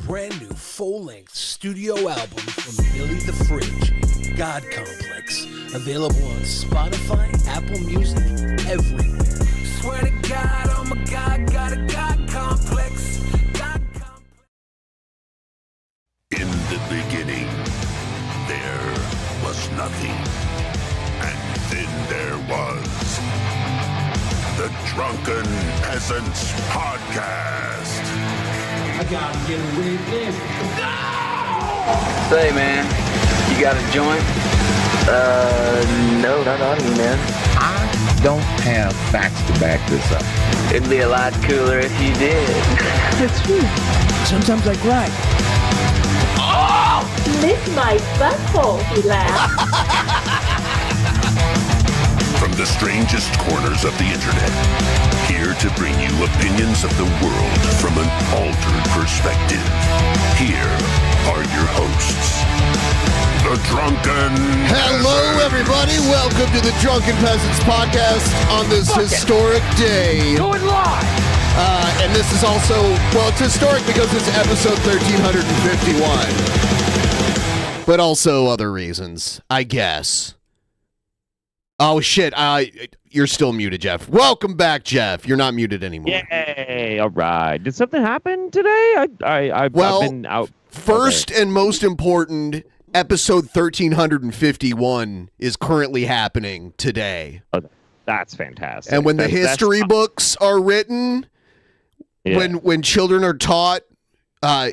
Brand new full-length studio album from Billy the Fridge, God Complex. Available on Spotify, Apple Music, everywhere. Swear to God, oh my God, got a God Complex. God Complex. In the beginning, there was nothing. And then there was the Drunken Peasants Podcast. I gotta get away with this. Say, man, you got a joint? No, not on me, man. I don't have facts to back this up. It'd be a lot cooler if you did. That's true. Sometimes I cry. Lick my butthole, he laughed. From the strangest corners of the internet, here to bring you opinions of the world from an altered perspective. Here are your hosts, the Drunken Hello, Peasants. everybody. Welcome to the Drunken Peasants Podcast on this historic day. Do it live! And this is also, well, it's historic because it's episode 1351. But also other reasons, I guess. Oh, shit. You're still muted, Jeff. Welcome back, Jeff. You're not muted anymore. Yay! All right. Did something happen today? I've been out. First and most important, episode 1351 is currently happening today. Oh, that's fantastic. And when the history books are written, Yeah. when children are taught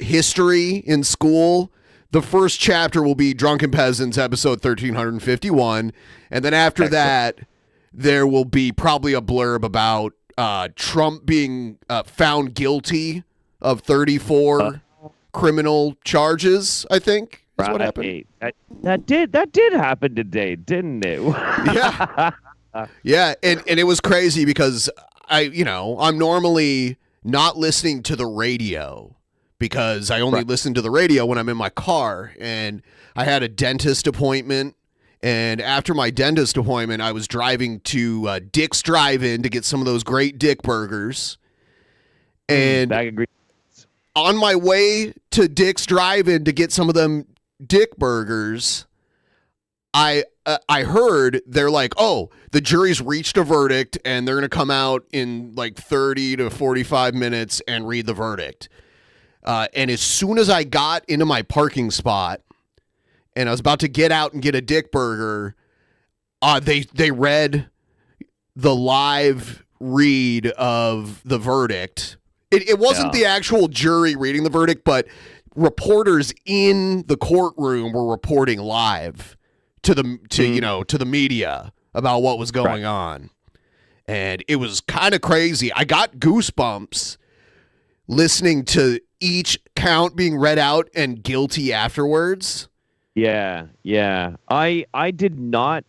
history in school, the first chapter will be Drunken Peasants, episode 1351. And then after that, there will be probably a blurb about Trump being found guilty of 34 criminal charges, I think, is what happened. That did happen today, didn't it? Yeah. Yeah, and it was crazy because I'm normally not listening to the radio because I only listen to the radio when I'm in my car, and I had a dentist appointment, and after my dentist appointment, I was driving to Dick's Drive-In to get some of those great Dick burgers, and Bag of green. on my way to Dick's Drive-In to get some of them Dick burgers, I heard they're like, oh, the jury's reached a verdict and they're going to come out in like 30 to 45 minutes and read the verdict. And as soon as I got into my parking spot and I was about to get out and get a Dick burger, they read the live read of the verdict. It wasn't the actual jury reading the verdict, but reporters in the courtroom were reporting live to the media about what was going on. And it was kind of crazy. I got goosebumps listening to each count being read out and guilty afterwards. Yeah. I did not.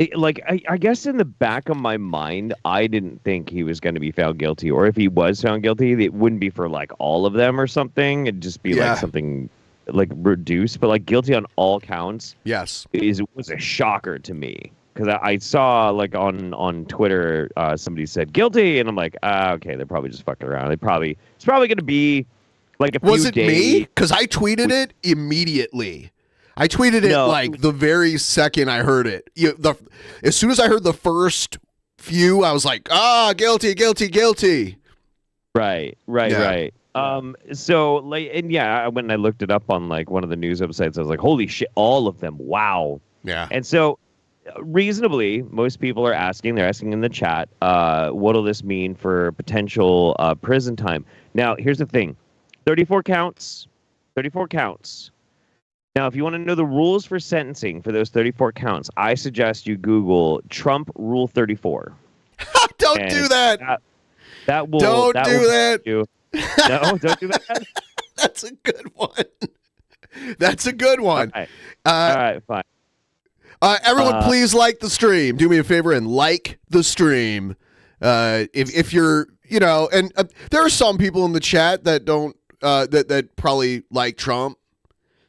I guess in the back of my mind, I didn't think he was going to be found guilty, or if he was found guilty, it wouldn't be for like all of them or something. It'd just be like something like reduced, but like guilty on all counts. Yes, was a shocker to me because I saw like on Twitter somebody said guilty, and I'm like, okay, they're probably just fucking around. It's probably going to be like a few Was it days. me? Because I tweeted it immediately. I tweeted it like the very second I heard it. As soon as I heard the first few, I was like, guilty. Right. So like, and yeah, when I looked it up on like one of the news websites, I was like, holy shit, all of them. Wow. Yeah. And so reasonably, most people are asking, they're asking in the chat, what'll this mean for potential prison time? Now, here's the thing. 34 counts. Now, if you want to know the rules for sentencing for those 34 counts, I suggest you Google Trump Rule 34. Don't do that. That will. Don't do that. No, don't do that. That's a good one. All right, fine. Everyone, please like the stream. Do me a favor and like the stream. If you're, and there are some people in the chat that don't, that probably like Trump.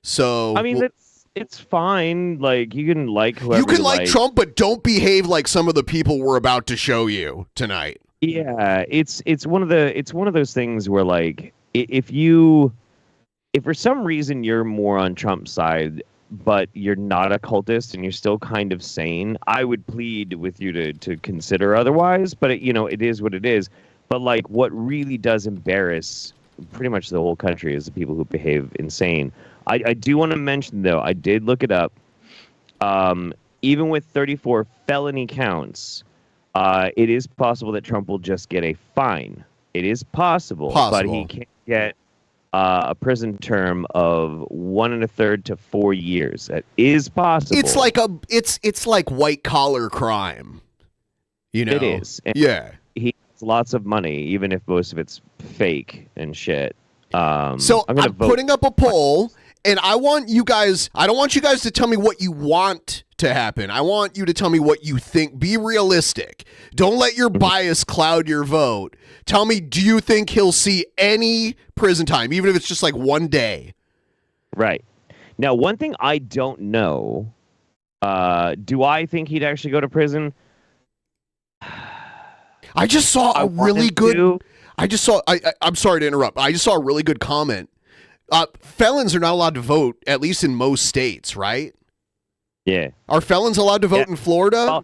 So I mean, it's fine. Like you can like whoever you can like Trump, but don't behave like some of the people we're about to show you tonight. Yeah, it's one of those things where like if for some reason you're more on Trump's side, but you're not a cultist and you're still kind of sane, I would plead with you to consider otherwise. But it is what it is. But like, what really does embarrass pretty much the whole country is the people who behave insane. I do want to mention, though, I did look it up. Even with 34 felony counts, it is possible that Trump will just get a fine. It is possible. But he can't get a prison term of 1 1/3 to 4 years. That is possible. It's like it's like white collar crime. It is. And yeah. He has lots of money, even if most of it's fake and shit. So I'm putting up a poll, and I don't want you guys to tell me what you want to happen. I want you to tell me what you think. Be realistic. Don't let your bias cloud your vote. Tell me, do you think he'll see any prison time, even if it's just like 1 day? Right. Now, one thing I don't know, do I think he'd actually go to prison? I just saw a really good... I'm sorry to interrupt. I just saw a really good comment. Felons are not allowed to vote, at least in most states, right? Yeah. Are felons allowed to vote in Florida?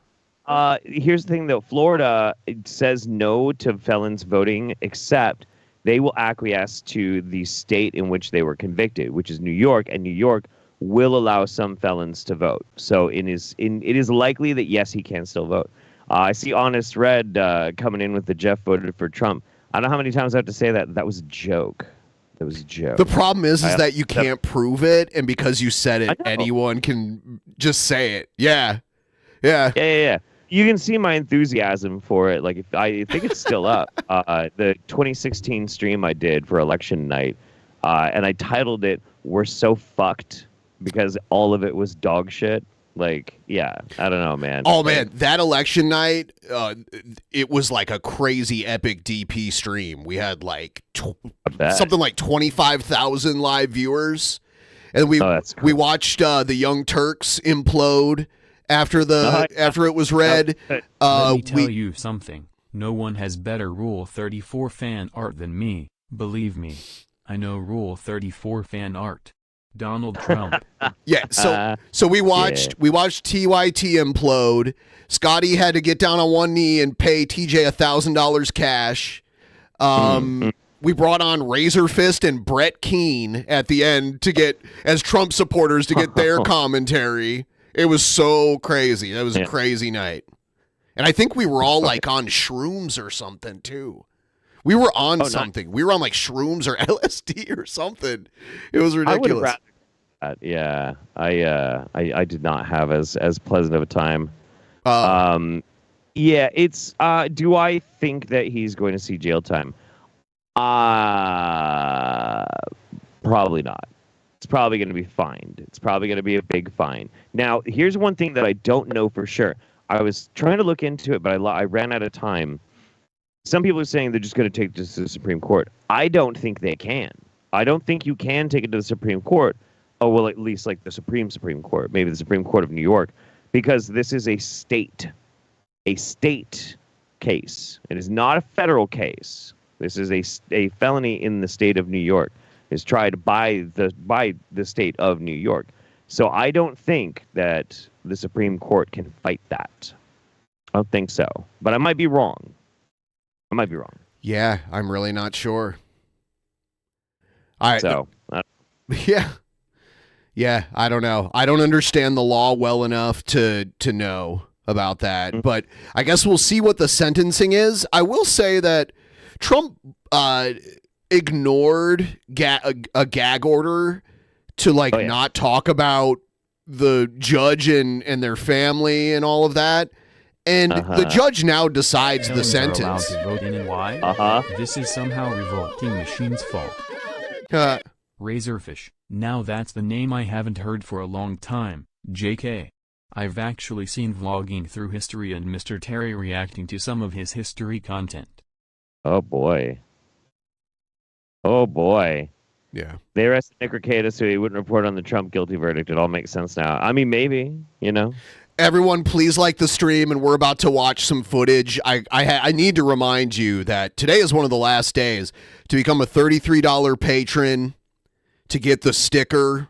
Here's the thing, though. Florida says no to felons voting, except they will acquiesce to the state in which they were convicted, which is New York, and New York will allow some felons to vote. So it is likely that, yes, he can still vote. I see Honest Red coming in with the Jeff voted for Trump. I don't know how many times I have to say that. That was a joke. That was a joke. The problem is that you can't prove it, and because you said it, anyone can just say it. Yeah. You can see my enthusiasm for it. Like, I think it's still up. The 2016 stream I did for election night, and I titled it "We're So Fucked" because all of it was dog shit. Like, yeah, I don't know, man. Oh, man, that election night, it was like a crazy epic DP stream. We had like something like 25,000 live viewers. And we watched the Young Turks implode after it was read. Let me tell you something. No one has better Rule 34 fan art than me. Believe me. I know Rule 34 fan art. Donald Trump. Yeah, so we watched TYT implode. Scotty had to get down on one knee and pay TJ $1,000 cash. We brought on Razor Fist and Brett Keane at the end as Trump supporters to get their commentary. It was so crazy. That was a crazy night. And I think we were all like on shrooms or something too. We were on something. We were on like shrooms or LSD or something. It was ridiculous. Yeah, I did not have as pleasant of a time. Yeah, it's. Do I think that he's going to see jail time? Probably not. It's probably going to be fined. It's probably going to be a big fine. Now, here's one thing that I don't know for sure. I was trying to look into it, but I ran out of time. Some people are saying they're just going to take this to the Supreme Court. I don't think they can. I don't think you can take it to the Supreme Court. Oh, well, at least like the Supreme Court, maybe the Supreme Court of New York, because this is a state case. It is not a federal case. This is a felony in the state of New York. It's tried by the state of New York. So I don't think that the Supreme Court can fight that. I don't think so, but I might be wrong. Yeah, I'm really not sure. Yeah, I don't know. I don't understand the law well enough to know about that, but I guess we'll see what the sentencing is. I will say that Trump ignored a gag order to not talk about the judge and their family and all of that. And the judge now decides the sentence. Allowed to vote in and why? This is somehow revolting machine's fault. Razorfish. Now that's the name I haven't heard for a long time. JK. I've actually seen Vlogging Through History and Mr. Terry reacting to some of his history content. Oh boy. Yeah. They arrested Nick Rekieta so he wouldn't report on the Trump guilty verdict. It all makes sense now. I mean, maybe, Everyone, please like the stream, and we're about to watch some footage. I need to remind you that today is one of the last days to become a $33 patron to get the sticker.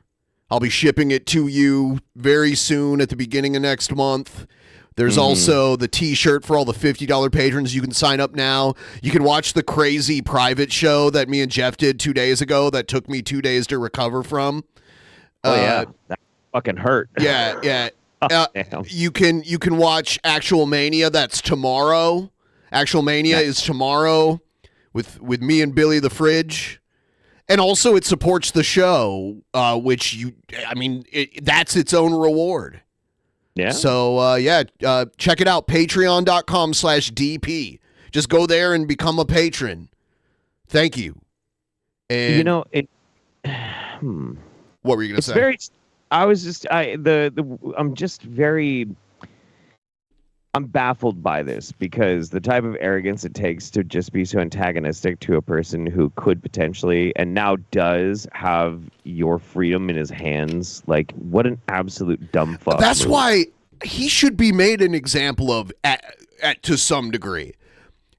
I'll be shipping it to you very soon at the beginning of next month. There's also the t-shirt for all the $50 patrons. You can sign up now. You can watch the crazy private show that me and Jeff did 2 days ago that took me 2 days to recover from. Oh, yeah. That fucking hurt. Yeah. You can watch Actual Mania. That's tomorrow. Actual Mania is tomorrow with me and Billy the Fridge. And also it supports the show, which that's its own reward. Yeah. So, check it out. Patreon.com/DP. Just go there and become a patron. Thank you. And what were you going to say? I'm baffled by this because the type of arrogance it takes to just be so antagonistic to a person who could potentially and now does have your freedom in his hands. Like, what an absolute dumb fuck. That's why he should be made an example of to some degree.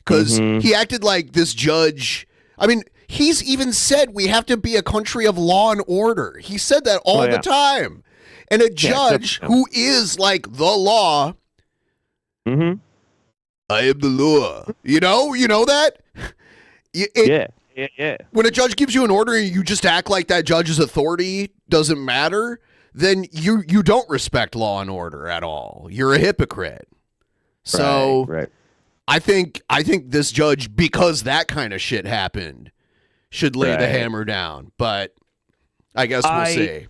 Because he acted like this judge. I mean, he's even said we have to be a country of law and order. He said that all the time. And a judge who is like the law. I am the law. You know that? Yeah. When a judge gives you an order and you just act like that judge's authority doesn't matter, then you don't respect law and order at all. You're a hypocrite. So right. I think this judge, because that kind of shit happened, should lay the hammer down. But I guess we'll see.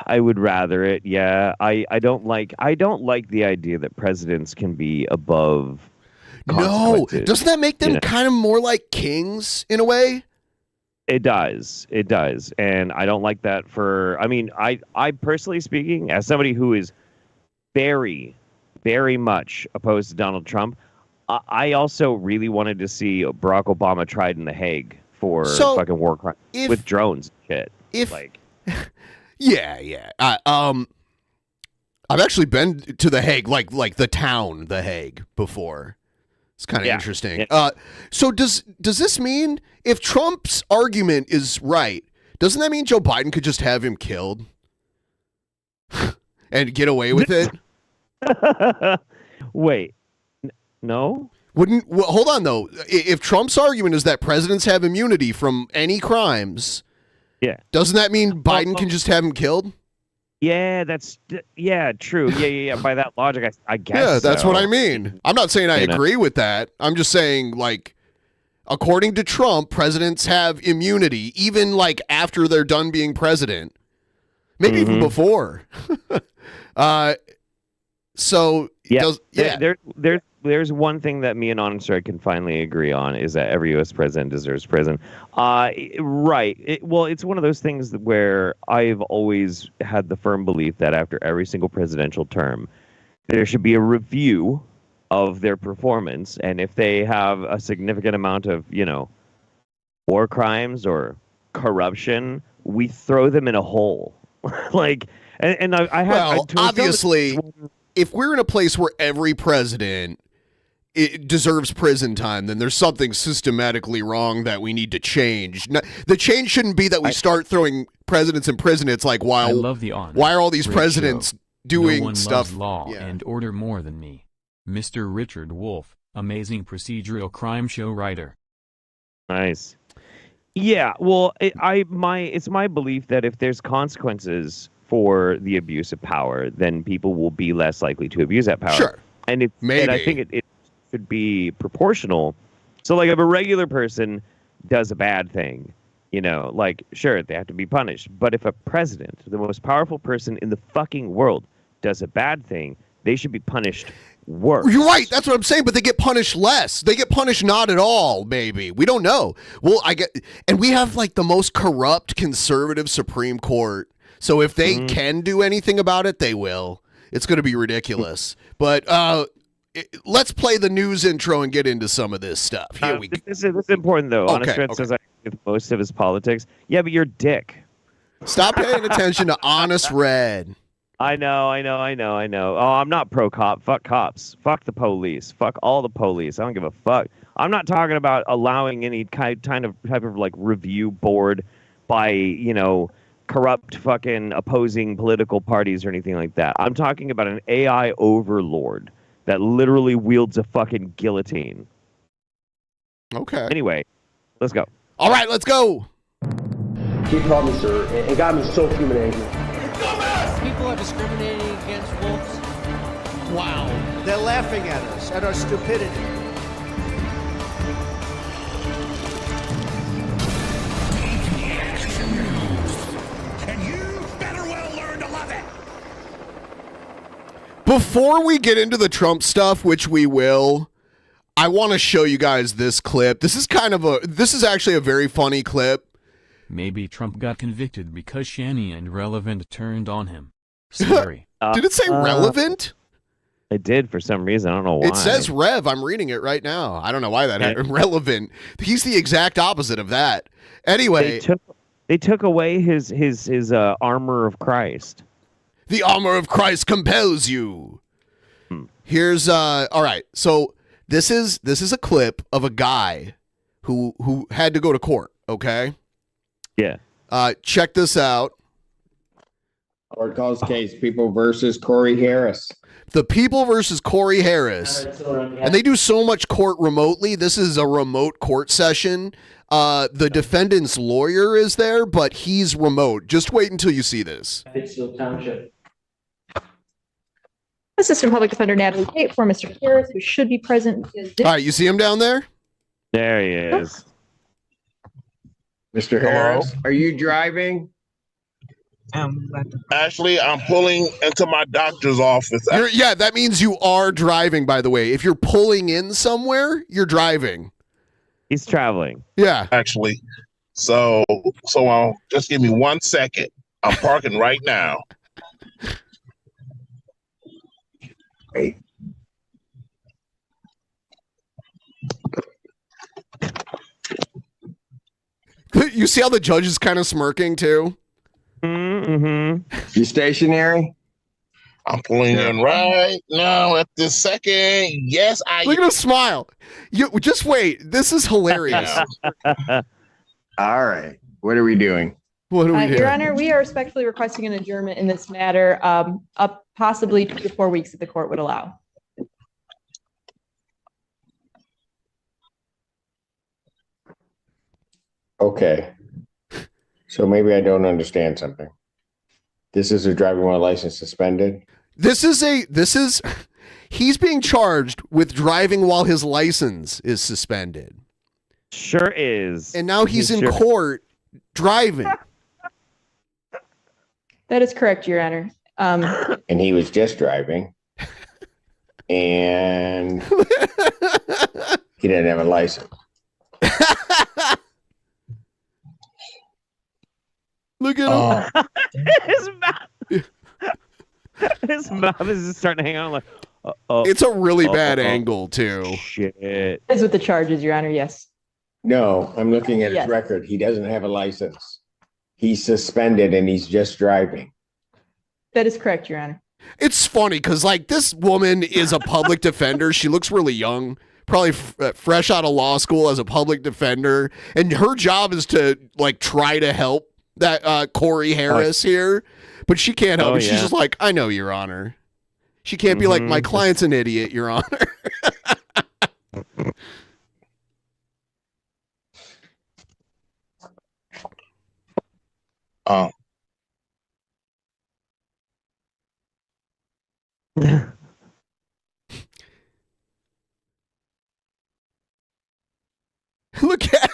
I would rather it. Yeah. I don't like the idea that presidents can be above consequences. No. Doesn't that make them kind of more like kings in a way? It does. And I don't like that I personally speaking, as somebody who is very, very much opposed to Donald Trump, I also really wanted to see Barack Obama tried in The Hague for fucking war crimes with drones and shit. Yeah. I've actually been to The Hague, like the town The Hague before. It's kind of interesting. Yeah. So does this mean if Trump's argument is right, doesn't that mean Joe Biden could just have him killed and get away with it? Wait, no. Hold on though. If Trump's argument is that presidents have immunity from any crimes, doesn't that mean Biden can just have him killed? Yeah, true. Yeah. By that logic, I guess. Yeah, that's what I mean. I'm not saying I agree with that. I'm just saying, like, according to Trump, presidents have immunity, even like after they're done being president, maybe even before. There's one thing that me and Onstrike can finally agree on is that every U.S. president deserves prison. Right. It's one of those things where I've always had the firm belief that after every single presidential term, there should be a review of their performance, and if they have a significant amount of, war crimes or corruption, we throw them in a hole. Obviously, if we're in a place where every president deserves prison time, then there's something systematically wrong that we need to change. The change shouldn't be that we start throwing presidents in prison. It's like, why are all these presidents doing no one stuff? Loves law and order more than me. Mr. Richard Wolff, amazing procedural crime show writer. Nice. Yeah, well, it's my belief that if there's consequences for the abuse of power, then people will be less likely to abuse that power. Sure. And I think it should be proportional. So, like, if a regular person does a bad thing, sure, they have to be punished. But if a president, the most powerful person in the fucking world, does a bad thing, they should be punished worse. You're right. That's what I'm saying. But they get punished less. They get punished not at all, maybe. We don't know. Well, and we have like the most corrupt conservative Supreme Court. So if they can do anything about it, they will. It's going to be ridiculous. But let's play the news intro and get into some of this stuff. Here we go. This is important, though. Honest says I agree with most of his politics. Yeah, but you're a dick. Stop paying attention to Honest Red. I know. Oh, I'm not pro cop. Fuck cops. Fuck the police. Fuck all the police. I don't give a fuck. I'm not talking about allowing any type of like review board by, corrupt fucking opposing political parties or anything like that. I'm talking about an AI overlord that literally wields a fucking guillotine. Okay. Anyway, let's go. All right, let's go. He called me sir and got me so human angry. People are discriminating against wolves. Wow. They're laughing at us, at our stupidity. And you better well learn to love it. Before we get into the Trump stuff, which we will, I want to show you guys this clip. This is actually a very funny clip. Maybe Trump got convicted because Shani and Relevant turned on him. Scary. Did it say relevant? It did for some reason. I don't know why. It says Rev. I'm reading it right now. I don't know why that happened. Relevant. He's the exact opposite of that. Anyway, they took away his armor of Christ. The armor of Christ compels you. Here's all right. So this is a clip of a guy who had to go to court. Okay. Yeah. Check this out. Court calls case People versus Corey Harris. The People versus Corey Harris. And they do so much court remotely. This is a remote court session. The defendant's lawyer is there, but he's remote. Just wait until you see this. Pittsfield Township. Assistant Public Defender Natalie Tate for Mr. Harris, who should be present. All right, you see him down there? There he is. Mr. Harris, are you driving? Actually, I'm pulling into my doctor's office. Yeah, that means you are driving, by the way. If you're pulling in somewhere, you're driving. He's traveling. Yeah. Actually. So just give me 1 second. I'm parking right now. Wait. You see how the judge is kind of smirking too? Mm-hmm. You stationary? I'm pulling in right now at this second. Yes, Look at him smile. You just wait. This is hilarious. All right. What are we doing? What are we doing? Your Honor, we are respectfully requesting an adjournment in this matter, up possibly 2 to 4 weeks if the court would allow. Okay. So maybe I don't understand something. This is a driving while license suspended. He's being charged with driving while his license is suspended. Sure is. And now he's in court driving. That is correct, Your Honor. And he was just driving. And he didn't have a license. Look at him. His mouth is just starting to hang on like. It's a really bad angle too. Shit. Is with the charges, Your Honor. Yes. No, I'm looking at his Yes. record. He doesn't have a license. He's suspended and he's just driving. That is correct, Your Honor. It's funny because like this woman is a public defender. She looks really young, probably fresh out of law school as a public defender, and her job is to like try to help that Corey Harris here, but she can't help it. She's just like, I know, Your Honor. She can't be like, my client's an idiot, Your Honor. Look at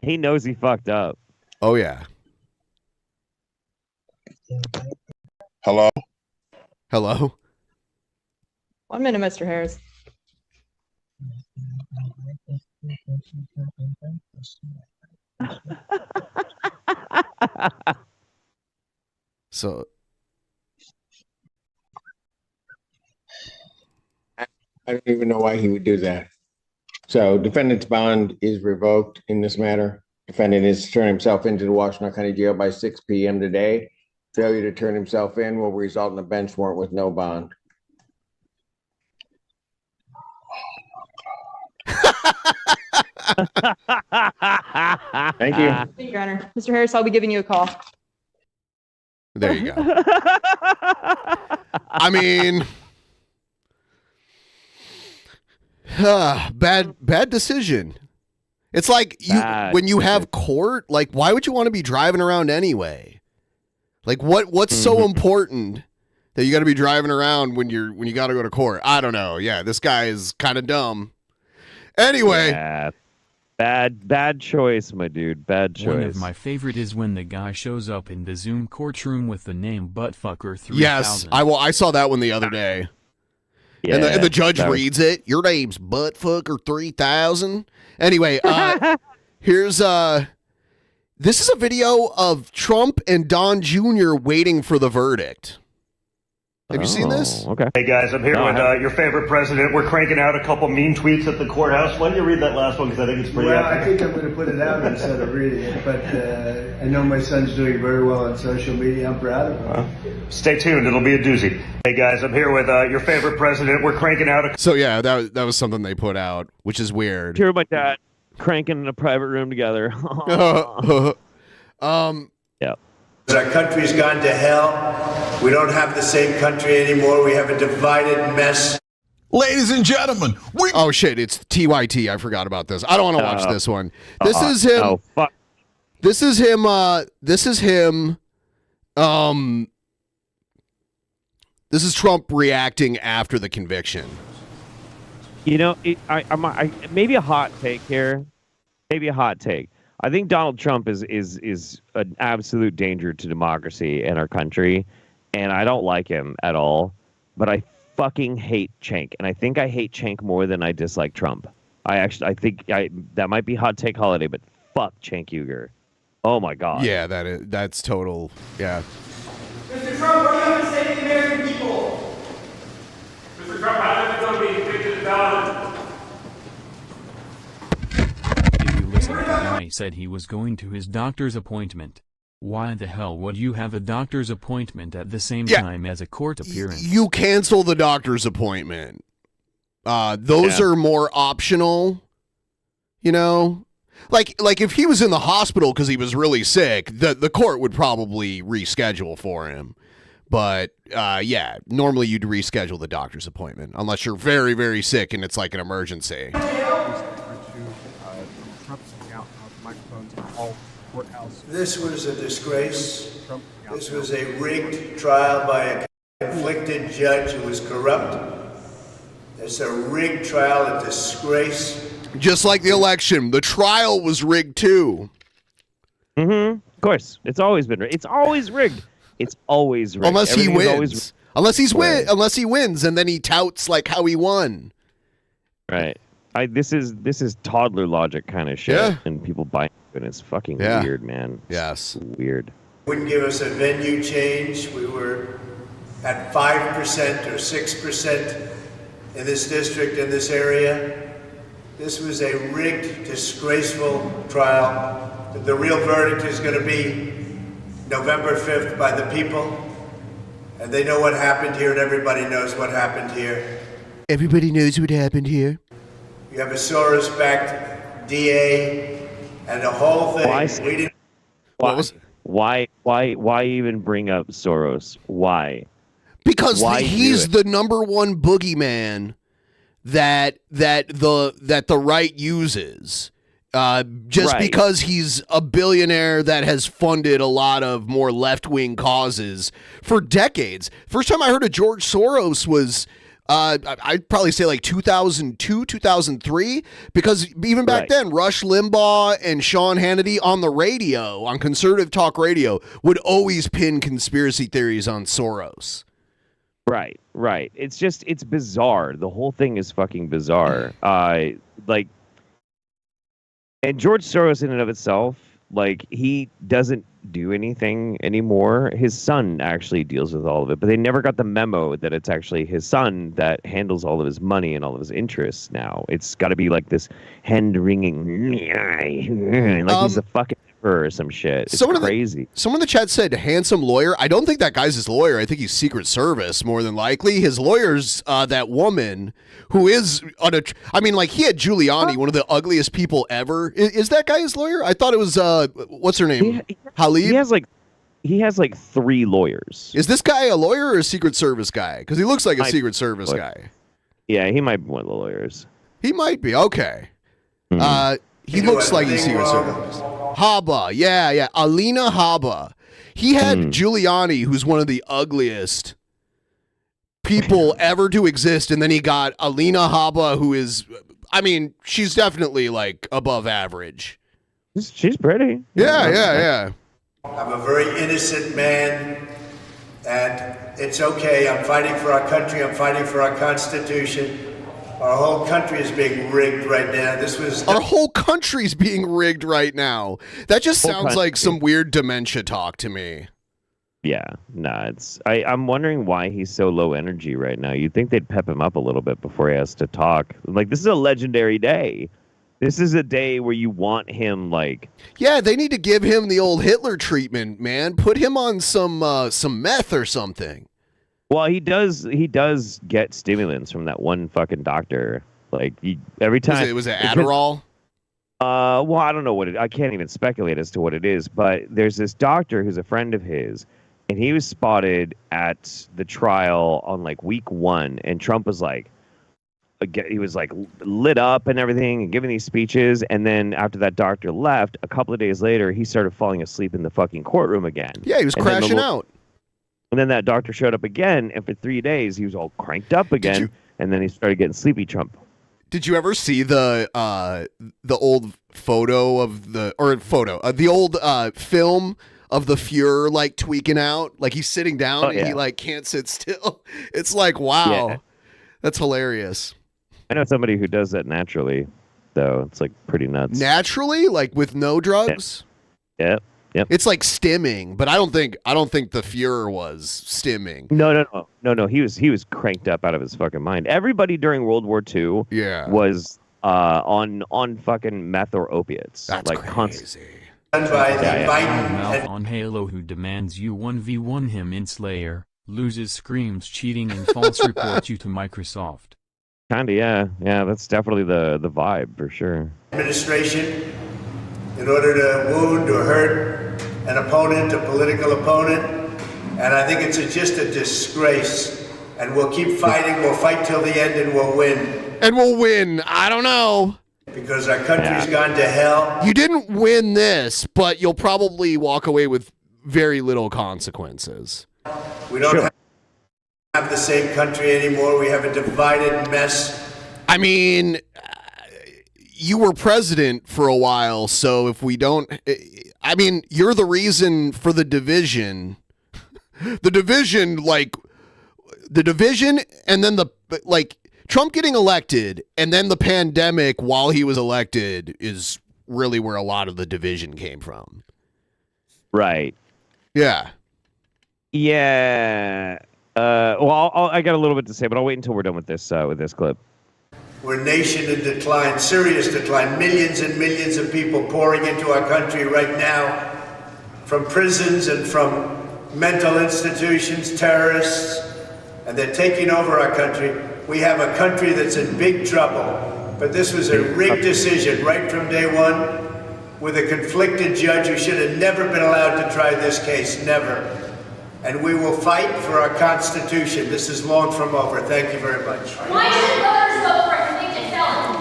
He knows he fucked up. Oh yeah. Hello? Hello? 1 minute, Mr. Harris. So I don't even know why he would do that. So defendant's bond is revoked in this matter. Defendant is to turn himself into the Washington County Jail by 6 p.m. today. Failure to turn himself in will result in a bench warrant with no bond. Thank you. Thank you, Your Honor. Mr. Harris, I'll be giving you a call. There you go. I mean, bad decision. It's like when you have court, like, why would you want to be driving around anyway? Like, what's so important that you got to be driving around when you got to go to court? I don't know. Yeah, this guy is kind of dumb. Anyway. Yeah. Bad choice, my dude. Bad choice. One of my favorite is when the guy shows up in the Zoom courtroom with the name Buttfucker 3000. Yes, I saw that one the other day. Yeah, and the judge reads it. Your name's Buttfucker 3000. Anyway, here's this is a video of Trump and Don Jr. waiting for the verdict. Have you seen this? Okay. Hey guys, I'm here with your favorite president. We're cranking out a couple mean tweets at the courthouse. Why don't you read that last one? Because I think it's pretty Well, epic. I think I'm going to put it out instead of reading it, but I know my son's doing very well on social media. I'm proud of him. Stay tuned. It'll be a doozy. Hey guys, I'm here with your favorite president. We're cranking out a... So yeah, that was something they put out, which is weird. Here with my dad, cranking in a private room together. Yeah. Our country's gone to hell. We don't have the same country anymore. We have a divided mess. Ladies and gentlemen, oh shit, it's TYT. I forgot about this. I don't want to watch this one. This is him. Oh, fuck. This is him. This is him. This is Trump reacting after the conviction. You know, I maybe a hot take here. Maybe a hot take. I think Donald Trump is an absolute danger to democracy and our country, and I don't like him at all. But I fucking hate Cenk, and I think I hate Cenk more than I dislike Trump. I think that might be hot take holiday, but fuck Cenk Uygur. Oh my god. Yeah, that's total. Yeah. Mr. Trump, what do you have to say to the American people? Mr. Trump, how is it going to be evicted ballot? The guy said he was going to his doctor's appointment. Why the hell would you have a doctor's appointment at the same time as a court appearance? You cancel the doctor's appointment. Those are more optional. You know, like if he was in the hospital because he was really sick, the court would probably reschedule for him. But yeah, normally you'd reschedule the doctor's appointment unless you're very, very sick and it's like an emergency. This was a disgrace. This was a rigged trial by a conflicted judge who was corrupt. It's a rigged trial, a disgrace. Just like the election, the trial was rigged too. Mm-hmm. Of course, it's always been rigged. It's always rigged. It's always rigged. Unless he wins. Unless he wins, and then he touts like how he won. Right. This is toddler logic kind of shit, and people buy it, and it's fucking weird, man. Yes. It's weird. Wouldn't give us a venue change. We were at 5% or 6% in this district, in this area. This was a rigged, disgraceful trial. The real verdict is going to be November 5th by the people. And they know what happened here, and everybody knows what happened here. Everybody knows what happened here. You have a Soros-backed DA and the whole thing. Why even bring up Soros? Why? Because he's the number one boogeyman that the right uses. Because he's a billionaire that has funded a lot of more left-wing causes for decades. First time I heard of George Soros was I'd probably say like 2002, 2003, because even back then, Rush Limbaugh and Sean Hannity on the radio, on conservative talk radio, would always pin conspiracy theories on Soros. Right. It's bizarre. The whole thing is fucking bizarre. And George Soros in and of itself, Like, he doesn't do anything anymore. His son actually deals with all of it, but they never got the memo that it's actually his son that handles all of his money and all of his interests now. It's got to be like this hand-wringing, like he's a fucking emperor or some shit. It's crazy. Someone in the chat said handsome lawyer. I don't think that guy's his lawyer. I think he's Secret Service more than likely. His lawyer's that woman who is like he had Giuliani, one of the ugliest people ever. Is that guy his lawyer? I thought it was what's her name? Halib? He has like 3 lawyers. Is this guy a lawyer or a Secret Service guy? Because he looks like a Secret Service guy. Yeah, he might be one of the lawyers. He might be. Okay. He looks like he's Secret Service. Haba. Yeah. Alina Haba. He had Giuliani, who's one of the ugliest people ever to exist, and then he got Alina Haba, who is, she's definitely like above average. She's pretty. Yeah. I'm a very innocent man, and it's okay. I'm fighting for our country. I'm fighting for our Constitution. Our whole country is being rigged right now. Our whole country's being rigged right now. That just sounds like some weird dementia talk to me. Yeah, I'm wondering why he's so low energy right now. You'd think they'd pep him up a little bit before he has to talk. Like, this is a legendary day. This is a day where you want him, like... Yeah, they need to give him the old Hitler treatment, man. Put him on some meth or something. Well, he does get stimulants from that one fucking doctor. Like, every time... Was it Adderall? Well, I don't know what I can't even speculate as to what it is, but there's this doctor who's a friend of his, and he was spotted at the trial on, like, week 1, and Trump was like... He was like lit up and everything and giving these speeches. And then after that doctor left, a couple of days later, he started falling asleep in the fucking courtroom again. Yeah, he was crashing out. And then that doctor showed up again. And for 3 days, he was all cranked up again. And then he started getting sleepy, Trump. Did you ever see the old photo of the old film of the Fuhrer like tweaking out? Like he's sitting down and he like can't sit still. It's like, wow, that's hilarious. I know somebody who does that naturally, though. It's like pretty nuts. Naturally, like with no drugs. Yep. It's like stimming, but I don't think the Fuhrer was stimming. No. He was cranked up out of his fucking mind. Everybody during World War II, was on fucking meth or opiates. That's like crazy. Mouth on Halo who demands you 1v1 him in Slayer, loses, screams, cheating, and false reports you to Microsoft. Kinda, yeah. That's definitely the vibe for sure. Administration, in order to wound or hurt an opponent, a political opponent, and I think it's just a disgrace. And we'll keep fighting. We'll fight till the end, and we'll win. And we'll win. I don't know. Because our country's gone to hell. You didn't win this, but you'll probably walk away with very little consequences. We don't have the same country anymore. We have a divided mess. I mean, you were president for a while, so if we don't... I mean, you're the reason for the division. The division, and then Trump getting elected, and then the pandemic while he was elected is really where a lot of the division came from. Right. Yeah. Yeah. I got a little bit to say, but I'll wait until we're done with this clip. We're a nation in decline, serious decline. Millions and millions of people pouring into our country right now from prisons and from mental institutions, terrorists, and they're taking over our country. We have a country that's in big trouble, but this was a rigged decision right from day one with a conflicted judge who should have never been allowed to try this case, never. And we will fight for our Constitution. This is long from over. Thank you very much. Why should voters vote for a convicted felon?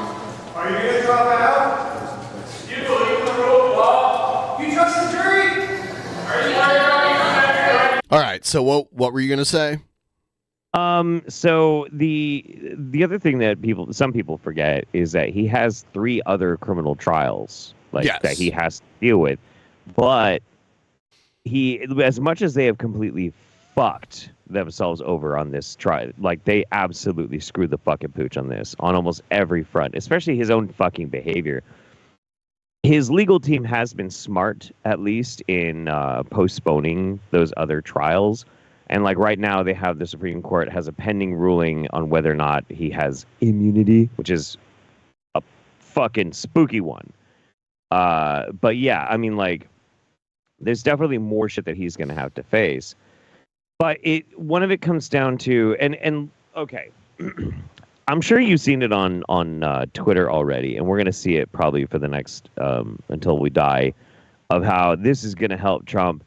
Are you going to drop out? You believe in the rule of law? You trust the jury? All right, so what were you going to say? So the other thing that some people forget is that he has 3 other criminal trials that he has to deal with, but he, as much as they have completely fucked themselves over on this trial, they absolutely screwed the fucking pooch on this on almost every front, especially his own fucking behavior. his legal team has been smart, at least, in postponing those other trials. And like right now, they have the Supreme Court has a pending ruling on whether or not he has immunity, which is a fucking spooky one. But yeah, I mean, like, there's definitely more shit that he's going to have to face. But one of it comes down to, and okay, I'm sure you've seen it on Twitter already, and we're going to see it probably for the next, until we die, of how this is going to help Trump.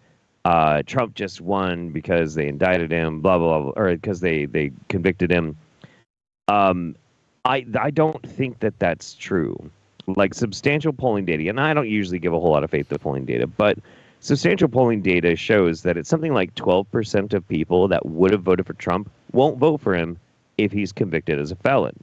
Trump just won because they indicted him, blah, blah, blah, or because they convicted him. I don't think that that's true. Like substantial polling data, and I don't usually give a whole lot of faith to polling data, but substantial polling data shows that it's something like 12% of people that would have voted for Trump won't vote for him if he's convicted as a felon.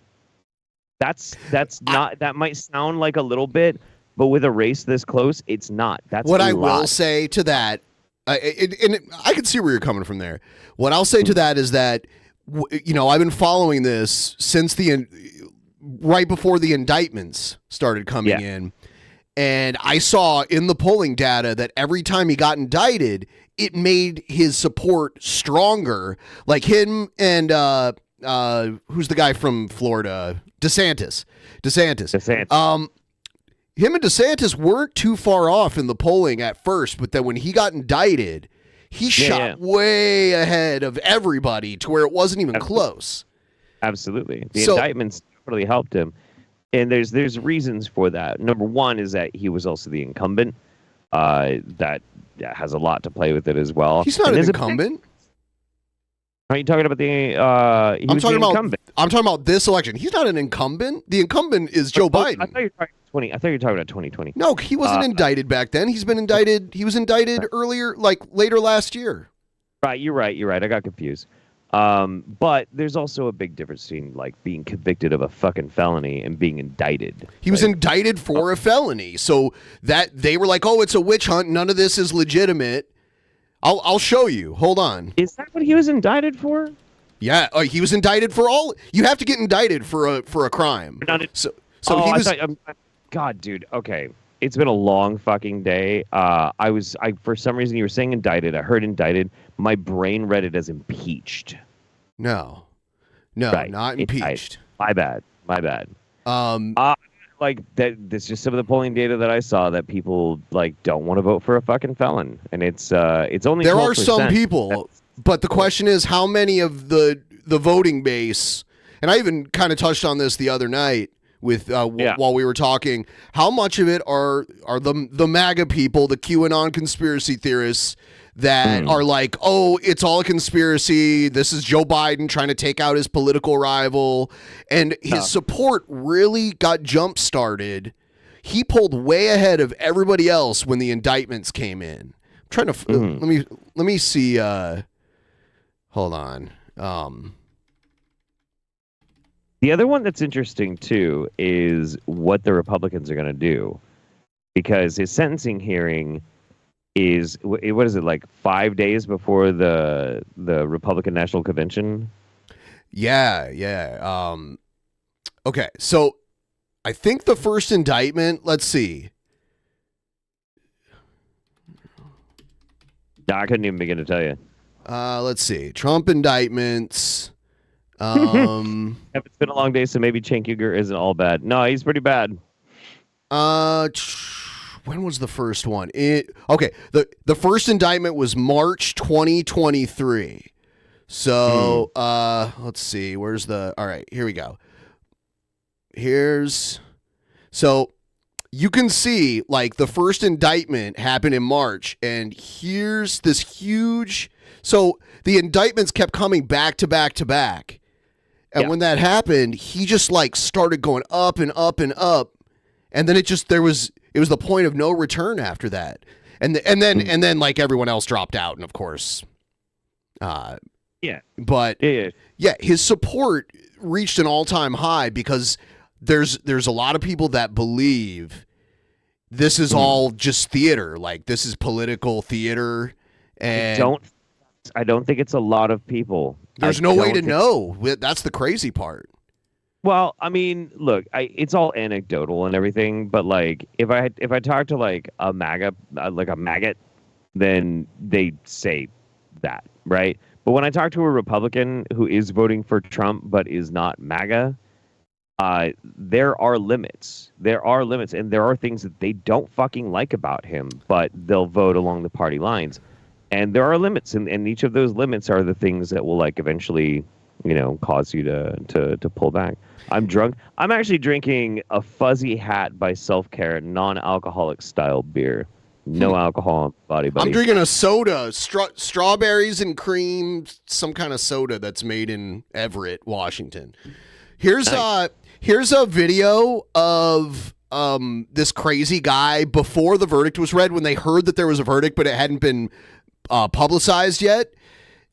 That's not, that might sound like a little bit, but with a race this close, it's not. That's what I lot. will say to that. And I can see where you're coming from there. What I'll say to that is that, I've been following this since right before the indictments started coming in. And I saw in the polling data that every time he got indicted, it made his support stronger. Like him and who's the guy from Florida? DeSantis. Him and DeSantis weren't too far off in the polling at first, but then when he got indicted, he shot way ahead of everybody to where it wasn't even close. Absolutely. The indictments really helped him. And there's reasons for that. Number one is that he was also the incumbent. That has a lot to play with it as well. He's not an incumbent. Are you talking about the I'm talking about this election. He's not an incumbent. The incumbent is Joe Biden. I thought you were talking about 2020. No, he wasn't indicted back then. He's been indicted. He was indicted earlier, like later last year. Right, you're right. I got confused. But there's also a big difference between like being convicted of a fucking felony and being indicted. He was indicted for a felony, so that they were like, "Oh, it's a witch hunt. None of this is legitimate." I'll show you. Hold on. Is that what he was indicted for? Yeah, he was indicted for all. You have to get indicted for a crime. So he was. God, dude. Okay, it's been a long fucking day. I for some reason you were saying indicted. I heard indicted. My brain read it as impeached. No, right. Not impeached. My bad. Like that. That's just some of the polling data that I saw that people like don't want to vote for a fucking felon, and it's only there 12%. are some people, but the question is how many of the voting base. And I even kind of touched on this the other night with while we were talking. How much of it are the MAGA people, the QAnon conspiracy theorists that are like, oh, it's all a conspiracy. This is Joe Biden trying to take out his political rival. And his support really got jump-started. He pulled way ahead of everybody else when the indictments came in. I'm trying to let me see. Hold on. The other one that's interesting too is what the Republicans are going to do, because his sentencing hearing is what is it, like 5 days before the Republican National Convention? Yeah. Okay, so I think the first indictment. Let's see. I couldn't even begin to tell you. Let's see. Trump indictments. It's been a long day, so maybe Cenk Uygur isn't all bad. No, he's pretty bad. When was the first one? Okay, the first indictment was March 2023. So let's see. Where's the? All right, here we go. So you can see like the first indictment happened in March, and here's this huge. So the indictments kept coming back to back to back. And when that happened, he just like started going up and up and up. And then it was the point of no return after that. And then like everyone else dropped out. And of course, his support reached an all-time high because there's a lot of people that believe this is all just theater. Like this is political theater. And I don't think it's a lot of people. There's no way to know. That's the crazy part. Well, I mean, look, it's all anecdotal and everything, but like if I talk to like a maggot, then they say that, right? But when I talk to a Republican who is voting for Trump but is not MAGA, there are limits. There are limits, and there are things that they don't fucking like about him, but they'll vote along the party lines. And there are limits, and each of those limits are the things that will like eventually, cause you to pull back. I'm drunk. I'm actually drinking a Fuzzy Hat by Self Care non-alcoholic style beer. No alcohol in the body, buddy. I'm drinking a soda, strawberries and cream, some kind of soda that's made in Everett, Washington. Here's a video of this crazy guy before the verdict was read, when they heard that there was a verdict but it hadn't been publicized yet.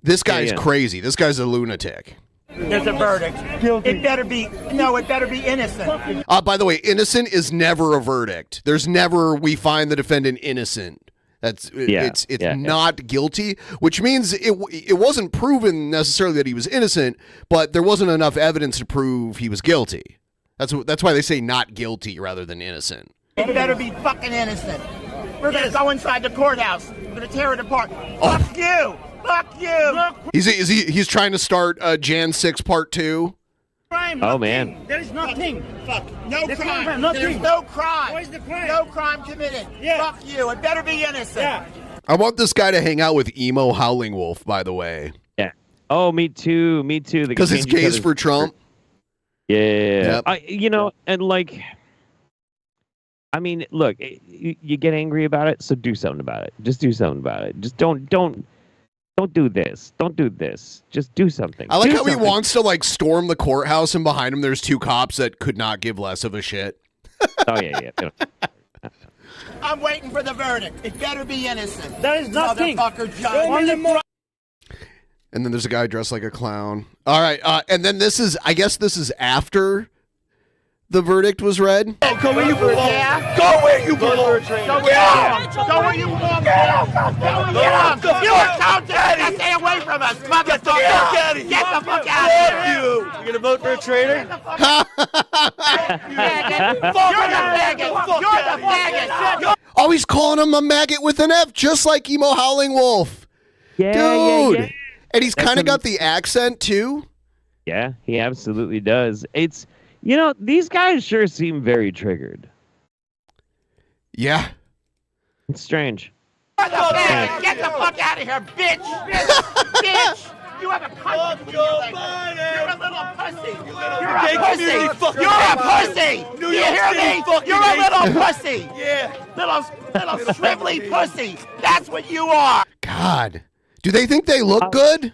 This guy's crazy. This guy's a lunatic. There's a verdict. Guilty. It better be innocent. By the way, innocent is never a verdict. There's never we find the defendant innocent. It's not guilty, which means it wasn't proven necessarily that he was innocent, but there wasn't enough evidence to prove he was guilty. That's why they say not guilty rather than innocent. It better be fucking innocent. We're gonna go inside the courthouse. We're gonna tear it apart. Fuck you. Fuck you. He's trying to start Jan 6 Part 2. Oh man. There is nothing. Fuck. No crime. There's no crime. Where's the crime? No crime committed. Yeah. Fuck you. It better be innocent. Yeah. I want this guy to hang out with Emo Howling Wolf, by the way. Yeah. Oh, me too. Me too. Because it's gays for Trump. Yeah. Yep. And like, I mean, look, you get angry about it, so do something about it. Just do something about it. Just don't do this. Don't do this. Just do something. I like how he wants to like storm the courthouse, and behind him there's two cops that could not give less of a shit. Oh yeah. I'm waiting for the verdict. It better be innocent. There is nothing. Motherfucker, John. And then there's a guy dressed like a clown. All right, and then I guess this is after the verdict was read. Go where you belong. Yeah. Go where you belong. Go where you belong. Go where you belong. You accountant. Stay away from us, motherfucker. Get the fuck out of here. You gonna vote for a traitor? You're the faggot. Oh, he's calling him a maggot with an F, just like Emo Howling Wolf. Yeah, dude. Yeah. And he's kind of got the accent too. Yeah, he absolutely does. It's these guys sure seem very triggered. Yeah. It's strange. Get the fuck out of here, bitch! Bitch! You have a cunt. You're a little pussy. You're a pussy. You're a pussy. Do you hear me? You're a little pussy. Yeah. Little shrivelly pussy. That's what you are. God. Do they think they look good?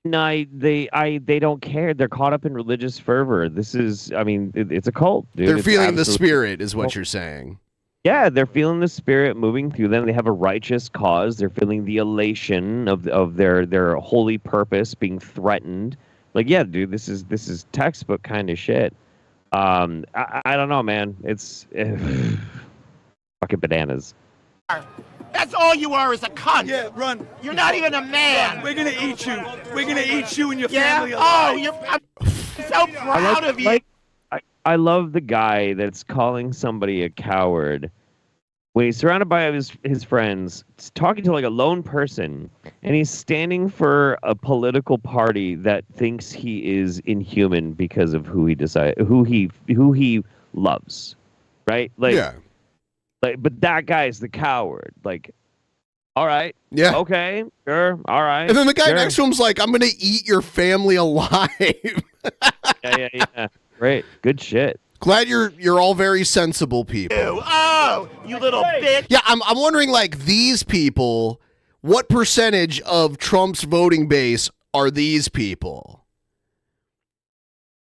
No, they don't care. They're caught up in religious fervor. This is, it's a cult, dude. They're feeling the spirit, is what you're saying. Yeah, they're feeling the spirit moving through them. They have a righteous cause. They're feeling the elation of their holy purpose being threatened. Like, yeah, dude, this is textbook kind of shit. I don't know, man. It's fucking bananas. That's all you are, is a cunt. Yeah, run. You're not even a man. We're gonna eat you. We're gonna eat you and your yeah? family alive. I'm so proud of you. I love the guy that's calling somebody a coward when he's surrounded by his friends, talking to like a lone person, and he's standing for a political party that thinks he is inhuman because of who he loves, right? Like, yeah. Like, but that guy's the coward. Like, all right, yeah, okay, sure, all right. And then the guy next to him's like, "I'm gonna eat your family alive." yeah. Great, good shit. Glad you're all very sensible people. Oh, you little bitch. Yeah, I'm wondering, like, these people, what percentage of Trump's voting base are these people?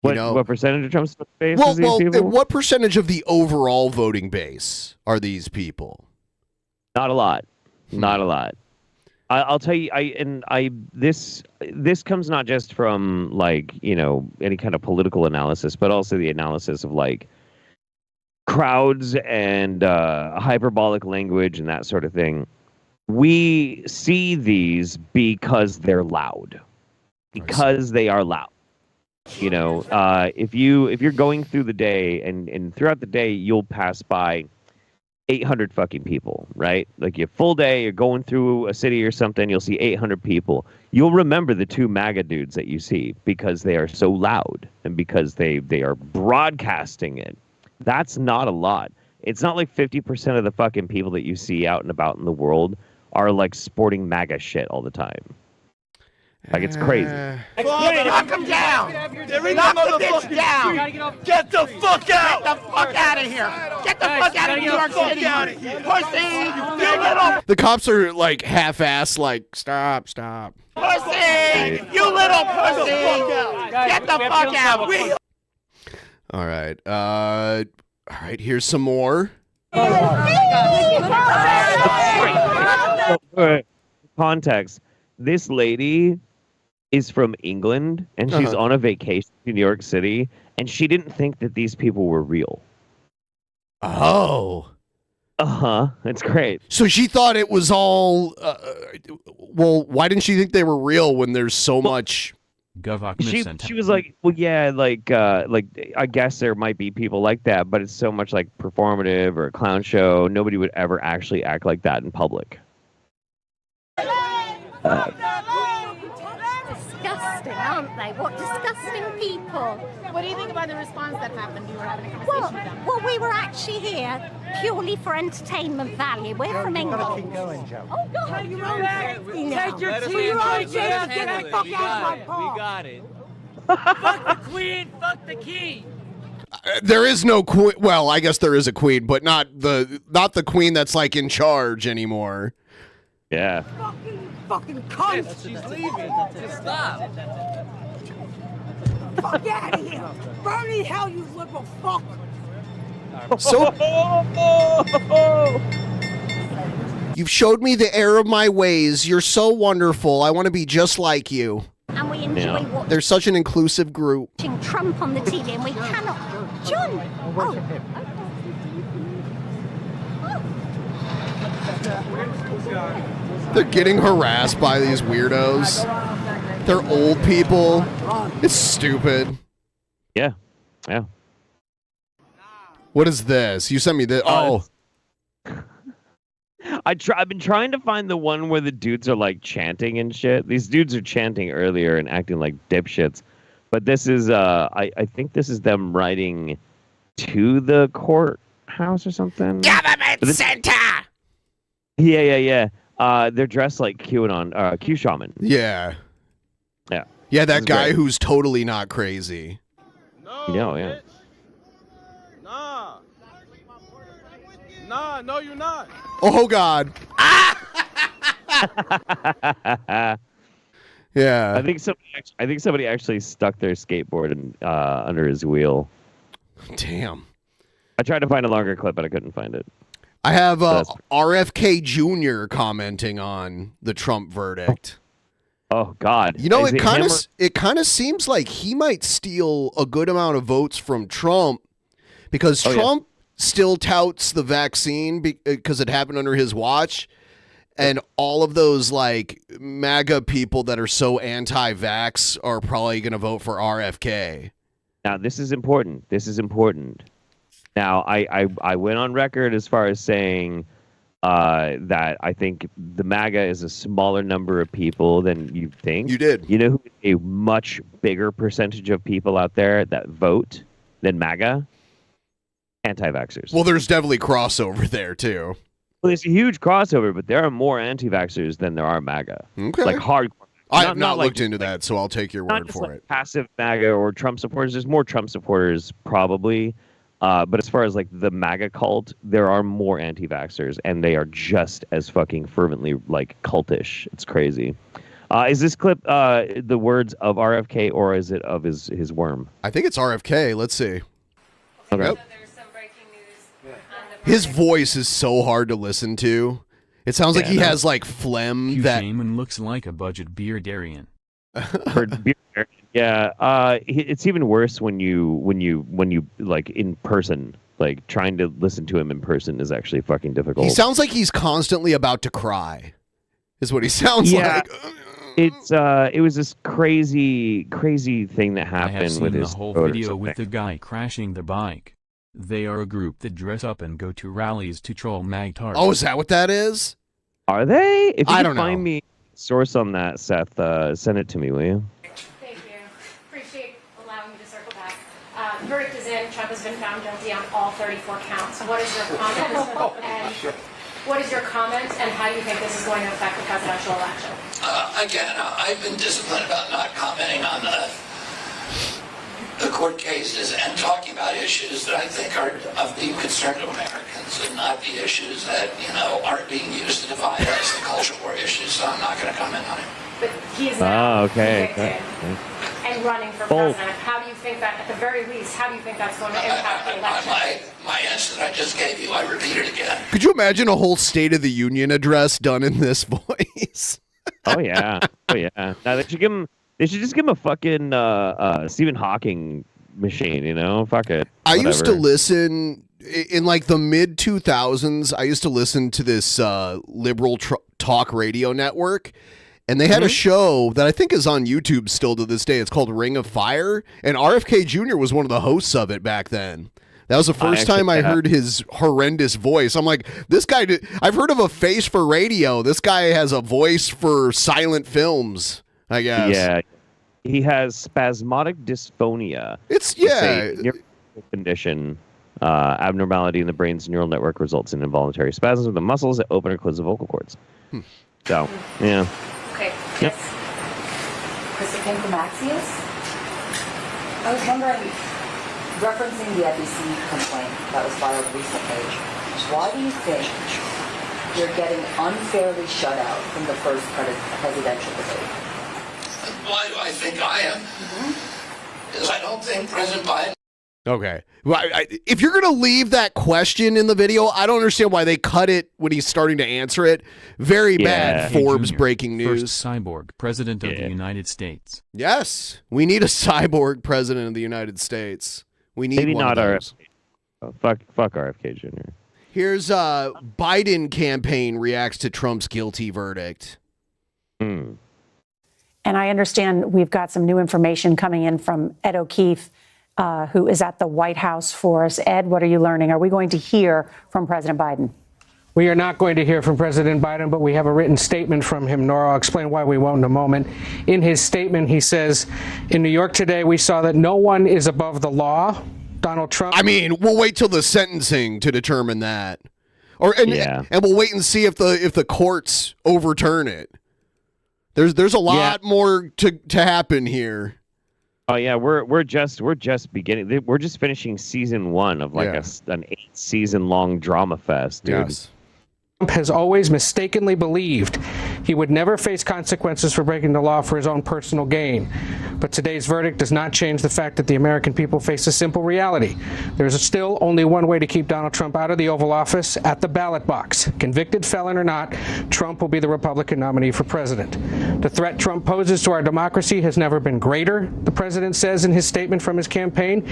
What percentage of Trump's base is these people? What percentage of the overall voting base are these people? Not a lot. Not a lot. I'll tell you, this comes not just from like, any kind of political analysis, but also the analysis of like crowds and hyperbolic language and that sort of thing. We see these because they're loud, because they are loud. You know, if you're going through the day and throughout the day you'll pass by 800 fucking people, right? Like you full day, you're going through a city or something, you'll see 800 people. You'll remember the two MAGA dudes that you see because they are so loud and because they are broadcasting it. That's not a lot. It's not like 50% of the fucking people that you see out and about in the world are like sporting MAGA shit all the time. Like, it's crazy. Knock him down. Knock the bitch down. Get the fuck out. Get the fuck out of here. Get the fuck out of New York City. Pussy. You little The cops are like half-assed, like, stop. pussy. You little pussy. Get the fuck out. All right, here's some more. Context. This lady is from England, and she's on a vacation to New York City, and she didn't think that these people were real. Oh. It's great. So she thought it was all, well, why didn't she think they were real when there's so much... She was like, well, yeah, like I guess there might be people like that, but it's so much like performative or a clown show. Nobody would ever actually act like that in public. Disgusting, aren't they? What disgusting people. What do you think about the response that happened? You were having a conversation with them. Well, we were actually here purely for entertainment value. We're from England. Keep going, Joe. Oh, God. You're Take your team. Get the fuck out of my We got it. Fuck the queen. Fuck the king. There is no queen. Well, I guess there is a queen, but not the queen that's like in charge anymore. Yeah. Fucking cunt. She's leaving. Just stop. Fuck out of here. Bernie, hell, you liberal fuck. So you've showed me the error of my ways. You're so wonderful. I want to be just like you. And we enjoy watching They're such an inclusive group. Trump on the TV, and we cannot. John! They're getting harassed by these weirdos. They're old people. It's stupid. Yeah. What is this? You sent me this. Oh. I've been trying to find the one where the dudes are like chanting and shit. These dudes are chanting earlier and acting like dipshits. But this is I think this is them writing to the courthouse or something. Government center. Yeah. They're dressed like QAnon, Q shaman. Yeah. Yeah, that guy who's totally not crazy. Yeah. Nah, no, you're not. Oh God. Yeah. I think somebody actually stuck their skateboard under his wheel. Damn. I tried to find a longer clip, but I couldn't find it. I have RFK Jr. commenting on the Trump verdict. Oh God! You know, it kind of seems like he might steal a good amount of votes from Trump because Trump still touts the vaccine because it happened under his watch, and all of those like MAGA people that are so anti-vax are probably going to vote for RFK. Now this is important. Now I went on record as far as saying that I think the MAGA is a smaller number of people than you think. You did. You know who is a much bigger percentage of people out there that vote than MAGA? Anti-vaxxers. Well, there's definitely crossover there too. Well, there's a huge crossover, but there are more anti-vaxxers than there are MAGA. Okay. Like hardcore. I have not looked into that, so I'll take your word for it. Passive MAGA or Trump supporters. There's more Trump supporters probably. But as far as like the MAGA cult, there are more anti-vaxxers, and they are just as fucking fervently like cultish. It's crazy. Is this clip the words of RFK or is it of his worm? I think it's RFK. Let's see. Okay. Yep. His voice is so hard to listen to. It sounds like he has like phlegm. Shaman looks like a budget beardarian. Yeah, it's even worse when you like in person. Like trying to listen to him in person is actually fucking difficult. He sounds like he's constantly about to cry. Is what he sounds like. it was this crazy thing that I have happened seen with the his whole vote or video with something. the guy crashing the bike. They are a group that dress up and go to rallies to troll magtards. Oh, is that what that is? Are they? If you I can don't find know. me a source on that, Seth, send it to me, will you? Thank you. Appreciate allowing me to circle back. The verdict is in. Trump has been found guilty on all 34 counts. What is your comment? And what is your comment, and how do you think this is going to affect the presidential election? Again, I've been disciplined about not commenting on the court cases and talking about issues that I think are of deep concern to Americans and not the issues that, aren't being used to divide us, the culture war issues, so I'm not going to comment on it. But he is now okay. convicted and running for Both. president. How do you think that, at the very least, how do you think that's going to impact the election? My answer that I just gave you, I repeat it again. Could you imagine a whole State of the Union address done in this voice? Oh yeah. Now they should just give him a fucking Stephen Hawking machine, Fuck it. I used to Whatever. listen in like the mid 2000s. I used to listen to this liberal talk radio network, and they had a show that I think is on YouTube still to this day. It's called Ring of Fire, and RFK Jr. was one of the hosts of it back then. That was the first time I heard his horrendous voice. I'm like, this guy, I've heard of a face for radio. This guy has a voice for silent films, I guess. Yeah. He has spasmodic dysphonia. It's a neurological condition. Abnormality in the brain's neural network results in involuntary spasms of the muscles that open or close the vocal cords. So, yeah. Okay. Yep. Krista from Axios. I was wondering, referencing the FEC complaint that was filed recently, why do you think you're getting unfairly shut out from the first presidential debate? Why do I think I am? Because I don't think President Biden. Okay. Well, if you're going to leave that question in the video, I don't understand why they cut it when he's starting to answer it. Very bad Forbes Jr., breaking news. First cyborg president of the United States. Yes. We need a cyborg president of the United States. We need Maybe one not of those. Fuck RFK Jr. Here's Biden campaign reacts to Trump's guilty verdict. And I understand we've got some new information coming in from Ed O'Keefe, who is at the White House for us. Ed, what are you learning? Are we going to hear from President Biden? We are not going to hear from President Biden, but we have a written statement from him, Nora. I'll explain why we won't in a moment. In his statement, he says, in New York today, we saw that no one is above the law. Donald Trump. I mean, we'll wait till the sentencing to determine that. And we'll wait and see if the courts overturn it. There's a lot more to happen here. Oh yeah, we're just beginning. We're just finishing season 1 of like an 8-season long drama fest, dude. Yes. Trump has always mistakenly believed he would never face consequences for breaking the law for his own personal gain. But today's verdict does not change the fact that the American people face a simple reality. There's still only one way to keep Donald Trump out of the Oval Office, at the ballot box. Convicted felon or not, Trump will be the Republican nominee for president. The threat Trump poses to our democracy has never been greater, the president says in his statement from his campaign.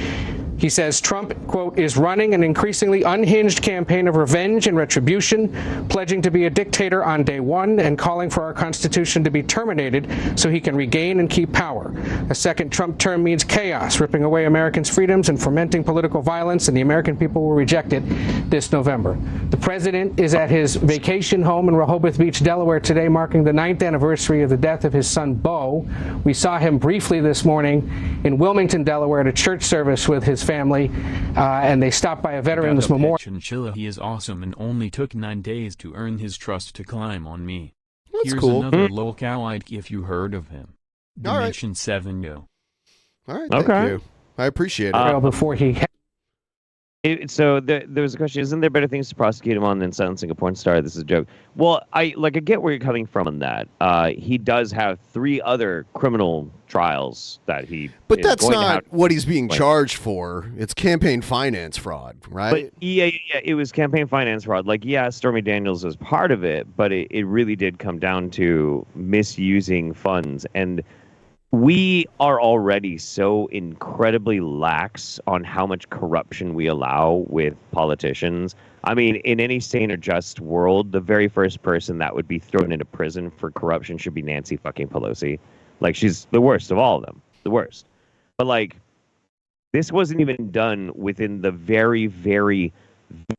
He says Trump, quote, is running an increasingly unhinged campaign of revenge and retribution, pledging to be a dictator on day one and calling for our Constitution to be terminated so he can regain and keep power. A second Trump term means chaos, ripping away Americans' freedoms and fomenting political violence, and the American people will reject it this November. The president is at his vacation home in Rehoboth Beach, Delaware today, marking the 9th anniversary of the death of his son, Beau. We saw him briefly this morning in Wilmington, Delaware, at a church service with his family, and they stopped by a veterans memorial. Chinchilla, he is awesome and only took 9 days to earn his trust to climb on me. That's Here's cool. another localite if you heard of him. All right. Dimension 7 Yo. All right, thank you. I appreciate it. Before he So there was a question: isn't there better things to prosecute him on than sentencing a porn star? This is a joke. Well, I get where you're coming from on that. He does have 3 other criminal trials that he. But is that's going to not have- what he's being charged for. It's campaign finance fraud, right? But yeah, it was campaign finance fraud. Like, yeah, Stormy Daniels was part of it, but it really did come down to misusing funds. And we are already so incredibly lax on how much corruption we allow with politicians. I mean, in any sane or just world, the very first person that would be thrown into prison for corruption should be Nancy fucking Pelosi. Like, she's the worst of all of them. The worst. But, like, this wasn't even done within the very, very,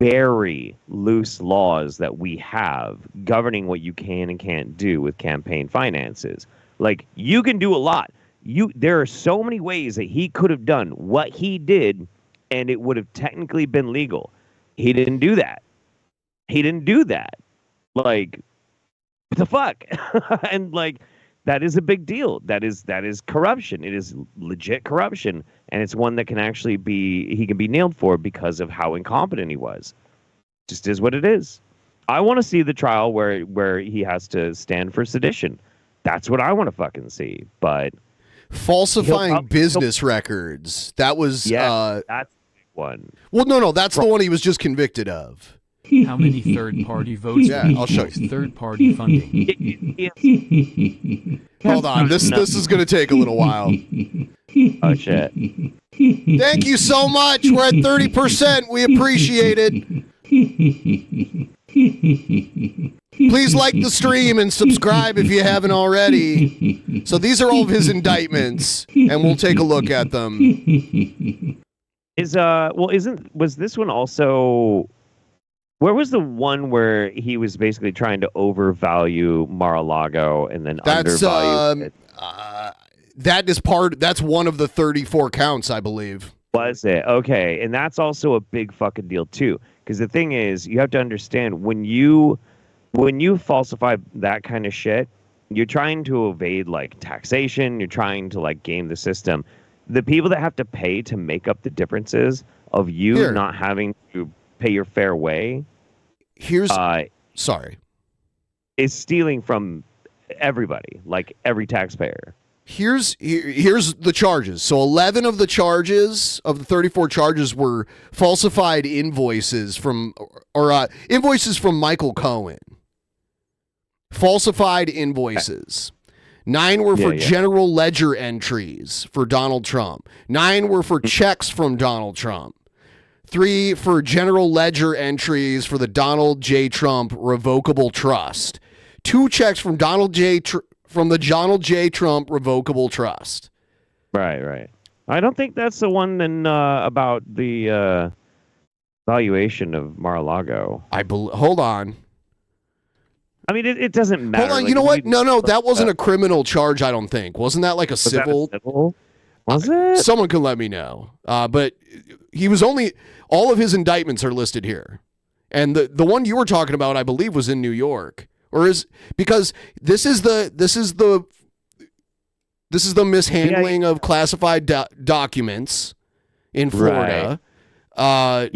very loose laws that we have governing what you can and can't do with campaign finances. Like, you can do a lot. There are so many ways that he could have done what he did, and it would have technically been legal. He didn't do that. He didn't do that. Like, what the fuck? And, like, that is a big deal. That is corruption. It is legit corruption, and it's one that can actually he can be nailed for because of how incompetent he was. Just is what it is. I want to see the trial where he has to stand for sedition. That's what I want to fucking see. But falsifying business records. That was that's one. Well, no, that's the one he was just convicted of. How many third-party votes? Yeah, I'll show you. Third-party funding. Hold on, this is going to take a little while. Oh shit! Thank you so much. We're at 30%. We appreciate it. Please like the stream and subscribe if you haven't already. So these are all of his indictments, and we'll take a look at them. Was this one also? Where was the one where he was basically trying to overvalue Mar-a-Lago and then undervalue it? That's one of the 34 counts, I believe. Was it? Okay. And that's also a big fucking deal too. Because the thing is, you have to understand when you falsify that kind of shit, you're trying to evade like taxation, you're trying to like game the system. The people that have to pay to make up the differences of you not having to pay your fair way is stealing from everybody, like every taxpayer. Here's the charges. So 11 of the charges, of the 34 charges, were falsified invoices from Michael Cohen. Falsified invoices. 9 were for general ledger entries for Donald Trump. 9 were for checks from Donald Trump. 3 for general ledger entries for the Donald J. Trump Revocable Trust. 2 checks from from the Donald J. Trump Revocable Trust. Right. I don't think that's the one about the valuation of Mar-a-Lago. Hold on. I mean, it doesn't matter. Hold on, you know what? No, that wasn't a criminal charge, I don't think. Wasn't that like a civil? Was it? Someone can let me know. But he was all of his indictments are listed here. And the one you were talking about, I believe, was in New York. Because this is the mishandling of classified documents in Florida. Right.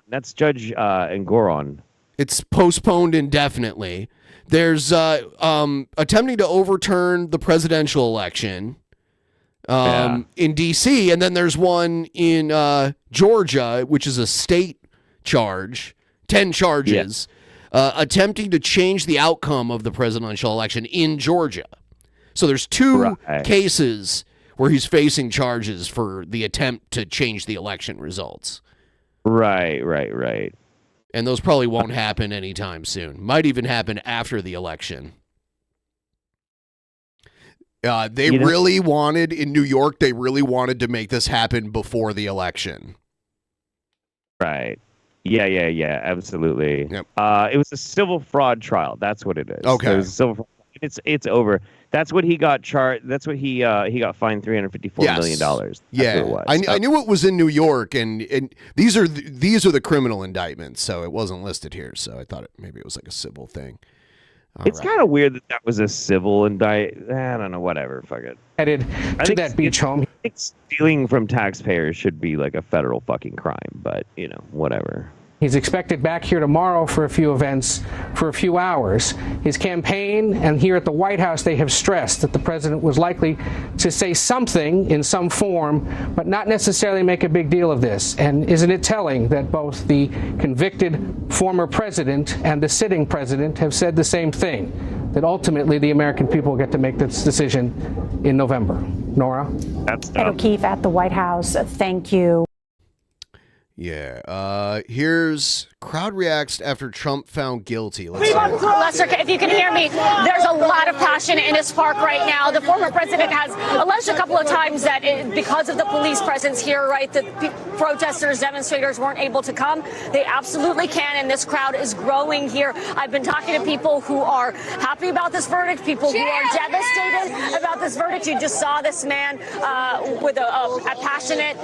That's Judge Ngoron. It's postponed indefinitely. There's attempting to overturn the presidential election in D.C., and then there's one in Georgia, which is a state charge, 10 charges, attempting to change the outcome of the presidential election in Georgia. So there's 2 cases where he's facing charges for the attempt to change the election results. Right. And those probably won't happen anytime soon. Might even happen after the election. They really wanted, in New York, they really wanted to make this happen before the election. Right. Yeah, absolutely. Yep. It was a civil fraud trial. That's what it is. Okay. So it was a civil fraud. It's over. That's what he got charged. That's what he got fined $354 million. That's what it was. I knew it was in New York, and these are the criminal indictments, so it wasn't listed here. So I thought maybe it was like a civil thing. It's kind of weird that was a civil indictment. I don't know. Whatever. Fuck it. Headed to that beach home. I think stealing from taxpayers should be like a federal fucking crime, but whatever. He's expected back here tomorrow for a few events for a few hours. His campaign and here at the White House, they have stressed that the president was likely to say something in some form, but not necessarily make a big deal of this. And isn't it telling that both the convicted former president and the sitting president have said the same thing? that ultimately the American people get to make this decision in November. Nora? Ed O'Keefe at the White House. Thank you. Yeah. Here's crowd reacts after Trump found guilty. Let's see. Lester, if you can hear me, there's a lot of passion in this park right now. The former president has alleged a couple of times that because of the police presence here, right, that protesters, demonstrators weren't able to come. They absolutely can, and this crowd is growing here. I've been talking to people who are happy about this verdict, people who are devastated about this verdict. You just saw this man with a passionate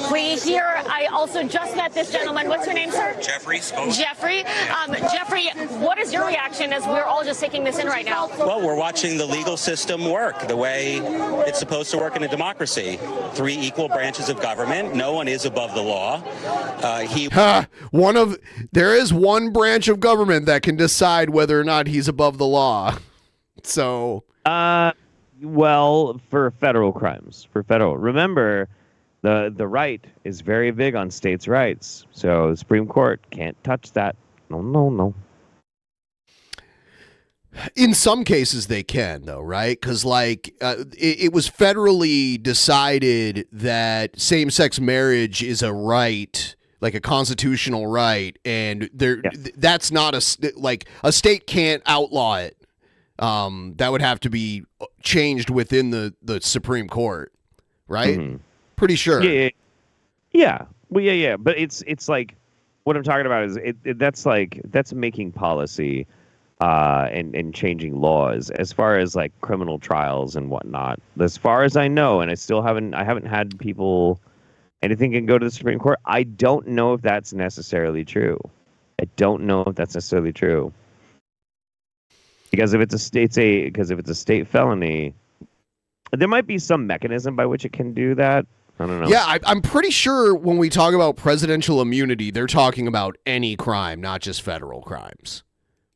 plea here. I also just met this gentleman. What's your name, sir? Jeffrey. Jeffrey, what is your reaction as we're all just taking this in right now? Well, we're watching the legal system work the way it's supposed to work in a democracy. 3 equal branches of government. No one is above the law. There is one branch of government that can decide whether or not he's above the law. So, well, for federal crimes, remember. The right is very big on states' rights, so the Supreme Court can't touch that. No. In some cases, they can, though, right? Because, it was federally decided that same-sex marriage is a right, like a constitutional right, and that's not a state can't outlaw it. That would have to be changed within the Supreme Court, right? Mm-hmm. Pretty sure. Yeah. Well, yeah. But it's like what I'm talking about is that's making policy and changing laws as far as like criminal trials and whatnot. As far as I know, and I haven't had people anything can go to the Supreme Court. I don't know if that's necessarily true. Because if it's a state felony, there might be some mechanism by which it can do that. I don't know. Yeah, I'm pretty sure when we talk about presidential immunity, they're talking about any crime, not just federal crimes.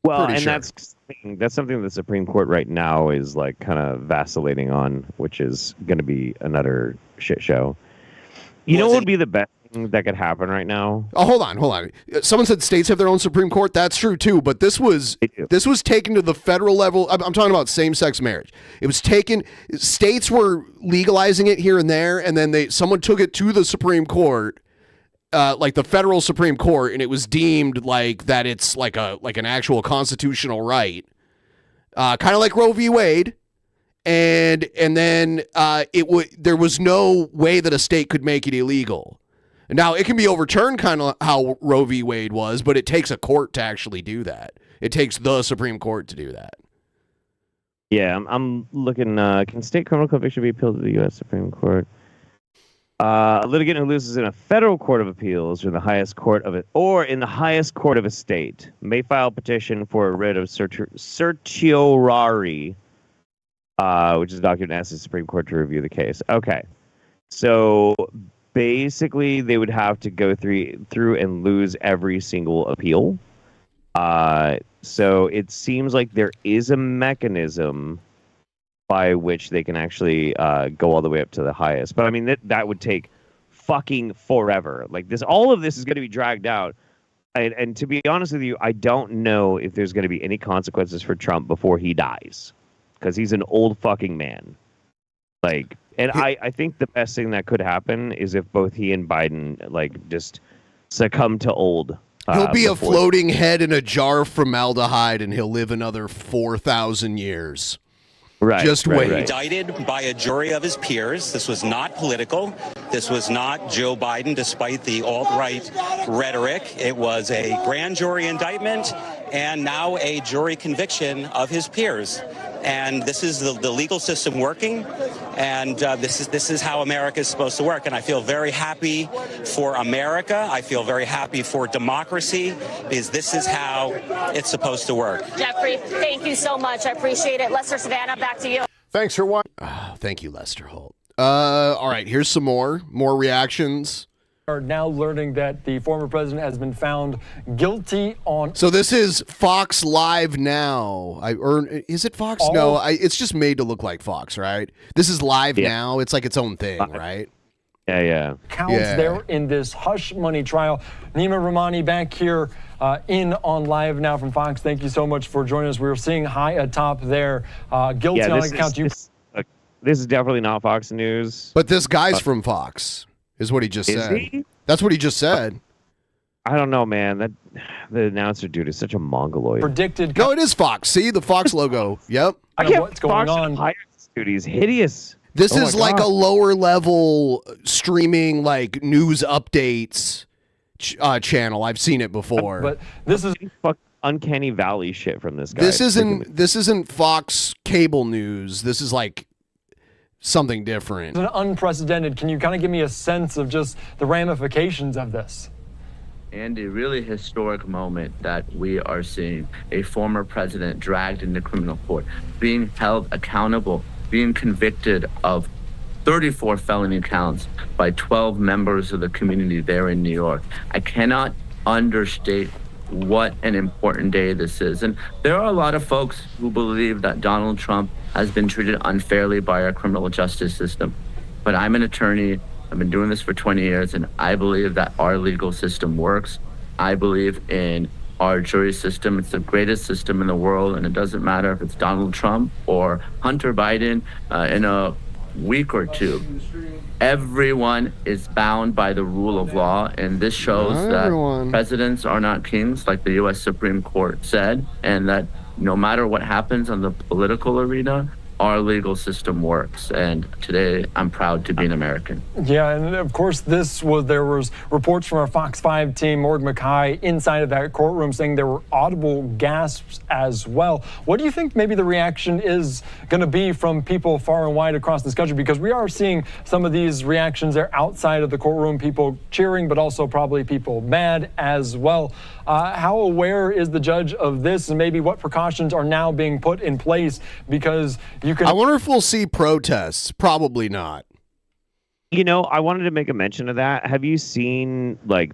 Well, and that's something the Supreme Court right now is like kind of vacillating on, which is going to be another shit show. You know what would be the best thing that could happen right now? Oh, hold on. Someone said states have their own Supreme Court. That's true too, but this was taken to the federal level. I'm talking about same-sex marriage. It was taken. States were legalizing it here and there, and then someone took it to the Supreme Court, like the federal Supreme Court, and it was deemed like that. It's like an actual constitutional right, kind of like Roe v. Wade. And then there was no way that a state could make it illegal. Now, it can be overturned kind of how Roe v. Wade was, but it takes a court to actually do that. It takes the Supreme Court to do that. Yeah, I'm looking. Can state criminal conviction be appealed to the U.S. Supreme Court? A litigant who loses in a federal court of appeals or in the highest court of a state may file a petition for a writ of certiorari, which is a document asks the Supreme Court to review the case. Okay, so basically they would have to go through and lose every single appeal. So it seems like there is a mechanism by which they can actually go all the way up to the highest. But I mean, that would take fucking forever. Like all of this is going to be dragged out. And to be honest with you, I don't know if there's going to be any consequences for Trump before he dies, because he's an old fucking man. I think the best thing that could happen is if both he and Biden just succumb to old. He'll be a floating head in a jar of formaldehyde, and he'll live another 4,000 years. Right. Just wait. Indicted by a jury of his peers. This was not political. This was not Joe Biden, despite the alt-right rhetoric. It was a grand jury indictment and now a jury conviction of his peers. And this is the legal system working, and this is how America is supposed to work. And I feel very happy for America. I feel very happy for democracy, because this is how it's supposed to work. Jeffrey, thank you so much. I appreciate it. Lester, Savannah, back to you. Thanks for watching. Thank you, Lester Holt. All right, here's some more reactions. Are now learning that the former president has been found guilty on. So this is Fox Live Now. Is it Fox? No, it's just made to look like Fox, right? This is Live Now. It's like its own thing, right? counts there in this hush money trial. Nima Rahmani back here in on live now from Fox. Thank you so much for joining us. We were seeing high atop there, guilty on account. This is definitely not Fox News. But this guy's from Fox, is what he just said. He? That's what he just said. I don't know, man. The announcer dude is such a mongoloid. Predicted. No, it is Fox. See the Fox logo. Yep. I can't what's going on. Dude, he's hideous. This is like a lower level streaming, like news updates channel. I've seen it before. But this is uncanny valley shit from this guy. This isn't Fox cable news. This is like something different. It's an unprecedented. Can you kind of give me a sense of just the ramifications of this? And a really historic moment that we are seeing a former president dragged into criminal court, being held accountable, being convicted of 34 felony counts by 12 members of the community there in New York. I cannot understate what an important day this is. And there are a lot of folks who believe that Donald Trump has been treated unfairly by our criminal justice system. But I'm an attorney. I've been doing this for 20 years, and I believe that our legal system works. I believe in our jury system. It's the greatest system in the world, and it doesn't matter if it's Donald Trump or Hunter Biden in a week or two. Everyone is bound by the rule of law, and this shows that presidents are not kings, like the U.S. Supreme Court said, and that no matter what happens on the political arena, our legal system works. And today I'm proud to be an American. Yeah, and of course there was reports from our Fox 5 team, Morgan Mackay, inside of that courtroom saying there were audible gasps as well. What do you think maybe the reaction is going to be from people far and wide across this country? Because we are seeing some of these reactions there outside of the courtroom, people cheering, but also probably people mad as well. How aware is the judge of this, and maybe what precautions are now being put in place? Because I wonder if we'll see protests. Probably not. You know, I wanted to make a mention of that. Have you seen like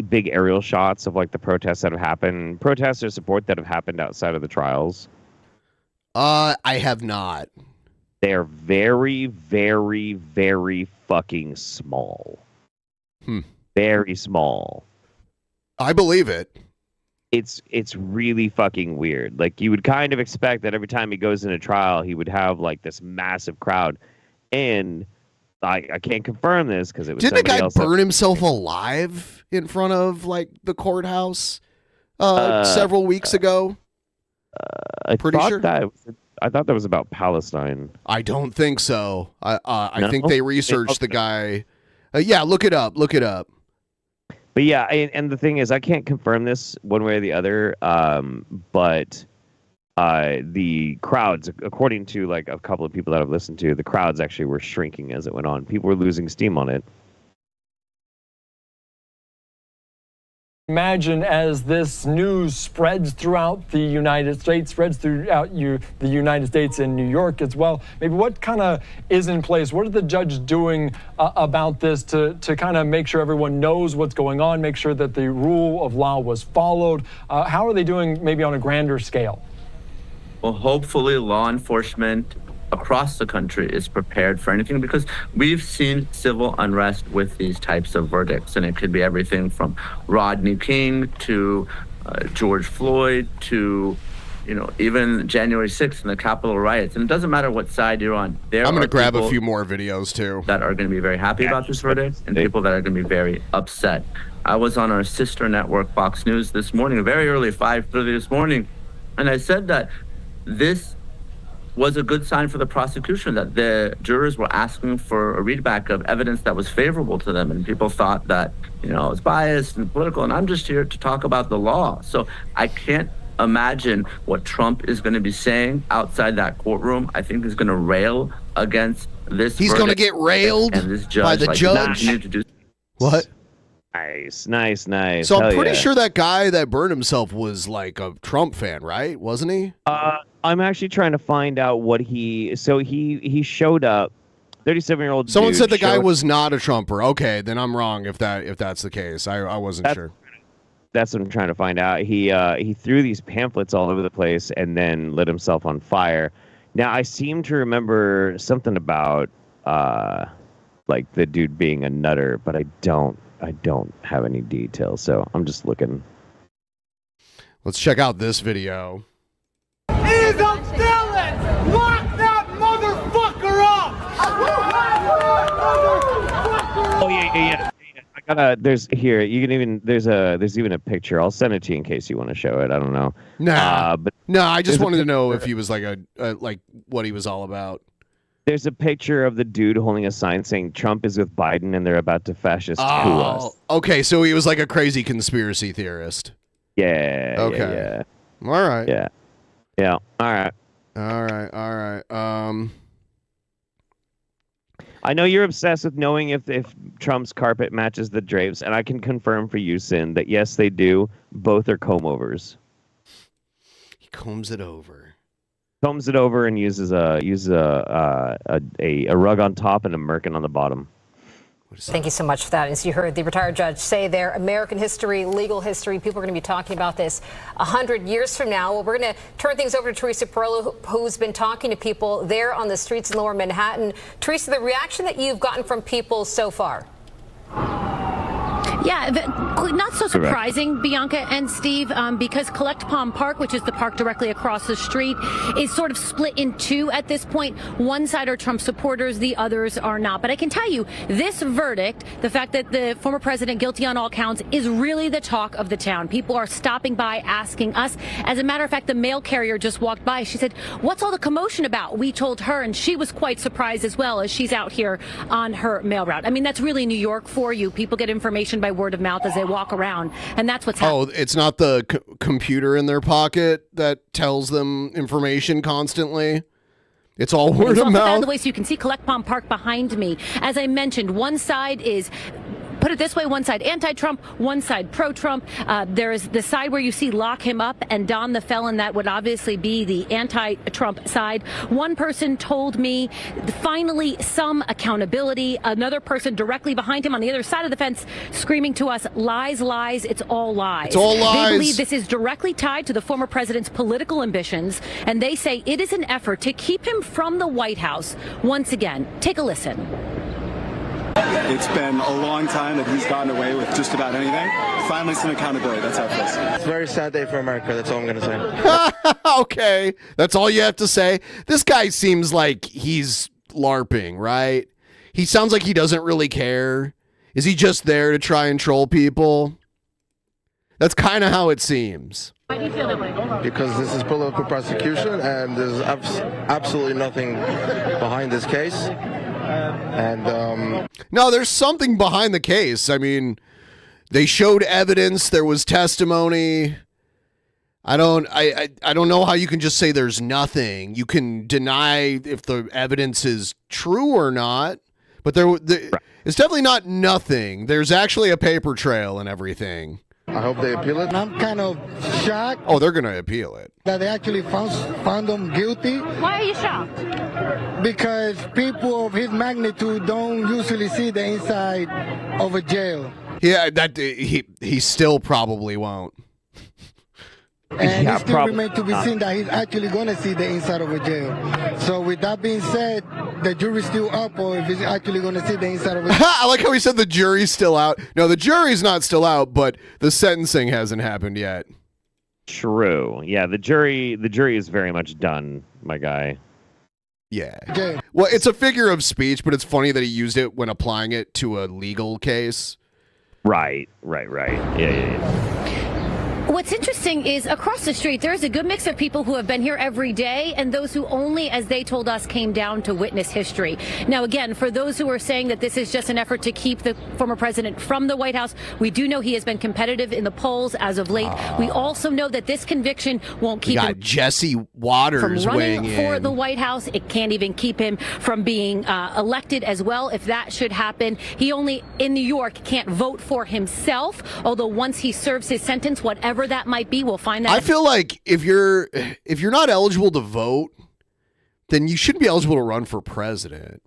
big aerial shots of like the protests that have happened, protests or support that have happened outside of the trials? I have not. They're very, very, very fucking small. Very small. I believe it. It's really fucking weird. Like, you would kind of expect that every time he goes into trial, he would have like this massive crowd. And I can't confirm this because it was Didn't the guy burn that... himself alive in front of like the courthouse several weeks ago? I Pretty sure. I thought that was about Palestine. I don't think so. I think they researched the guy. Yeah, look it up. Look it up. But yeah, and the thing is, I can't confirm this one way or the other, but the crowds, according to like a couple of people that I've listened to, the crowds actually were shrinking as it went on. People were losing steam on it. Imagine as this news spreads throughout the United States, spreads throughout the United States and New York as well. Maybe what kind of is in place? What are the judges doing about this to kind of make sure everyone knows what's going on, make sure that the rule of law was followed? How are they doing maybe on a grander scale? Well, hopefully law enforcement across the country is prepared for anything, because we've seen civil unrest with these types of verdicts, and it could be everything from Rodney King to George Floyd to, even January 6th and the Capitol riots. And it doesn't matter what side you're on. I'm going to grab a few more videos too that are going to be very happy about this verdict, and people that are going to be very upset. I was on our sister network, Fox News, this morning, very early, 5:30 this morning, and I said that this was a good sign for the prosecution, that the jurors were asking for a readback of evidence that was favorable to them. And people thought that, it's biased and political. And I'm just here to talk about the law. So I can't imagine what Trump is going to be saying outside that courtroom. I think he's going to rail against this. He's going to get railed and this judge, by the judge. What? Nice. So I'm pretty sure that guy that burned himself was like a Trump fan, right? Wasn't he? I'm actually trying to find out what he showed up. 37-year-old. Someone said the guy was not a Trumper. Okay, then I'm wrong if that's the case. I wasn't sure. That's what I'm trying to find out. He threw these pamphlets all over the place and then lit himself on fire. Now I seem to remember something about like the dude being a nutter, but I don't have any details, so I'm just looking. Let's check out this video. He's a felon! Lock that motherfucker up! Oh yeah. I gotta. There's here. You can even. There's even a picture. I'll send it to you in case you want to show it. I don't know. But no, I just wanted to know if he he was like like what he was all about. There's a picture of the dude holding a sign saying Trump is with Biden and they're about to fascist coup us. Okay, so he was like a crazy conspiracy theorist. Yeah. Okay. Yeah. All right. Yeah. Yeah. All right. All right. I know you're obsessed with knowing if Trump's carpet matches the drapes, and I can confirm for you, Sin, that yes, they do. Both are comb overs. He combs it over. Combs it over and uses a rug on top and a merkin on the bottom. Thank you so much for that. As you heard the retired judge say there, American history, legal history, people are going to be talking about this 100 years from now. Well, we're going to turn things over to Teresa Perillo, who's been talking to people there on the streets in Lower Manhattan. Teresa, the reaction that you've gotten from people so far? Yeah, not so surprising, Bianca and Steve, because Collect Palm Park, which is the park directly across the street, is sort of split in two at this point. One side are Trump supporters, the others are not. But I can tell you, this verdict, the fact that the former president guilty on all counts, is really the talk of the town. People are stopping by, asking us. As a matter of fact, the mail carrier just walked by. She said, "What's all the commotion about?" We told her, and she was quite surprised as well, as she's out here on her mail route. I mean, that's really New York for you. People get information by word of mouth as they walk around, and that's what's happening. Oh, it's not the computer in their pocket that tells them information constantly. It's all word of mouth. The way, so you can see Collect Palm Park behind me. As I mentioned, one side is, put it this way, one side anti-Trump, one side pro-Trump. There is the side where you see lock him up and Don the felon. That would obviously be the anti-Trump side. One person told me finally some accountability. Another person directly behind him on the other side of the fence screaming to us, lies, lies, it's all lies. It's all lies. They believe this is directly tied to the former president's political ambitions, and they say it is an effort to keep him from the White House. Once again, take a listen. It's been a long time that he's gotten away with just about anything. Finally, some accountability. That's how it feels. It's a very sad day for America. That's all I'm going to say. Okay. That's all you have to say? This guy seems like he's LARPing, right? He sounds like he doesn't really care. Is he just there to try and troll people? That's kind of how it seems. Why do you feel that way? Because this is political prosecution, and there's absolutely nothing behind this case. And no, there's something behind the case. I mean, they showed evidence. There was testimony. I don't know how you can just say there's nothing. You can deny if the evidence is true or not, but it's definitely not nothing. There's actually a paper trail and everything. I hope they appeal it. I'm kind of shocked. Oh, they're going to appeal it. That they actually found him guilty. Why are you shocked? Because people of his magnitude don't usually see the inside of a jail. Yeah, that he still probably won't. And it still remains to be seen that he's actually going to see the inside of a jail. So with that being said, the jury's still up, or if he's actually going to see the inside of a jail. I like how he said the jury's still out. No, the jury's not still out, but the sentencing hasn't happened yet. True. Yeah, the jury is very much done, my guy. Yeah. Okay. Well, it's a figure of speech, but it's funny that he used it when applying it to a legal case. Right. Yeah. What's interesting is across the street, there is a good mix of people who have been here every day and those who only, as they told us, came down to witness history. Now, again, for those who are saying that this is just an effort to keep the former president from the White House, we do know he has been competitive in the polls as of late. We also know that this conviction won't keep him Jesse Waters from running weighing for in. the White House. It can't even keep him from being elected as well, if that should happen. He only, in New York, can't vote for himself, although once he serves his sentence, whatever that might be, we'll find out. I feel like if you're not eligible to vote, then you shouldn't be eligible to run for president.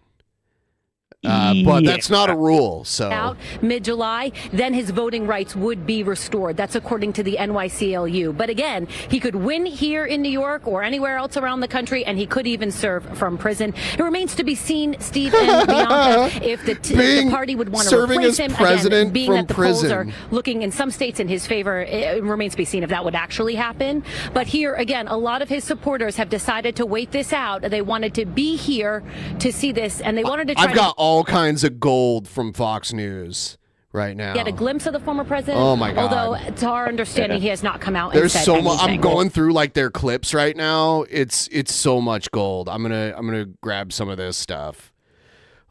But that's not a rule. So out mid-July, then his voting rights would be restored. That's according to the NYCLU. But again, he could win here in New York or anywhere else around the country, and he could even serve from prison. It remains to be seen, Steve and Bianca, if the party would want to replace him. Again, being that the polls are looking in some states in his favor, it remains to be seen if that would actually happen. But here, again, a lot of his supporters have decided to wait this out. They wanted to be here to see this, and they wanted to try I've got all kinds of gold from Fox News right now. Get a glimpse of the former president. Oh my God! Although, to our understanding, he has not come out. There's and said so much. anything. I'm going through like their clips right now. It's so much gold. I'm gonna grab some of this stuff.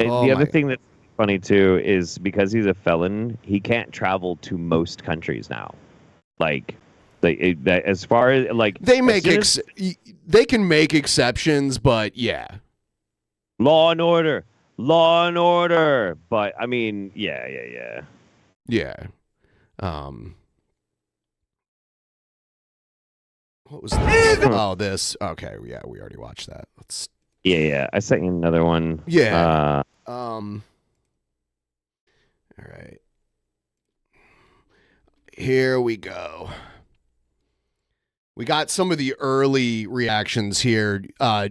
And the other thing that's funny too is because he's a felon, he can't travel to most countries now. As far as they can make exceptions, but yeah. Law and order. But I mean, yeah. What was this? Oh, this. Okay, yeah, we already watched that. Let's. Yeah. I sent you another one. Yeah. All right. Here we go. We got some of the early reactions here. All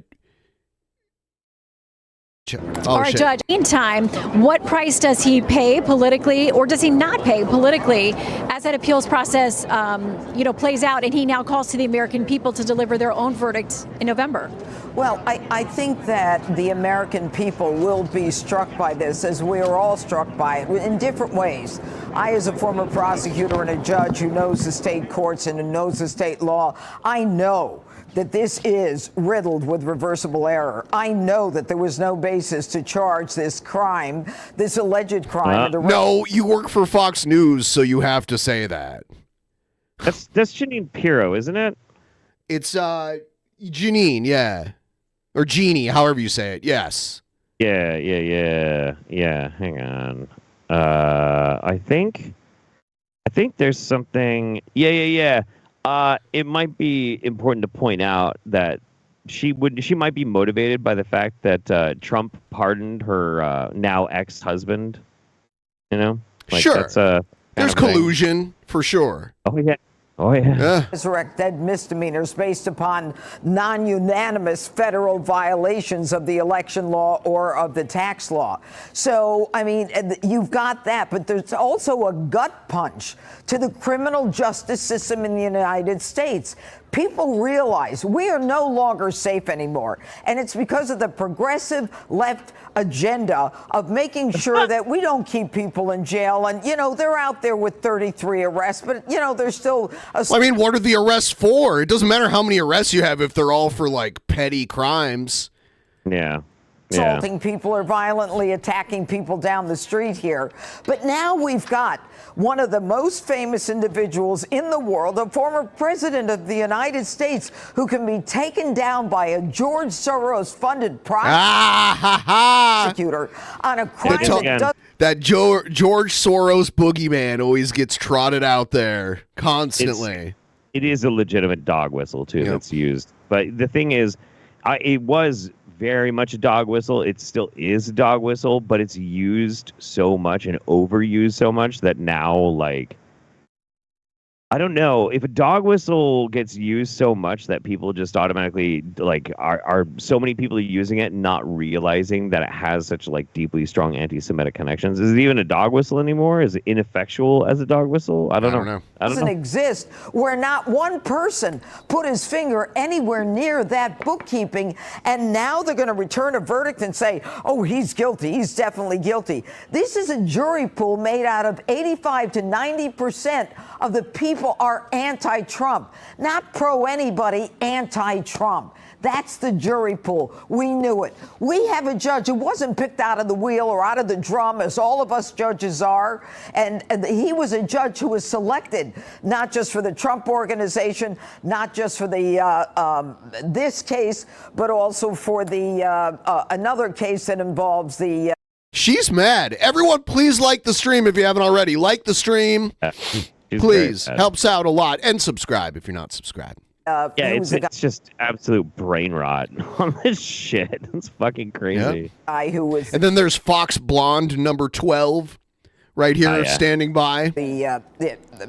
right, Judge. Meantime, what price does he pay politically, or does he not pay politically, as that appeals process, plays out, and he now calls to the American people to deliver their own verdict in November? Well, I think that the American people will be struck by this, as we are all struck by it, in different ways. I, as a former prosecutor and a judge who knows the state courts and who knows the state law, I know that this is riddled with reversible error. I know that there was no basis to charge this crime, this alleged crime. No, you work for Fox News, so you have to say that. That's Janine Pirro, isn't it? It's Janine, yeah. Or Jeannie, however you say it, yes. Yeah. Hang on. I think there's something. Yeah. It might be important to point out that she might be motivated by the fact that Trump pardoned her now ex-husband. You know, sure. There's collusion for sure. Oh yeah. Resurrect dead misdemeanors based upon non-unanimous federal violations of the election law or of the tax law. So, I mean, you've got that, but there's also a gut punch to the criminal justice system in the United States. People realize we are no longer safe anymore, and it's because of the progressive left agenda of making sure that we don't keep people in jail. And, they're out there with 33 arrests, but, there's still I mean, what are the arrests for? It doesn't matter how many arrests you have if they're all for, petty crimes. Yeah. Assaulting people or violently attacking people down the street here. But now we've got one of the most famous individuals in the world, a former president of the United States, who can be taken down by a George Soros-funded prosecutor on a crime that George Soros boogeyman always gets trotted out there constantly. It is a legitimate dog whistle, too, that's used. But the thing is, it was very much a dog whistle. It still is a dog whistle, but it's used so much and overused so much that now, I don't know, if a dog whistle gets used so much that people just automatically are so many people using it, not realizing that it has such deeply strong anti-Semitic connections. Is it even a dog whistle anymore? Is it ineffectual as a dog whistle? I don't know. It doesn't exist where not one person put his finger anywhere near that bookkeeping, and now they're going to return a verdict and say, oh, he's guilty. He's definitely guilty. This is a jury pool made out of 85 to 90% of the people are anti-Trump, not pro-anybody, anti-Trump. That's the jury pool. We knew it. We have a judge who wasn't picked out of the wheel or out of the drum, as all of us judges are. And he was a judge who was selected not just for the Trump organization, not just for the this case, but also for the another case that involves the. She's mad. Everyone, please like the stream if you haven't already. Like the stream. Please. Helps out a lot. And subscribe if you're not subscribed. Yeah, it's just absolute brain rot on this shit. It's fucking crazy. Guy who was And then there's Fox Blonde number 12 right here standing by. The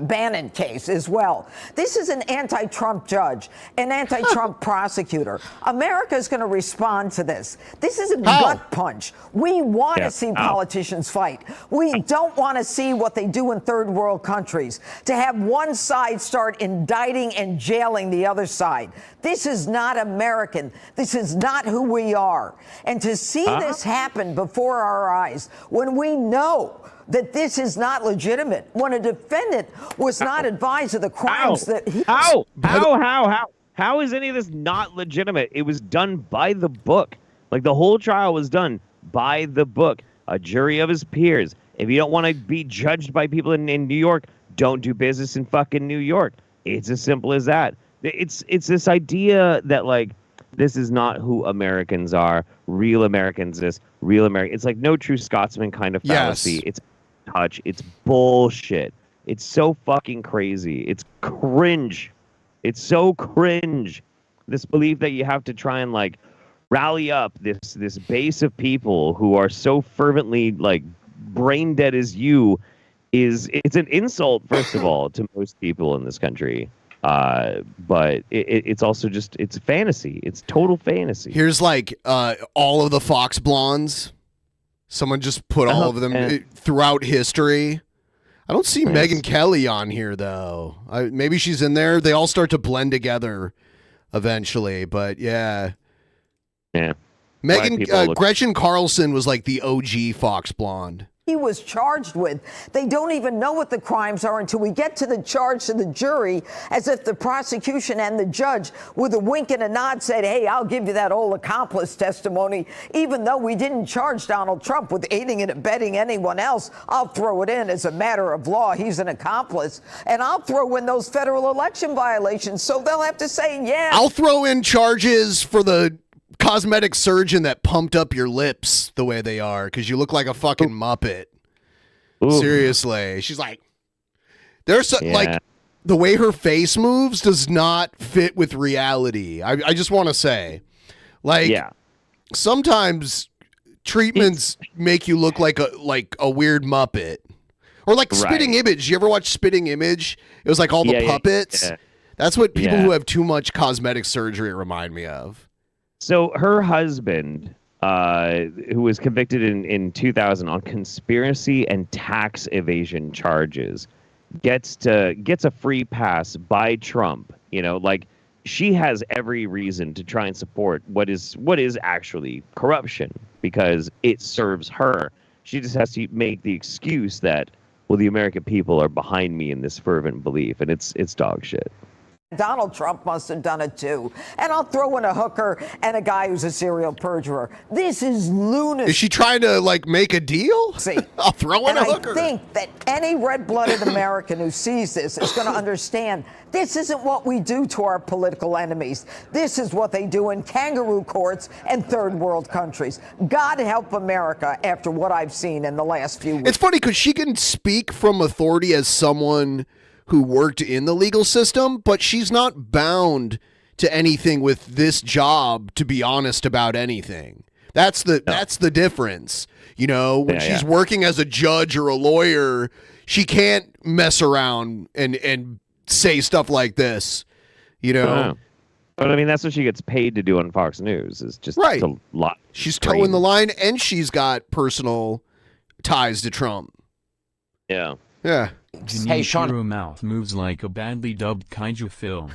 Bannon case as well. This is an anti-Trump judge, an anti-Trump prosecutor. America is going to respond to this. This is a gut punch. We want to see politicians fight. We don't want to see what they do in third world countries, to have one side start indicting and jailing the other side. This is not American. This is not who we are. And to see this happen before our eyes, when we know that this is not legitimate, when a defendant was not advised of the crimes that he... How is any of this not legitimate? It was done by the book. Like, the whole trial was done by the book. A jury of his peers. If you don't want to be judged by people in New York, don't do business in fucking New York. It's as simple as that. It's this idea that, like, this is not who Americans are. Real Americans is real American. It's like no true Scotsman kind of fallacy. Yes. It's touch. It's bullshit. It's so fucking crazy. It's cringe. It's so cringe. This belief that you have to try and like rally up this base of people who are so fervently like brain dead as you it's an insult, first of all, to most people in this country. But it's also just, it's fantasy. It's total fantasy. Here's like all of the Fox Blondes. Someone just put all of them throughout history. I don't see Megyn Kelly on here, though. Maybe she's in there. They all start to blend together eventually, but yeah. Yeah. Gretchen Carlson was like the OG Fox Blonde. He was charged with. They don't even know what the crimes are until we get to the charge to the jury, as if the prosecution and the judge, with a wink and a nod, said, hey, I'll give you that old accomplice testimony. Even though we didn't charge Donald Trump with aiding and abetting anyone else, I'll throw it in as a matter of law. He's an accomplice. And I'll throw in those federal election violations. So they'll have to say, yeah. I'll throw in charges for the cosmetic surgeon that pumped up your lips the way they are because you look like a fucking Muppet. Ooh. Seriously. She's like, there's like the way her face moves does not fit with reality. I just want to say, like, sometimes treatments make you look like a weird Muppet. Or like Spitting Image. You ever watch Spitting Image? It was like all the puppets. That's what people who have too much cosmetic surgery remind me of. So her husband, who was convicted in 2000 on conspiracy and tax evasion charges, gets a free pass by Trump. You know, like, she has every reason to try and support what is actually corruption because it serves her. She just has to make the excuse that, well, the American people are behind me in this fervent belief, and it's dog shit. Donald Trump must have done it too. And I'll throw in a hooker and a guy who's a serial perjurer. This is lunacy. Is she trying to like make a deal? See, I'll throw in a hooker. I think that any red-blooded American who sees this is going to understand this isn't what we do to our political enemies. This is what they do in kangaroo courts and third world countries. God help America after what I've seen in the last few weeks. It's funny because she can speak from authority as someone who worked in the legal system, but she's not bound to anything with this job to be honest about anything. That's the difference. You know, when she's working as a judge or a lawyer, she can't mess around and say stuff like this, you know. But I mean, that's what she gets paid to do on Fox News, is just a lot. She's towing the line, and she's got personal ties to Trump. Yeah. Yeah. Hey, Sean. Your mouth moves like a badly dubbed kaiju film.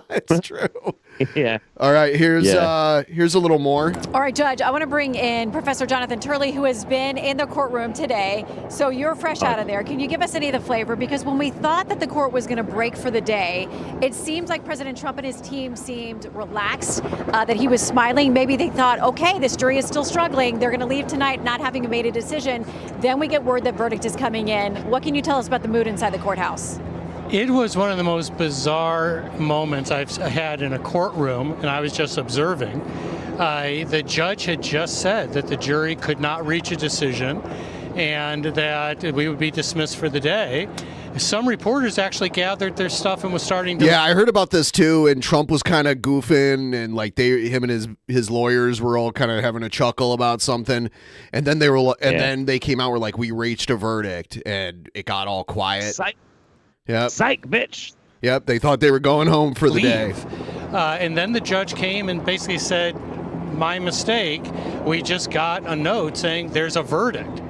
It's true. Yeah. All right, here's a little more. All right, Judge, I want to bring in Professor Jonathan Turley, who has been in the courtroom today. So you're fresh out of there. Can you give us any of the flavor? Because when we thought that the court was going to break for the day, it seems like President Trump and his team seemed relaxed, that he was smiling. Maybe they thought, okay, this jury is still struggling. They're going to leave tonight not having made a decision. Then we get word that verdict is coming in. What can you tell us about the mood inside the courthouse? It was one of the most bizarre moments I've had in a courtroom, and I was just observing. The judge had just said that the jury could not reach a decision and that we would be dismissed for the day. some reporters actually gathered their stuff and was starting to. Yeah, I heard about this too, and Trump was kind of goofing, and like him and his lawyers were all kind of having a chuckle about something, and then then they came out were like, we reached a verdict, and it got all quiet. Psych. Yep. Psych, bitch. Yep, they thought they were going home for the day. And then the judge came and basically said, my mistake, we just got a note saying there's a verdict.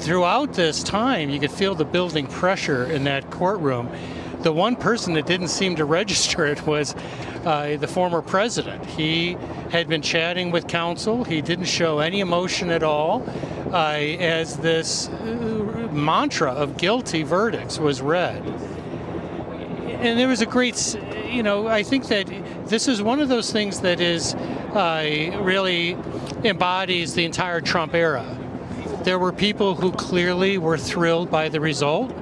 Throughout this time, you could feel the building pressure in that courtroom. The one person that didn't seem to register it was the former president. He had been chatting with counsel. He didn't show any emotion at all as this mantra of guilty verdicts was read. And there was a great, I think that this is one of those things that is really embodies the entire Trump era. There were people who clearly were thrilled by the result,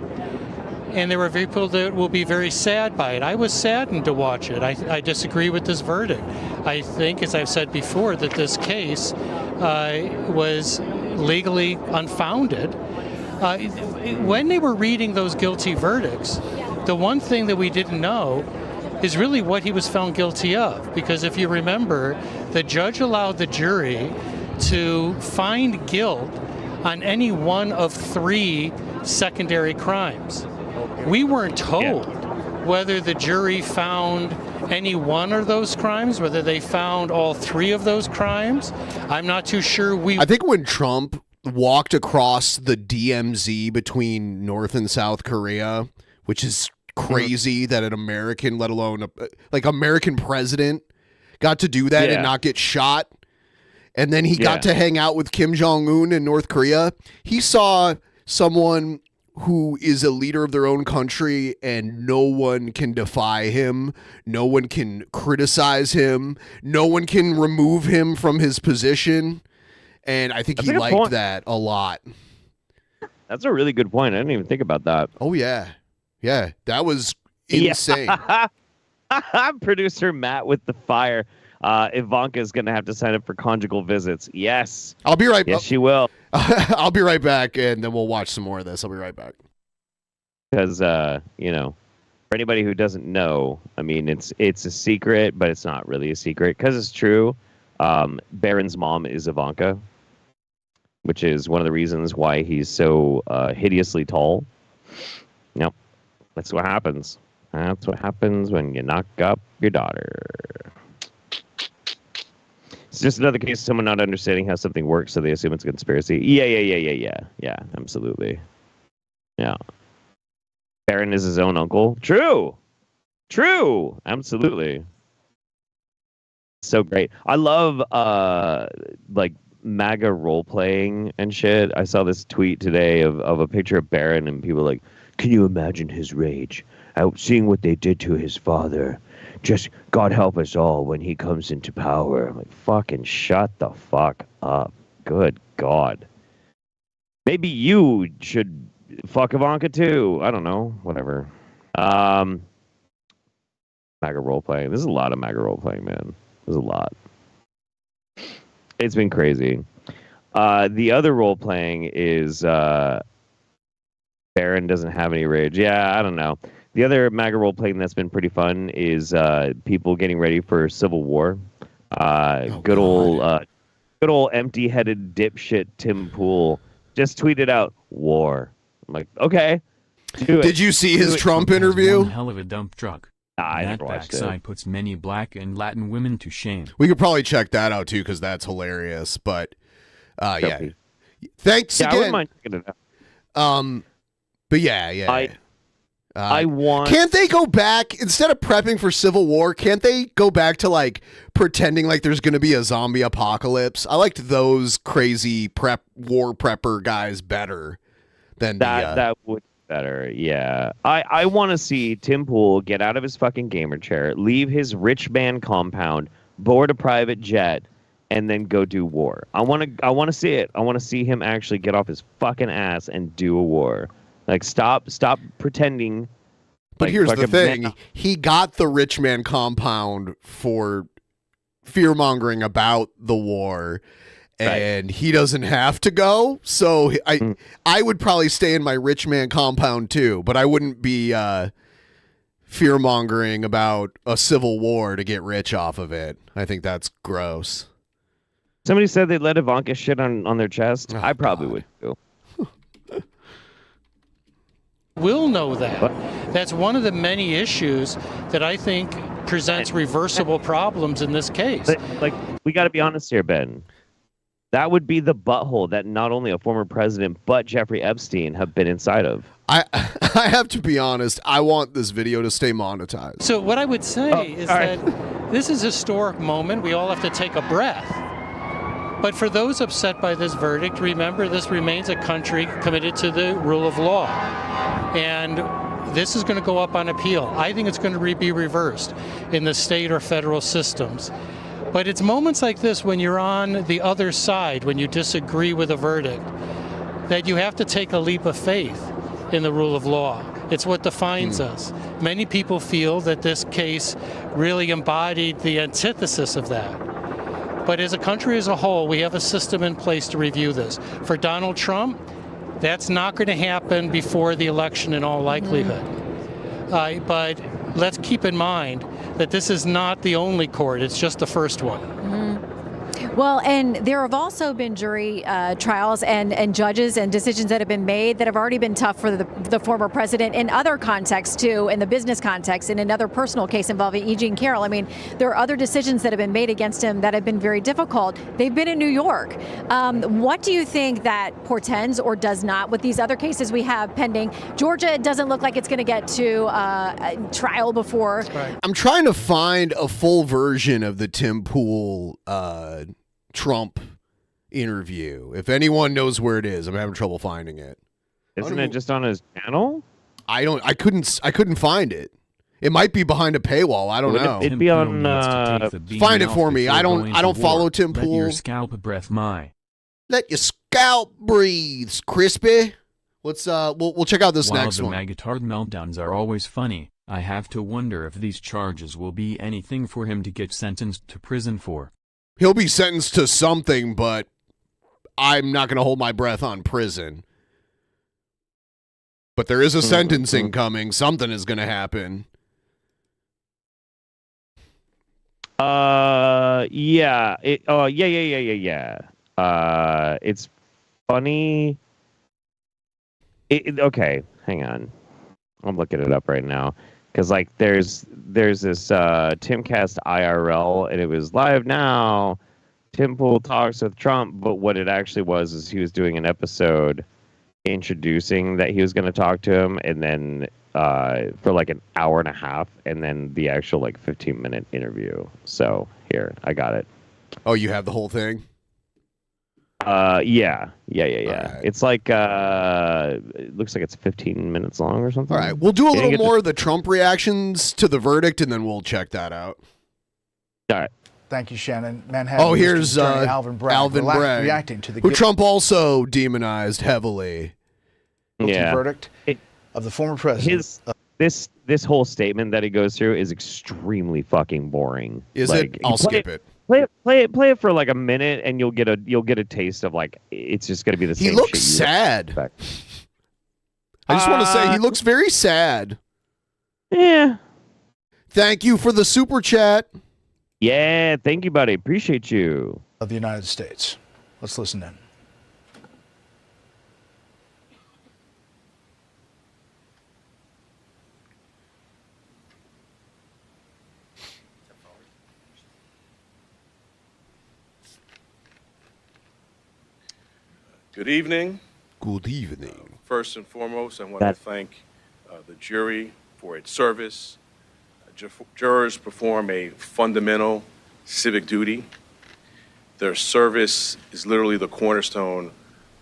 and there were people that will be very sad by it. I was saddened to watch it. I disagree with this verdict. I think, as I've said before, that this case was legally unfounded. When they were reading those guilty verdicts, the one thing that we didn't know is really what he was found guilty of. Because if you remember, the judge allowed the jury to find guilt on any one of 3 secondary crimes. We weren't told whether the jury found any one of those crimes, whether they found all 3 of those crimes. I'm not too sure. I think when Trump walked across the DMZ between North and South Korea, which is crazy that an American, let alone American president, got to do that and not get shot. And then he got to hang out with Kim Jong-un in North Korea. He saw someone who is a leader of their own country, and no one can defy him. No one can criticize him. No one can remove him from his position. And I think he liked that a lot. That's a really good point. I didn't even think about that. Oh, yeah. Yeah, that was insane. Producer Matt with the fire. Ivanka's going to have to sign up for conjugal visits. Yes. I'll be right back. Yes, she will. I'll be right back, and then we'll watch some more of this. I'll be right back. Because, for anybody who doesn't know, I mean, it's a secret, but it's not really a secret because it's true. Barron's mom is Ivanka, which is one of the reasons why he's so hideously tall. Yep. That's what happens. That's what happens when you knock up your daughter. It's just another case of someone not understanding how something works, so they assume it's a conspiracy. Yeah, absolutely. Yeah. Barron is his own uncle. True. Absolutely. So great. I love MAGA role playing and shit. I saw this tweet today of a picture of Barron, and people like, can you imagine his rage out seeing what they did to his father? Just God help us all when he comes into power. I'm like, fucking shut the fuck up. Good God. Maybe you should fuck Ivanka too. I don't know. Whatever. MAGA role playing. There's a lot of MAGA role playing, man. There's a lot. It's been crazy. The other role playing is Barron doesn't have any rage. Yeah, I don't know. The other MAGA role playing that's been pretty fun is people getting ready for Civil War. Good old empty-headed dipshit Tim Pool just tweeted out war. I'm like, okay. Did you see his Trump interview? One hell of a dump truck. I that never watched backside it. puts many black and Latin women to shame. We could probably check that out too, because that's hilarious. But yeah, thanks I again. wouldn't mind checking it out. But yeah. I want. Can't they go back instead of prepping for Civil War? Can't they go back to like pretending like there's going to be a zombie apocalypse? I liked those crazy war prepper guys better than that would be better. Yeah, I want to see Tim Pool get out of his fucking gamer chair, leave his rich man compound, board a private jet, and then go do war. I want to see it. I want to see him actually get off his fucking ass and do a war. Like, stop pretending. But here's the thing. He got the rich man compound for fear-mongering about the war. and he doesn't have to go. So I would probably stay in my rich man compound too, but I wouldn't be fear mongering about a civil war to get rich off of it. I think that's gross. Somebody said they'd let Ivanka shit on their chest. I probably would too. We'll know that. That's one of the many issues that I think presents reversible problems in this case. Like, we got to be honest here, Ben. That would be the butthole that not only a former president but Jeffrey Epstein have been inside of. I have to be honest. I want this video to stay monetized. So what I would say is that this is a historic moment. We all have to take a breath. But for those upset by this verdict, remember this remains a country committed to the rule of law. And this is going to go up on appeal. I think it's going to be reversed in the state or federal systems. But it's moments like this when you're on the other side, when you disagree with a verdict, that you have to take a leap of faith in the rule of law. It's what defines us. Many people feel that this case really embodied the antithesis of that. But as a country as a whole, we have a system in place to review this. For Donald Trump, that's not going to happen before the election in all likelihood. But let's keep in mind that this is not the only court. It's just the first one. Well, and there have also been jury trials and judges and decisions that have been made that have already been tough for the former president in other contexts, too, in the business context, in another personal case involving E. Jean Carroll. I mean, there are other decisions that have been made against him that have been very difficult. They've been in New York. What do you think that portends or does not with these other cases we have pending? Georgia doesn't look like it's going to get to trial before. Right. I'm trying to find a full version of the Tim Pool Trump interview. If anyone knows where it is, I'm having trouble finding it. Isn't it just on his channel? I couldn't find it. It might be behind a paywall. I don't know. It'd be on. Find it for me. I don't follow Tim Pool. Let your scalp breath Let your scalp breathe, crispy. Let's we'll check out this next one. While the Magatard meltdowns are always funny, I have to wonder if these charges will be anything for him to get sentenced to prison for. He'll be sentenced to something, but I'm not going to hold my breath on prison. But there is a sentencing coming. Something is going to happen. Yeah. Yeah. It's funny. Okay, hang on. I'm looking it up right now. Because, like, there's this Timcast IRL, and it was live now. Tim Pool talks with Trump, but what it actually was is he was doing an episode introducing that he was going to talk to him, and then for like an hour and a half, and then the actual like 15-minute interview. So here, I got it. Oh, you have the whole thing? Yeah. Right. It's like it looks like it's 15 minutes long or something. All right, we'll do a little more of the Trump reactions to the verdict, and then we'll check that out. All right. Thank you, Shannon. Manhattan. Oh, here's Alvin Bragg reacting to the who Trump also demonized heavily. Guilty verdict of the former president. This whole statement that he goes through is extremely fucking boring. Is it? I'll skip it. Play it for like a minute, and you'll get a taste of like it's just gonna be the same. He looks shit sad. I just want to say he looks very sad. Yeah. Thank you for the super chat. Yeah, thank you, buddy. Appreciate you. Of the United States. Let's listen in. Good evening. Good evening. First and foremost, I want to thank the jury for its service. Jurors perform a fundamental civic duty. Their service is literally the cornerstone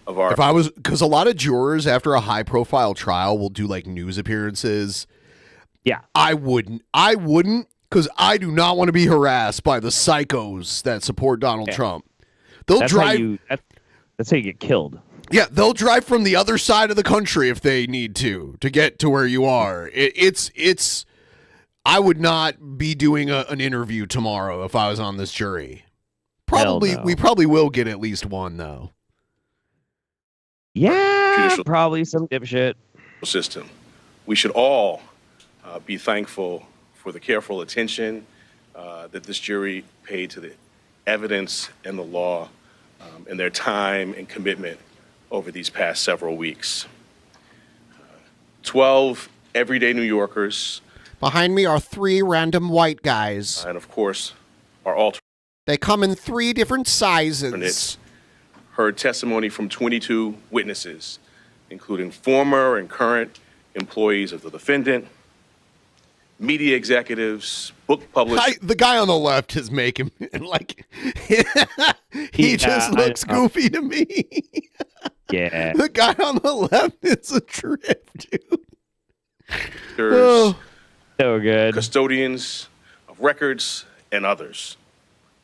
of our... Because a lot of jurors after a high-profile trial will do like news appearances. Yeah. I wouldn't, because I do not want to be harassed by the psychos that support Donald Trump. That's how you get killed. Yeah, they'll drive from the other side of the country if they need to get to where you are. It's. I would not be doing an interview tomorrow if I was on this jury. probably will get at least one though. Yeah, Judicial probably some dipshit system. We should all be thankful for the careful attention that this jury paid to the evidence and the law and their time and commitment over these past several weeks. 12 everyday New Yorkers. Behind me are 3 random white guys. And of course, our alternates. They come in 3 different sizes. Heard testimony from 22 witnesses, including former and current employees of the defendant, media executives, book publishers. The guy on the left is making like he just looks goofy to me. Yeah. The guy on the left is a trip, dude. Oh. So good. Custodians of records and others.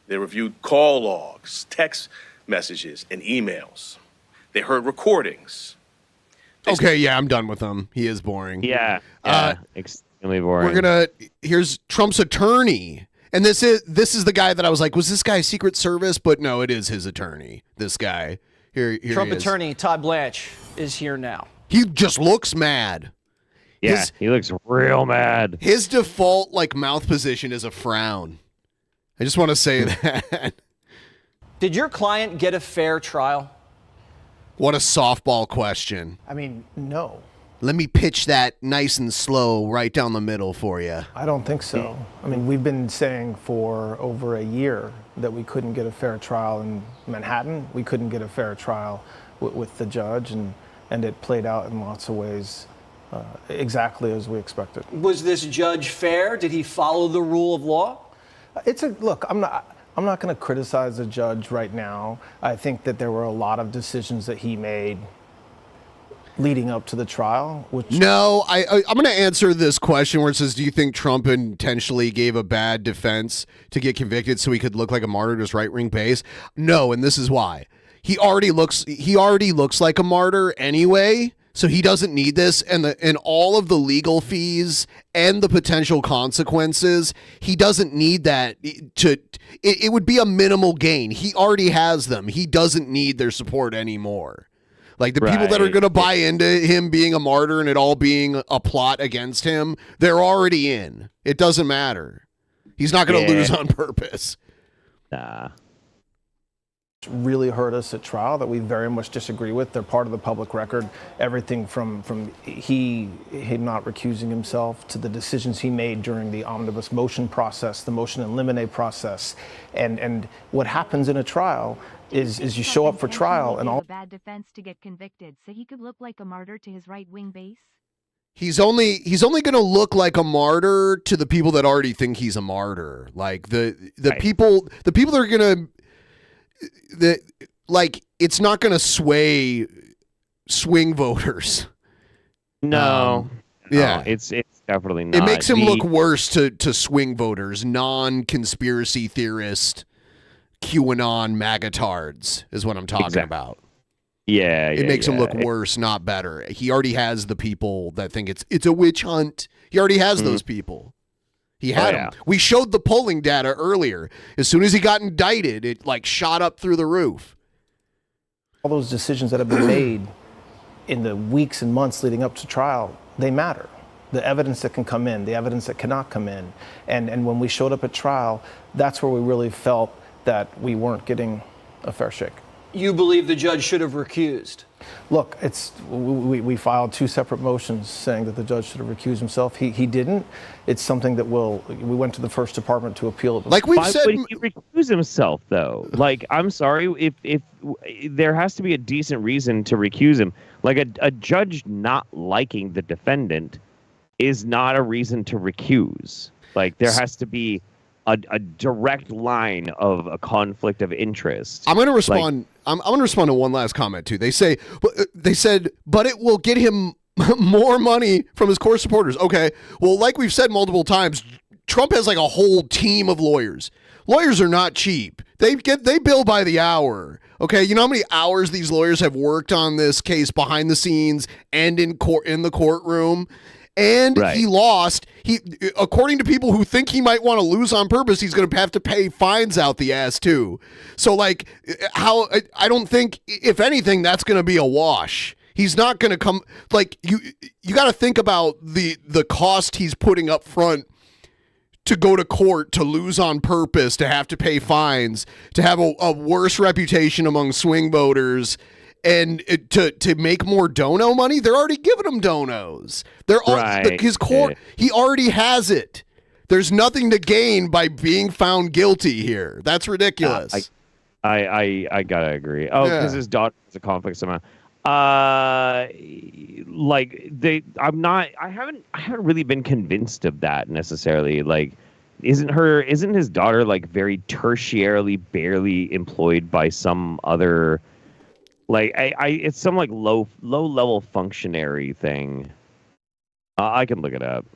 They reviewed call logs, text messages, and emails. They heard recordings. Okay, yeah, I'm done with him. He is boring. Yeah, extremely boring. Here's Trump's attorney. And this is the guy that I was like, was this guy Secret Service? But no, it is his attorney. This guy. Here Trump he is. attorney Todd Blanche is here now. He just looks mad. Yeah, he looks real mad. His default mouth position is a frown. I just want to say that. Did your client get a fair trial? What a softball question. I mean, no. Let me pitch that nice and slow right down the middle for you. I don't think so. I mean, we've been saying for over a year that we couldn't get a fair trial in Manhattan. We couldn't get a fair trial with the judge, and it played out in lots of ways exactly as we expected. Was this judge fair? Did he follow the rule of law? Look, I'm not going to criticize the judge right now. I think that there were a lot of decisions that he made leading up to the trial. No, I'm going to answer this question where it says, do you think Trump intentionally gave a bad defense to get convicted so he could look like a martyr to his right-wing base? No, and this is why. He already looks like a martyr anyway. So he doesn't need this, and all of the legal fees and the potential consequences, he doesn't need that it would be a minimal gain. He already has them. He doesn't need their support anymore. Like the people that are going to buy into him being a martyr and it all being a plot against him, they're already in. It doesn't matter. He's not going to lose on purpose. Nah. Really hurt us at trial that we very much disagree with. They're part of the public record. Everything from he not recusing himself to the decisions he made during the omnibus motion process, the motion in limine process, and what happens in a trial is you show up for trial and all. A bad defense to get convicted, so he could look like a martyr to his right-wing base. He's only going to look like a martyr to the people that already think he's a martyr. Like the people that are going to. It's not going to swing voters. No. Yeah. It's definitely not. It makes him look worse to swing voters, non-conspiracy theorist, QAnon magatards is what I'm talking about. Yeah. It makes him look worse, not better. He already has the people that think it's a witch hunt. He already has those people. He had them. We showed the polling data earlier. As soon as he got indicted, it shot up through the roof. All those decisions that have been made in the weeks and months leading up to trial, they matter. The evidence that can come in, the evidence that cannot come in. And when we showed up at trial, that's where we really felt that we weren't getting a fair shake. You believe the judge should have recused? Look, we filed 2 separate motions saying that the judge should have recused himself. He didn't. It's something that we went to the first department to appeal it. Like we've said, why would he recuse himself though? I'm sorry, if there has to be a decent reason to recuse him. Like a judge not liking the defendant is not a reason to recuse. Like there has to be a direct line of a conflict of interest. I'm going to respond. I'm going to respond to one last comment too. They said, but it will get him more money from his core supporters. Okay, well, like we've said multiple times, Trump has a whole team of lawyers. Lawyers are not cheap. They bill by the hour. Okay, you know how many hours these lawyers have worked on this case behind the scenes and in the courtroom. and he lost. According to people who think he might want to lose on purpose, he's going to have to pay fines out the ass too. So like, I don't think, if anything, that's going to be a wash. He's not going to come. Like, you got to think about the cost he's putting up front to go to court, to lose on purpose, to have to pay fines, to have a worse reputation among swing voters, and to make more dono money. They're already giving him donos. They're his court. He already has it. There's nothing to gain by being found guilty here. That's ridiculous. I gotta agree. Oh, because his daughter has a conflict somehow. I haven't really been convinced of that necessarily. Like, isn't his daughter like very tertiarily barely employed by some other, like, it's some like low level functionary thing. I can look it up.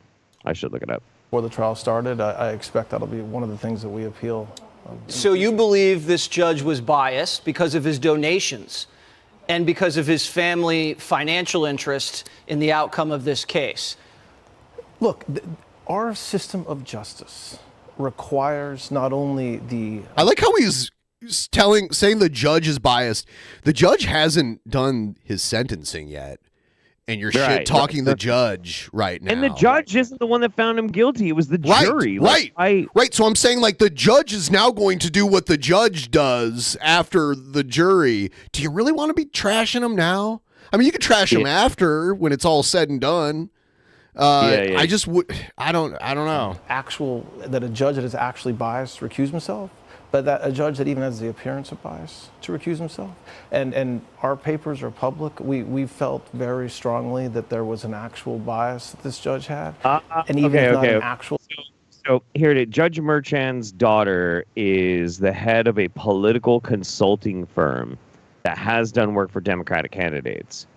I should look it up. Before the trial started, I expect that'll be one of the things that we appeal. So you believe this judge was biased because of his donations and because of his family financial interest in the outcome of this case? Look, our system of justice requires not only the... I like how he's saying the judge is biased. The judge hasn't done his sentencing yet. And you're shit talking the judge right now. And the judge isn't the one that found him guilty. It was the jury. Right. So I'm saying, like, the judge is now going to do what the judge does after the jury. Do you really want to be trashing him now? I mean, you could trash him after, when it's all said and done. I just would. I don't know. That a judge that is actually biased to recuse himself, but that a judge that even has the appearance of bias to recuse himself. And our papers are public. We felt very strongly that there was an actual bias that this judge had, and even if not an actual. So here it is. Judge Merchan's daughter is the head of a political consulting firm that has done work for Democratic candidates.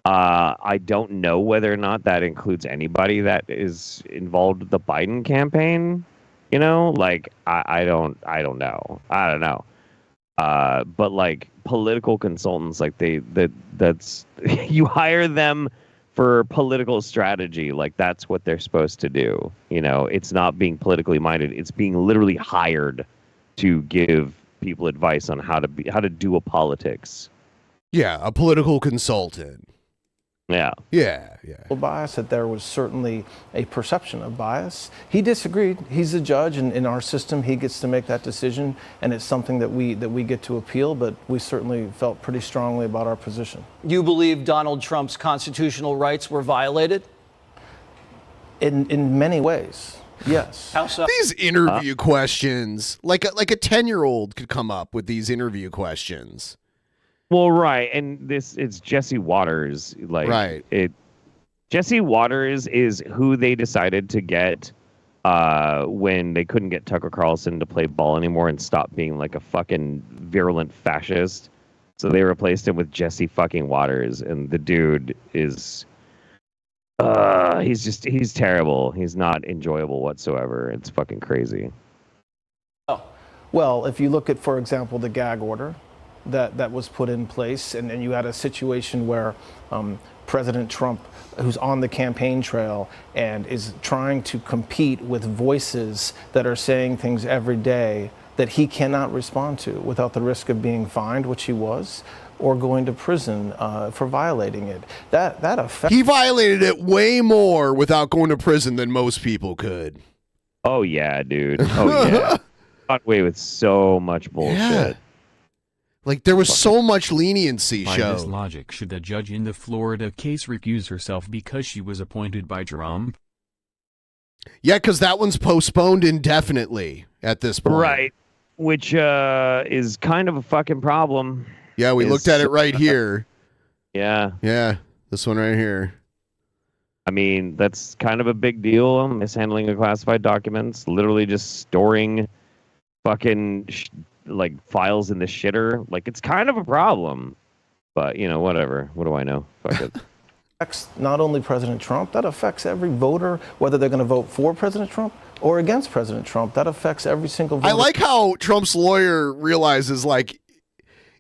I don't know whether or not that includes anybody that is involved with the Biden campaign. You know, like, I don't know. But like, political consultants, like that's you hire them for political strategy. Like, that's what they're supposed to do. You know, it's not being politically minded. It's being literally hired to give people advice on how to do a politics. Yeah, a political consultant. Yeah. Bias, that there was certainly a perception of bias. He disagreed. He's a judge, and in our system, he gets to make that decision, and it's something that we get to appeal. But we certainly felt pretty strongly about our position. You believe Donald Trump's constitutional rights were violated? In many ways, yes. How so? These interview questions, like a 10-year-old could come up with these interview questions. Well, right, and it's Jesse Waters. Like, Jesse Waters is who they decided to get when they couldn't get Tucker Carlson to play ball anymore and stop being like a fucking virulent fascist. So they replaced him with Jesse fucking Waters, and the dude is he's terrible. He's not enjoyable whatsoever. It's fucking crazy. Well, if you look at, for example, the gag order that was put in place, and you had a situation where President Trump, who's on the campaign trail and is trying to compete with voices that are saying things every day that he cannot respond to without the risk of being fined, which he was, or going to prison for violating it. That affects. He violated it way more without going to prison than most people could. Oh yeah, dude. Oh yeah. Got away with so much bullshit. Yeah. Like, there was so much leniency By shown. this logic, should the judge in the Florida case recuse herself because she was appointed by Trump? Yeah, because that one's postponed indefinitely at this point. Right. Which is kind of a fucking problem. Yeah, we looked at it right here. Yeah. Yeah, this one right here. I mean, that's kind of a big deal. Mishandling of classified documents, literally just storing fucking like files in the shitter. Like, it's kind of a problem. But, you know, whatever. What do I know? Fuck it. Affects not only President Trump, that affects every voter, whether they're going to vote for President Trump or against President Trump. That affects every single voter. I like how Trump's lawyer realizes, like,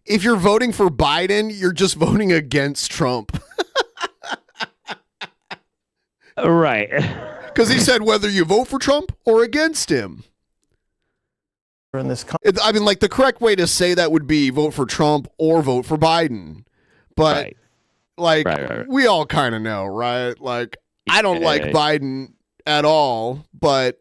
if you're voting for Biden, you're just voting against Trump. Right. Because he said whether you vote for Trump or against him. In this I mean, like, the correct way to say that would be vote for Trump or vote for Biden. But, right. we all kind of know, right? Like, I don't like Biden at all, but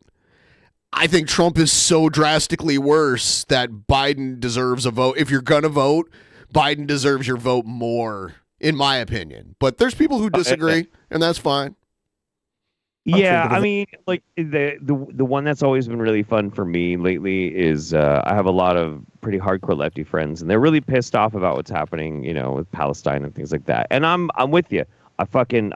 I think Trump is so drastically worse that Biden deserves a vote. If you're going to vote, Biden deserves your vote more, in my opinion. But there's people who disagree, and that's fine. Yeah, I mean, like the one that's always been really fun for me lately is I have a lot of pretty hardcore lefty friends, and they're really pissed off about what's happening, with Palestine and things like that. And I'm with you. I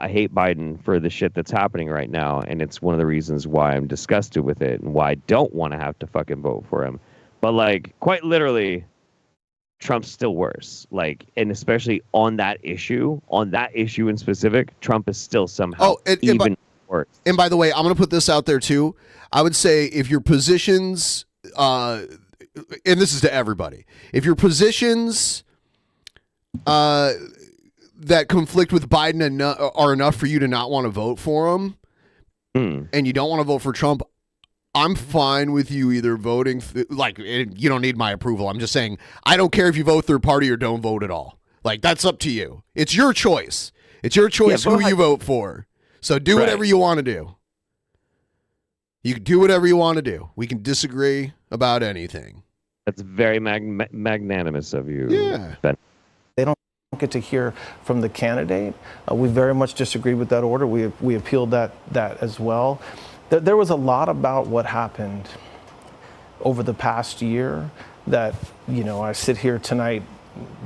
hate Biden for the shit that's happening right now, and it's one of the reasons why I'm disgusted with it and why I don't want to have to fucking vote for him. But like, quite literally, Trump's still worse. Like, and especially on that issue in specific, Trump is still somehow even. And by the way, I'm going to put this out there too. I would say if your positions, and this is to everybody, if your positions that conflict with Biden are enough for you to not want to vote for him, and you don't want to vote for Trump, I'm fine with you either voting. You don't need my approval. I'm just saying, I don't care if you vote third party or don't vote at all. Like, that's up to you. It's your choice. It's your choice who you vote for. So do whatever you want to do. You can do whatever you want to do. We can disagree about anything. That's very magnanimous of you, Yeah. Ben. They don't get to hear from the candidate. We very much disagree with that order. We appealed that as well. There was a lot about what happened over the past year that, I sit here tonight.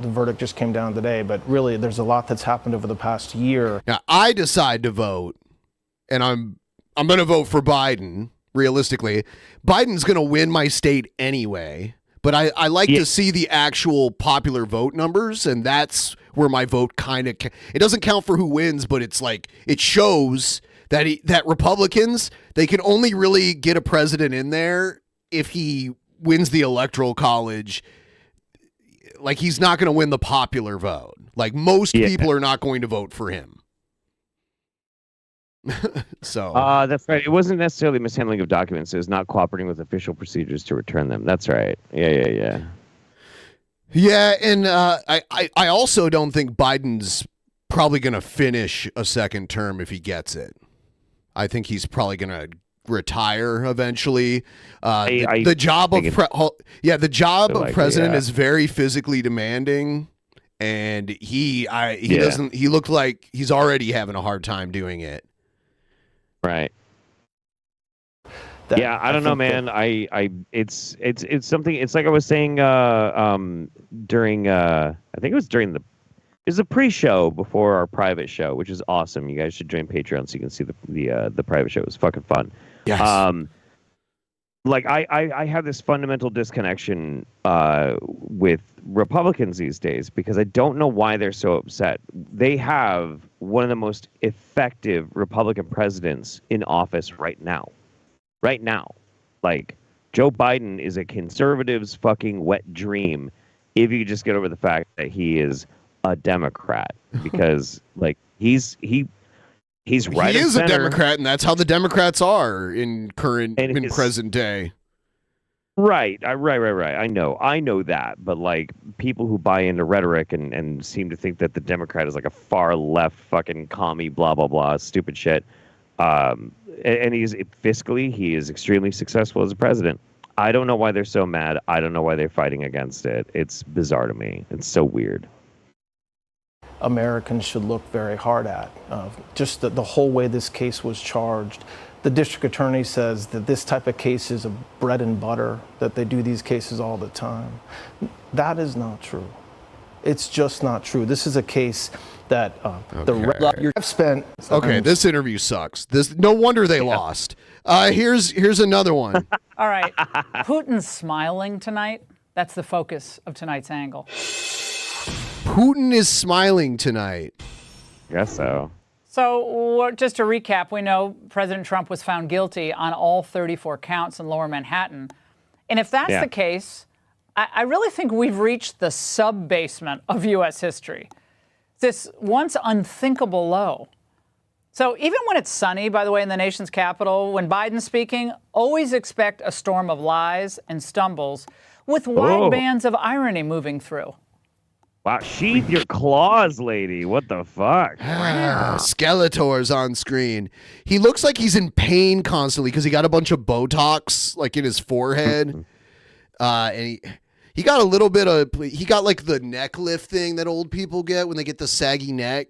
The verdict just came down today, but really there's a lot that's happened over the past year. Now, I decide to vote, and I'm going to vote for Biden, realistically. Biden's going to win my state anyway, but I like to see the actual popular vote numbers, and that's where my vote kind of it doesn't count for who wins, but it's like it shows that Republicans, they can only really get a president in there if he wins the Electoral College. Like, he's not going to win the popular vote. Like, most people are not going to vote for him. So that's right. It wasn't necessarily mishandling of documents. It was not cooperating with official procedures to return them. That's right. Yeah. Yeah, and I also don't think Biden's probably going to finish a second term if he gets it. I think he's probably going to retire eventually. The job of president is very physically demanding, and he looked like he's already having a hard time doing it. Right. I don't know, man. It's something. It's like I was saying during I think it was during the pre-show before our private show, which is awesome. You guys should join Patreon so you can see the private show. It was fucking fun. Yes. I have this fundamental disconnection with Republicans these days because I don't know why they're so upset. They have one of the most effective Republican presidents in office right now. Right now. Like, Joe Biden is a conservative's fucking wet dream if you just get over the fact that he is a Democrat, because like he's right. He is a Democrat, and that's how the Democrats are in present day. Right. I know that, but like people who buy into rhetoric and seem to think that the Democrat is like a far left fucking commie, blah blah blah, stupid shit. And he is extremely successful as a president. I don't know why they're so mad. I don't know why they're fighting against it. It's bizarre to me. It's so weird. Americans should look very hard at. Just the whole way this case was charged. The district attorney says that this type of case is a bread and butter, that they do these cases all the time. That is not true. It's just not true. This is a case that I've spent. Okay, this interview sucks. No wonder they lost. Here's another one. All right, Putin's smiling tonight. That's the focus of tonight's angle. Putin is smiling tonight. Guess so. So just to recap, we know President Trump was found guilty on all 34 counts in Lower Manhattan. And if that's the case, I really think we've reached the sub-basement of U.S. history. This once unthinkable low. So even when it's sunny, by the way, in the nation's capital, when Biden's speaking, always expect a storm of lies and stumbles with wide bands of irony moving through. Wow, sheath your claws, lady. What the fuck? Skeletor's on screen. He looks like he's in pain constantly because he got a bunch of Botox like in his forehead. And he got a little bit of, he got like the neck lift thing that old people get when they get the saggy neck.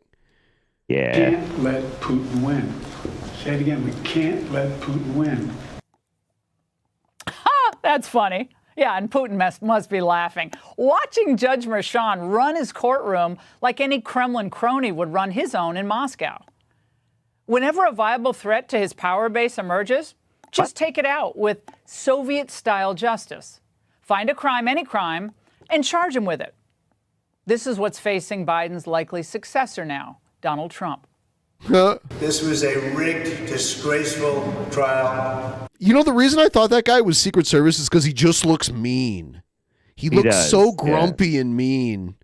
Yeah. Can't let Putin win. Say it again. We can't let Putin win. That's funny. Yeah, and Putin must be laughing. Watching Judge Merchan run his courtroom like any Kremlin crony would run his own in Moscow. Whenever a viable threat to his power base emerges, just take it out with Soviet-style justice. Find a crime, any crime, and charge him with it. This is what's facing Biden's likely successor now, Donald Trump. This was a rigged, disgraceful trial. You know, the reason I thought that guy was Secret Service is because he just looks mean. He looks so grumpy and mean.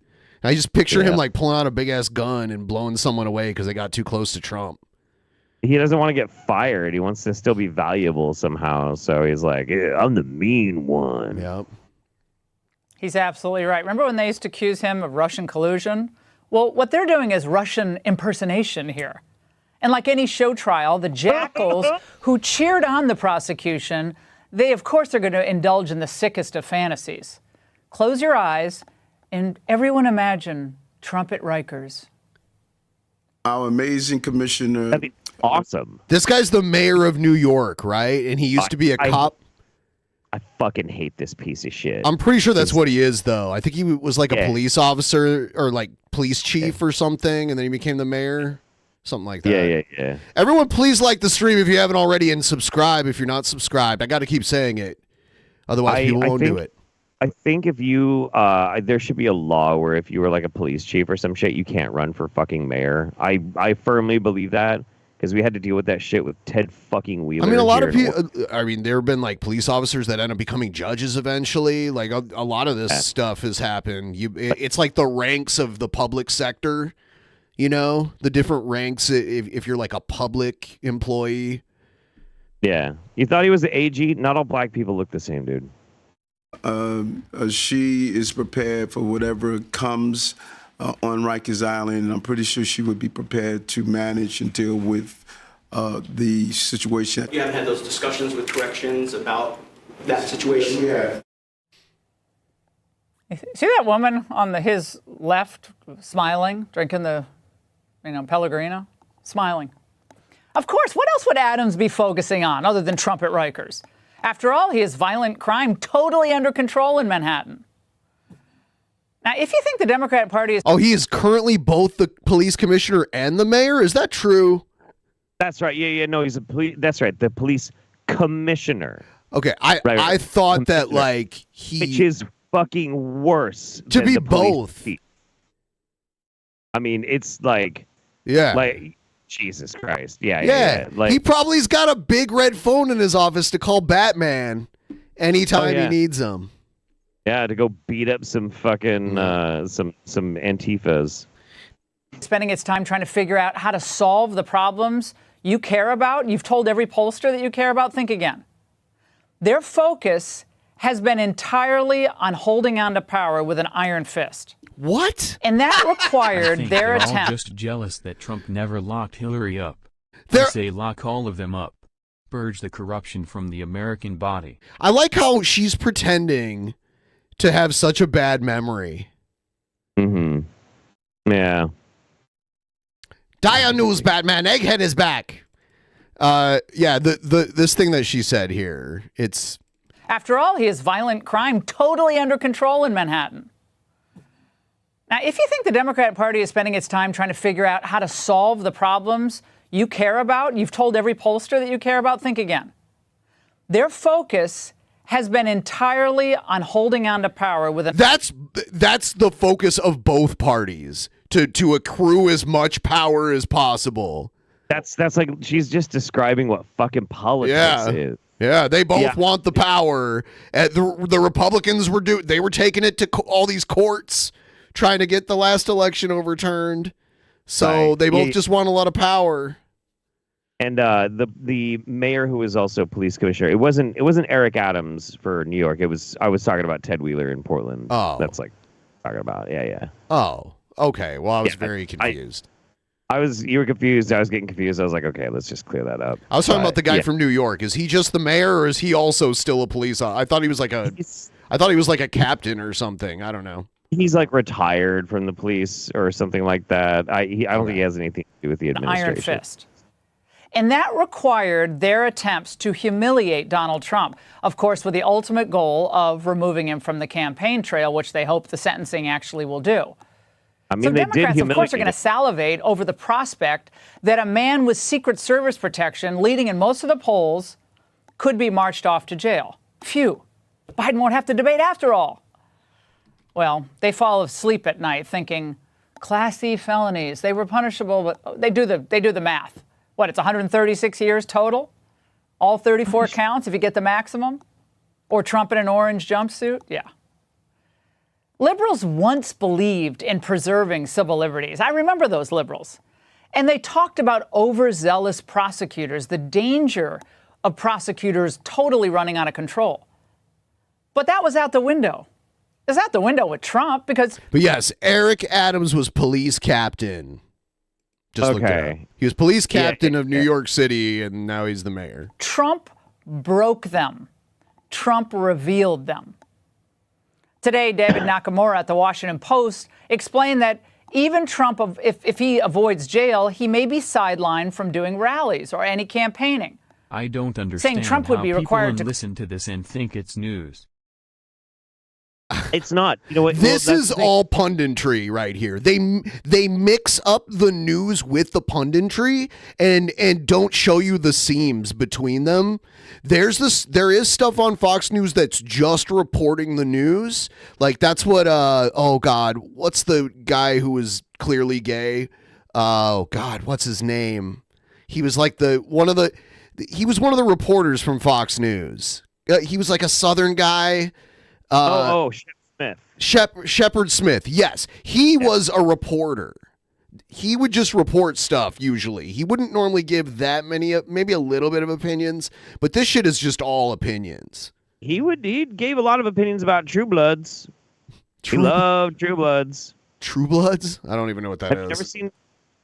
I just picture him like pulling out a big ass gun and blowing someone away because they got too close to Trump. He doesn't want to get fired. He wants to still be valuable somehow. So he's like, yeah, I'm the mean one. Yep. He's absolutely right. Remember when they used to accuse him of Russian collusion? Well, what they're doing is Russian impersonation here. And like any show trial, the jackals who cheered on the prosecution, they, of course, are going to indulge in the sickest of fantasies. Close your eyes and everyone imagine Trump at Rikers. Our amazing commissioner. That'd be awesome. This guy's the mayor of New York, right? And he used to be a cop. I fucking hate this piece of shit. I'm pretty sure that's what he is, though. I think he was like a police officer or like police chief or something, and then he became the mayor. Something like that. Yeah. Everyone, please like the stream if you haven't already, and subscribe if you're not subscribed. I got to keep saying it. Otherwise, people won't do it. I think if you, there should be a law where if you were like a police chief or some shit, you can't run for fucking mayor. I firmly believe that because we had to deal with that shit with Ted fucking Wheeler. I mean, a lot of people, there have been like police officers that end up becoming judges eventually. Like a lot of this stuff has happened. It's like the ranks of the public sector. You know, the different ranks if you're like a public employee. Yeah. You thought he was the AG? Not all black people look the same, dude. She is prepared for whatever comes on Rikers Island, and I'm pretty sure she would be prepared to manage and deal with the situation. You haven't had those discussions with corrections about that situation? Yeah. See that woman on his left smiling, drinking the Pellegrino, smiling. Of course, what else would Adams be focusing on other than Trump at Rikers? After all, he has violent crime totally under control in Manhattan. Now, if you think the Democratic Party is... Oh, he is currently both the police commissioner and the mayor? Is that true? That's right. Yeah. No, he's a police... That's right. The police commissioner. Okay, I thought that, like, he... Which is fucking worse to than be the police both. chief. I mean, it's like... Yeah. Like, Jesus Christ. Yeah. Like, he probably's got a big red phone in his office to call Batman anytime he needs him. Yeah, to go beat up some fucking some Antifas. Spending its time trying to figure out how to solve the problems you care about. You've told every pollster that you care about. Think again. Their focus has been entirely on holding on to power with an iron fist. What? And that required their they're attempt. all just jealous that Trump never locked Hillary up. I say lock all of them up. Purge the corruption from the American body. I like how she's pretending to have such a bad memory. Mm-hmm. Yeah. Dire news, Batman. Egghead is back. This thing that she said here, it's... After all, he has violent crime totally under control in Manhattan. Now, if you think the Democratic Party is spending its time trying to figure out how to solve the problems you care about, you've told every pollster that you care about, think again. Their focus has been entirely on holding on to power with an... That's the focus of both parties, to accrue as much power as possible. That's like she's just describing what fucking politics is. Yeah, they both want the power. The Republicans were taking it to all these courts, trying to get the last election overturned. So they both just want a lot of power. And the mayor who was also police commissioner, it wasn't Eric Adams for New York. I was talking about Ted Wheeler in Portland. Oh. That's like talking about. Yeah. Oh, okay. Well, I was very confused. You were confused. I was getting confused. I was like, okay, let's just clear that up. I was talking about the guy from New York. Is he just the mayor, or is he also still a police officer? I thought he was like a captain or something. I don't know. He's like retired from the police or something like that. I don't think he has anything to do with the administration. Iron fist. And that required their attempts to humiliate Donald Trump, of course, with the ultimate goal of removing him from the campaign trail, which they hope the sentencing actually will do. I mean, so they Democrats, did of course, are going to salivate over the prospect that a man with Secret Service protection leading in most of the polls could be marched off to jail. Phew. Biden won't have to debate after all. Well, they fall asleep at night thinking, Class C felonies, they were punishable, but they do the math. What, it's 136 years total? All 34 counts if you get the maximum? Or Trump in an orange jumpsuit? Yeah. Liberals once believed in preserving civil liberties. I remember those liberals. And they talked about overzealous prosecutors, the danger of prosecutors totally running out of control. But that was out the window. It was out the window with Trump because... But yes, Eric Adams was police captain. Just looked it up. He was police captain of New York City, and now he's the mayor. Trump broke them. Trump revealed them. Today, David Nakamura at the Washington Post explained that even Trump, if he avoids jail, he may be sidelined from doing rallies or any campaigning. I don't understand saying Trump would be required to listen to this and think it's news. It's not. You know what? This is all punditry right here. They mix up the news with the punditry and don't show you the seams between them. There is stuff on Fox News that's just reporting the news. Like that's what oh God, what's the guy who was clearly gay? Oh God, what's his name? He was like one of the reporters from Fox News. He was like a Southern guy. Shep Smith. Shepard Smith. Yes, he was a reporter. He would just report stuff usually. He wouldn't normally give that many, maybe a little bit of opinions, but this shit is just all opinions. He gave a lot of opinions about True Bloods. He loved True Bloods. True Bloods? I don't even know what that is.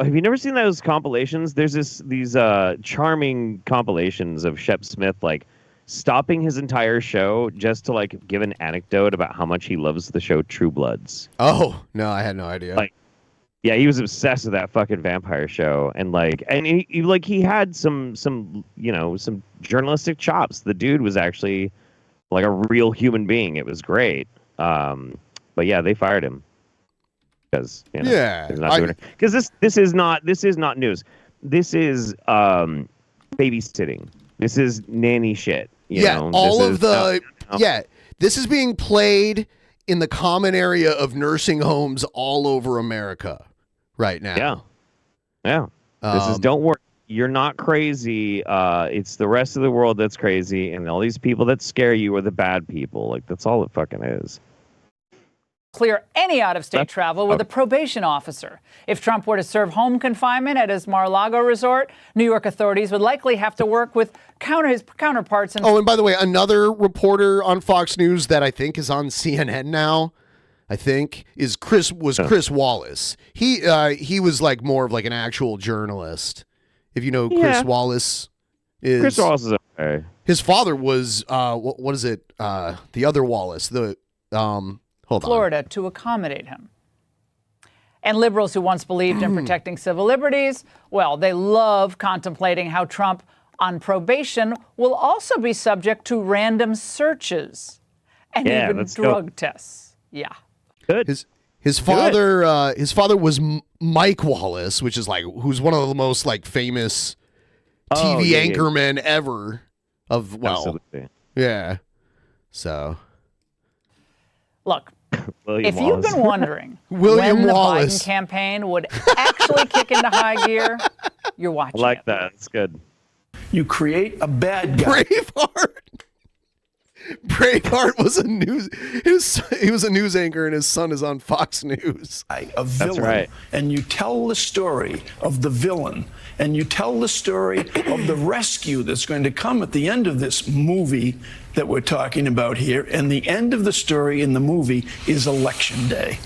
Have you never seen those compilations? There's these charming compilations of Shep Smith like stopping his entire show just to like give an anecdote about how much he loves the show True Bloods. Oh, no, I had no idea. Like, yeah, he was obsessed with that fucking vampire show, and he had some journalistic chops. The dude was actually like a real human being. It was great. But yeah, they fired him because because this is not news. This is babysitting. This is nanny shit. This is being played in the common area of nursing homes all over America right now. Yeah. This is don't worry. You're not crazy. It's the rest of the world that's crazy, and all these people that scare you are the bad people. Like that's all it fucking is. Clear any out-of-state travel with a probation officer. If Trump were to serve home confinement at his Mar-a-Lago resort, New York authorities would likely have to work with his counterparts. And by the way, another reporter on Fox News that I think is on CNN now, is Chris Wallace. He was like more of like an actual journalist. If you know who Chris Wallace is. Chris Wallace is okay. His father was what is it? The other Wallace. Florida to accommodate him. And liberals who once believed in protecting civil liberties, well, they love contemplating how Trump on probation will also be subject to random searches and even drug tests. Yeah. Good. His father was Mike Wallace, which is like who's one of the most like famous TV anchormen ever Absolutely. Yeah. So look, William if Wallace. you've been wondering William when the Wallace. Biden campaign would actually kick into high gear, you're watching I like it. that. It's good. You create a bad guy. Braveheart. Braveheart was he was a news anchor, and his son is on Fox News. A villain, right. And you tell the story of the villain, and you tell the story of the rescue that's going to come at the end of this movie that we're talking about here, and the end of the story in the movie is Election Day.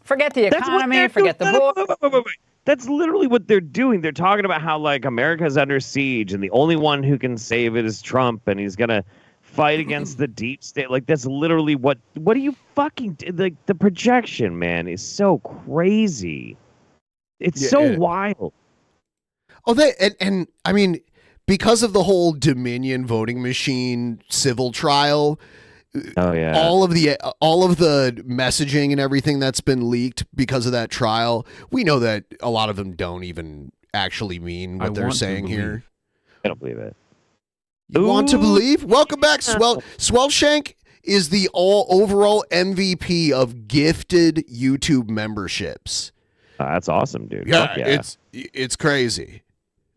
Forget the economy, forget the war. Wait. That's literally what they're doing. They're talking about how like America's under siege and the only one who can save it is Trump, and he's gonna fight against the deep state. Like that's literally what do you fucking like? The projection, man, is so crazy. It's so wild. Oh, and I mean, because of the whole Dominion voting machine civil trial. Oh yeah. All of the messaging and everything that's been leaked because of that trial, we know that a lot of them don't even actually mean what they're saying here. I don't believe it. You want to believe? Welcome back, Swellshank is the overall MVP of gifted YouTube memberships. That's awesome, dude. Yeah, it's crazy.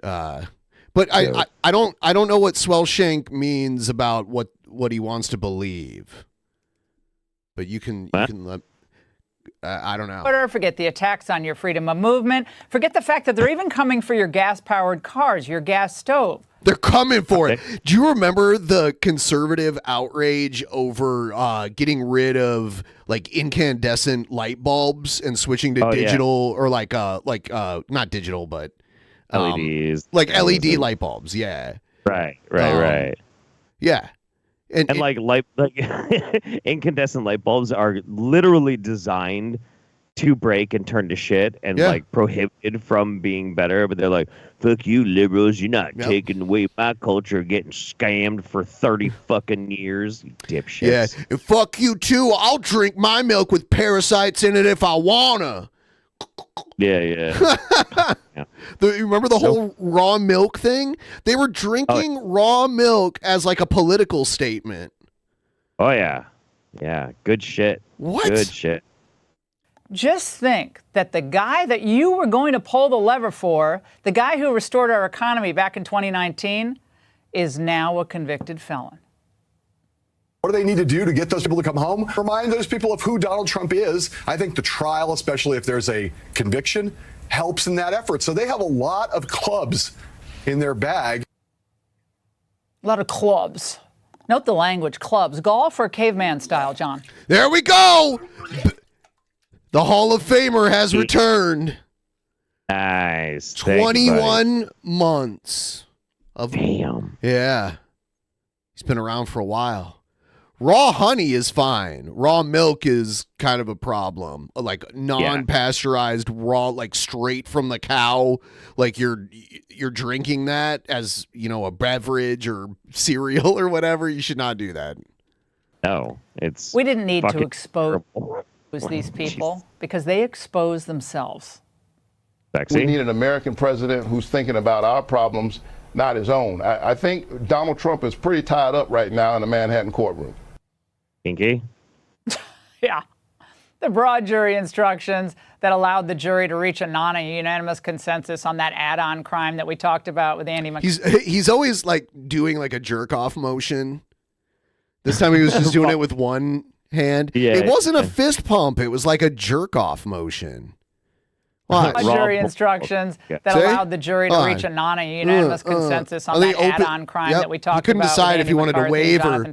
But I don't know what Swellshank means about what he wants to believe. But you can let I don't know. Forget the attacks on your freedom of movement. Forget the fact that they're even coming for your gas-powered cars, your gas stove. They're coming for it. Do you remember the conservative outrage over getting rid of like incandescent light bulbs and switching to digital or like not digital but LEDs, like LED light bulbs? Yeah. Right. Yeah. And like incandescent light bulbs are literally designed to break and turn to shit and like prohibited from being better, but they're like, fuck you liberals, you're not taking away my culture, getting scammed for 30 fucking years, you dipshits. Yeah, and fuck you too, I'll drink my milk with parasites in it if I wanna. Yeah. You remember the whole raw milk thing? They were drinking raw milk as like a political statement. Oh yeah. Good shit. What? Good shit. Just think that the guy that you were going to pull the lever for, the guy who restored our economy back in 2019, is now a convicted felon. What do they need to do to get those people to come home? Remind those people of who Donald Trump is. I think the trial, especially if there's a conviction, helps in that effort. So they have a lot of clubs in their bag. A lot of clubs. Note the language, clubs. Golf or caveman style, John? There we go! The Hall of Famer has returned. Nice. 21 months. Damn. Yeah. He's been around for a while. Raw honey is fine. Raw milk is kind of a problem. Like non-pasteurized raw, like straight from the cow. Like you're drinking that as, a beverage or cereal or whatever. You should not do that. No, we didn't need to expose these people because they expose themselves. Sexy. We need an American president who's thinking about our problems, not his own. I think Donald Trump is pretty tied up right now in the Manhattan courtroom. Kinky? Yeah. The broad jury instructions that allowed the jury to reach a non-unanimous consensus on that add-on crime that we talked about with Andy McCarthy. He's always like doing like a jerk-off motion. This time he was just doing it with one hand. Yeah, it wasn't a fist pump. It was like a jerk-off motion. Jury instructions that allowed the jury to reach a non-unanimous consensus on that add-on crime that we talked about. He couldn't decide if he wanted to waive or...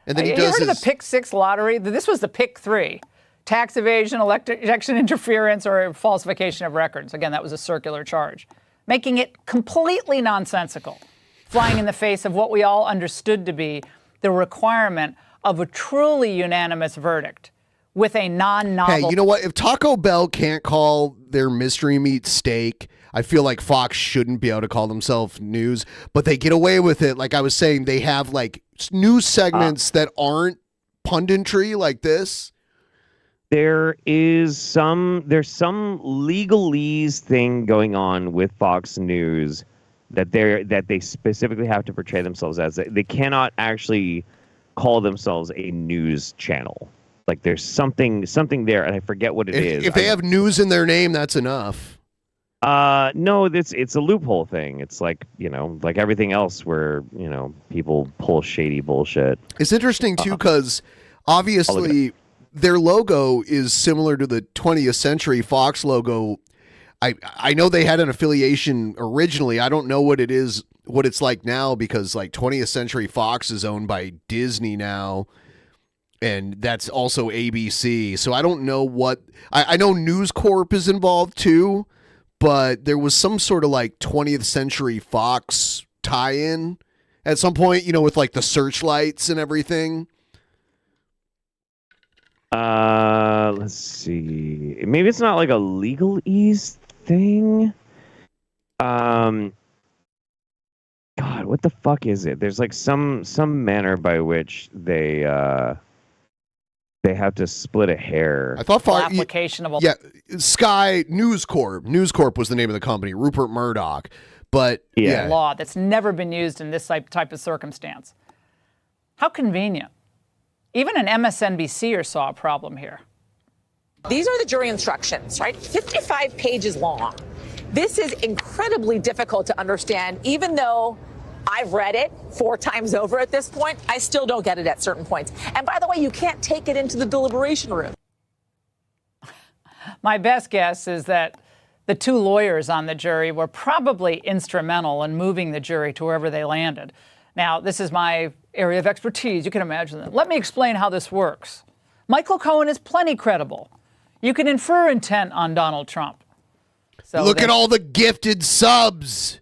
And then he does heard of the Pick 6 lottery? This was the Pick 3. Tax evasion, election interference, or falsification of records. Again, that was a circular charge. Making it completely nonsensical. Flying in the face of what we all understood to be the requirement of a truly unanimous verdict with a non-novel... Hey, you know what? If Taco Bell can't call their mystery meat steak, I feel like Fox shouldn't be able to call themselves news, but they get away with it. Like I was saying, they have like news segments that aren't punditry like this. There's some legalese thing going on with Fox News that they specifically have to portray themselves as. They cannot actually call themselves a news channel. Like there's something there, and I forget what it is. If they have news in their name, that's enough. No, it's a loophole thing. It's like, like everything else where, people pull shady bullshit. It's interesting too because obviously their logo is similar to the 20th Century Fox logo. I know they had an affiliation originally. I don't know what it's like now because like 20th Century Fox is owned by Disney now. And that's also ABC. So I don't know what I know News Corp is involved too, but there was some sort of like 20th Century Fox tie-in at some point, with like the searchlights and everything. Let's see. Maybe it's not like a legalese thing. God, what the fuck is it? There's like some manner by which they have to split a hair. I thought application of Sky News Corp. News Corp was the name of the company. Rupert Murdoch, but law that's never been used in this type of circumstance. How convenient. Even an MSNBCer saw a problem here. These are the jury instructions, right? 55 pages long. This is incredibly difficult to understand, even though I've read it 4 times over at this point. I still don't get it at certain points. And by the way, you can't take it into the deliberation room. My best guess is that the 2 lawyers on the jury were probably instrumental in moving the jury to wherever they landed. Now, this is my area of expertise. You can imagine that. Let me explain how this works. Michael Cohen is plenty credible. You can infer intent on Donald Trump. So look at all the gifted subs.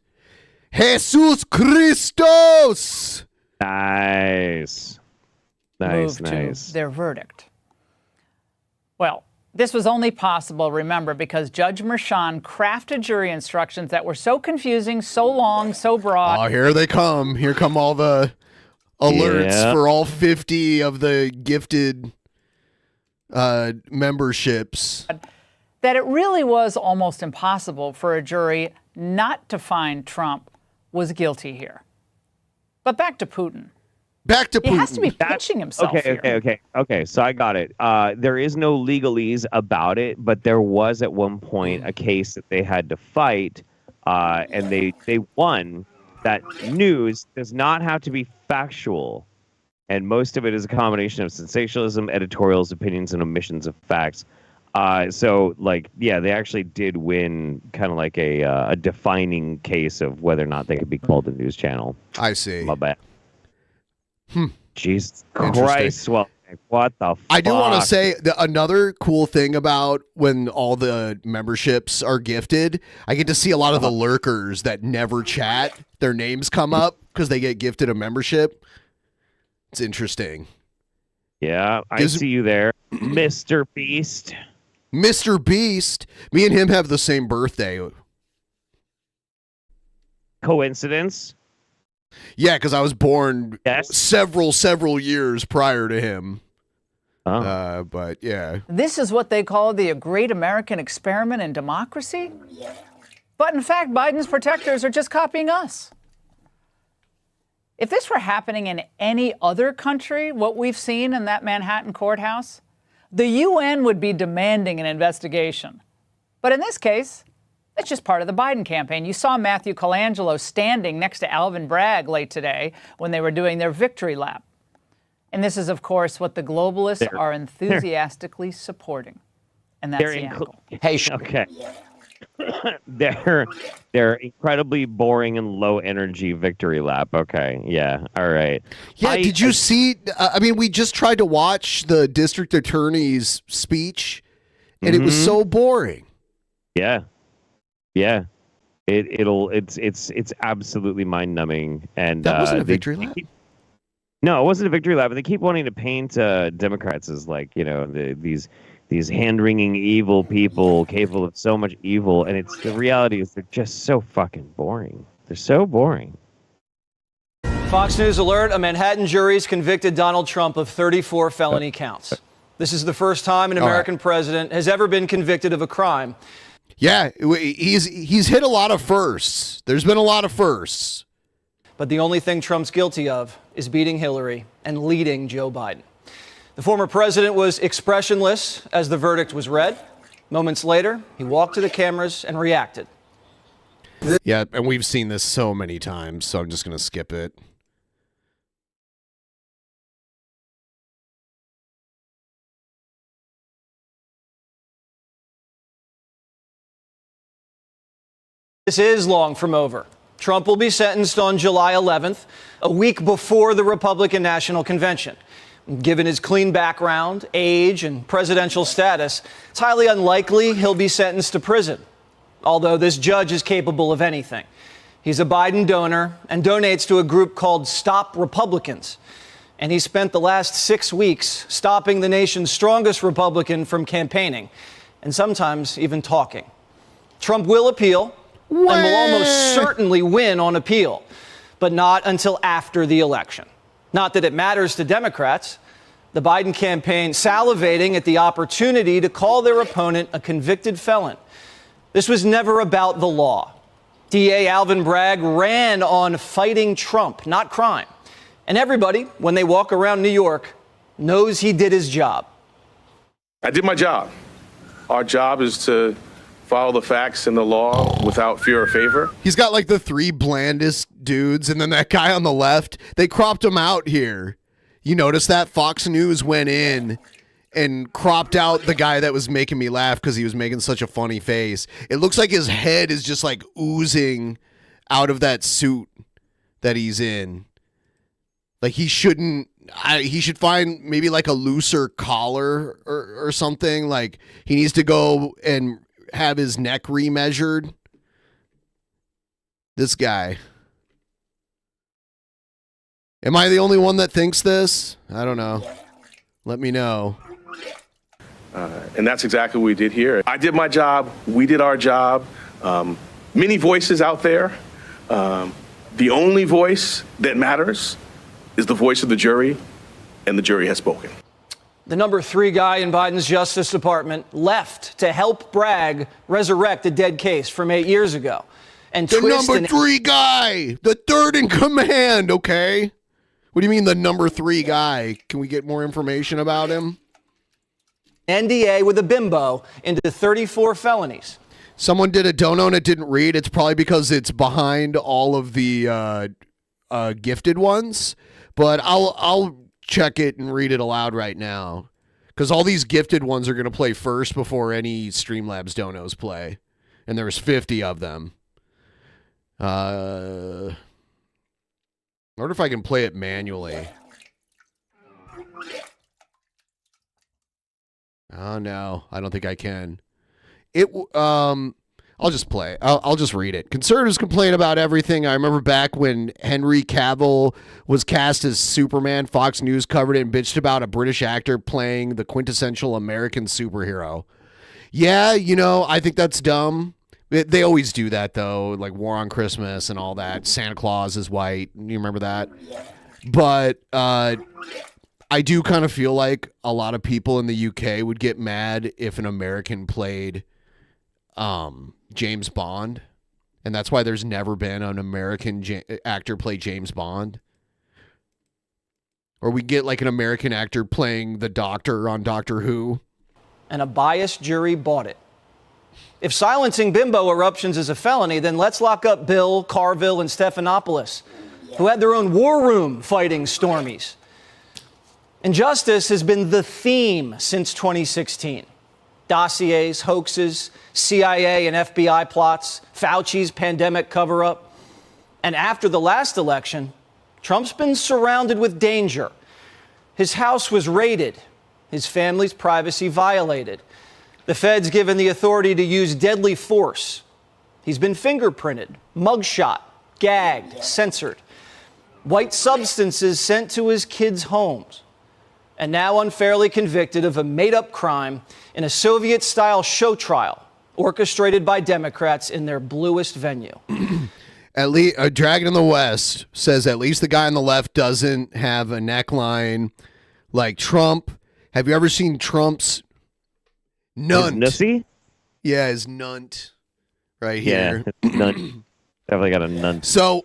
Jesus Christos. Nice. Move to their verdict. Well, this was only possible, remember, because Judge Merchan crafted jury instructions that were so confusing, so long, so broad. Oh, here they come. Here come all the alerts for all 50 of the gifted memberships. That it really was almost impossible for a jury not to find Trump was guilty here. But back to Putin. He has to be pitching himself here. Okay. So I got it. There is no legalese about it, but there was at one point a case that they had to fight, and they won. That news does not have to be factual, and most of it is a combination of sensationalism, editorials, opinions, and omissions of facts. So, they actually did win kind of like a defining case of whether or not they could be called a news channel. I see. My bad. Jesus Christ. Well, what the fuck? I do want to say that another cool thing about when all the memberships are gifted, I get to see a lot of the lurkers that never chat. Their names come up because they get gifted a membership. It's interesting. Yeah, I see you there, Mr. Beast. Mr. Beast. Me and him have the same birthday. Coincidence? Yeah, because I was born several years prior to him. But yeah. This is what they call the great American experiment in democracy? But in fact, Biden's protectors are just copying us. If this were happening in any other country, what we've seen in that Manhattan courthouse, the UN would be demanding an investigation. But in this case, it's just part of the Biden campaign. You saw Matthew Colangelo standing next to Alvin Bragg late today when they were doing their victory lap. And this is, of course, what the globalists are enthusiastically supporting. And that's the angle. Okay. They're incredibly boring and low energy victory lap. Okay. Yeah. All right. Yeah. Did you see? We just tried to watch the district attorney's speech, and it was so boring. Yeah. Yeah. It's absolutely mind numbing. And that wasn't a victory lap. No, it wasn't a victory lap. But they keep wanting to paint Democrats as these hand-wringing evil people capable of so much evil, and the reality is they're just so fucking boring. They're so boring. Fox News alert, a Manhattan jury's convicted Donald Trump of 34 felony counts. This is the first time an American president has ever been convicted of a crime. Yeah, he's hit a lot of firsts. There's been a lot of firsts. But the only thing Trump's guilty of is beating Hillary and leading Joe Biden. The former president was expressionless as the verdict was read. Moments later, he walked to the cameras and reacted. Yeah, and we've seen this so many times, so I'm just going to skip it. This is long from over. Trump will be sentenced on July 11th, a week before the Republican National Convention. Given his clean background, age, and presidential status, it's highly unlikely he'll be sentenced to prison, although this judge is capable of anything. He's a Biden donor and donates to a group called Stop Republicans. And he spent the last 6 weeks stopping the nation's strongest Republican from campaigning, and sometimes even talking. Trump will appeal, and will almost certainly win on appeal, but not until after the election. Not that it matters to Democrats. The Biden campaign salivating at the opportunity to call their opponent a convicted felon. This was never about the law. DA Alvin Bragg ran on fighting Trump, not crime. And everybody, when they walk around New York, knows he did his job. I did my job. Our job is to follow the facts and the law without fear or favor. He's got like the three blandest dudes, and then that guy on the left, they cropped him out here. You notice that? Fox News went in and cropped out the guy that was making me laugh because he was making such a funny face. It looks like his head is just like oozing out of that suit that he's in. Like he shouldn't, he should find maybe like a looser collar or something. Like he needs to go and have his neck remeasured. This guy. Am I the only one that thinks this? I don't know. Let me know. And that's exactly what we did here. I did my job. We did our job. Many voices out there. The only voice that matters is the voice of the jury, and the jury has spoken. The number 3 guy in Biden's Justice Department left to help Bragg resurrect a dead case from 8 years ago. And the number 3 guy, the third in command, okay? What do you mean the number 3 guy? Can we get more information about him? NDA with a bimbo into 34 felonies. Someone did a dono and it didn't read. It's probably because it's behind all of the gifted ones. But I'll check it and read it aloud right now, because all these gifted ones are going to play first before any Streamlabs donos play, and there's 50 of them. I wonder if I can play it manually. Oh no, I don't think I can. I'll just play. I'll just read it. Conservatives complain about everything. I remember back when Henry Cavill was cast as Superman, Fox News covered it and bitched about a British actor playing the quintessential American superhero. Yeah, you know, I think that's dumb. They always do that, though, like War on Christmas and all that. Santa Claus is white. You remember that? But I do kind of feel like a lot of people in the UK would get mad if an American played James Bond, and that's why there's never been an American actor play James Bond. Or we get like an American actor playing the Doctor on Doctor Who. And a biased jury bought it. If silencing bimbo eruptions is a felony, then let's lock up Bill, Carville, and Stephanopoulos, who had their own war room fighting Stormies. Injustice has been the theme since 2016. Dossiers, hoaxes, CIA and FBI plots, Fauci's pandemic cover-up. And after the last election, Trump's been surrounded with danger. His house was raided, his family's privacy violated. The feds given the authority to use deadly force. He's been fingerprinted, mugshot, gagged, censored. White substances sent to his kids' homes. And now unfairly convicted of a made-up crime in a Soviet-style show trial orchestrated by Democrats in their bluest venue. At least a Dragon in the West says at least the guy on the left doesn't have a neckline like Trump. Have you ever seen Trump's nunt? His nussy? Yeah, his nunt right here. Yeah, nunt. Definitely got a nunt. So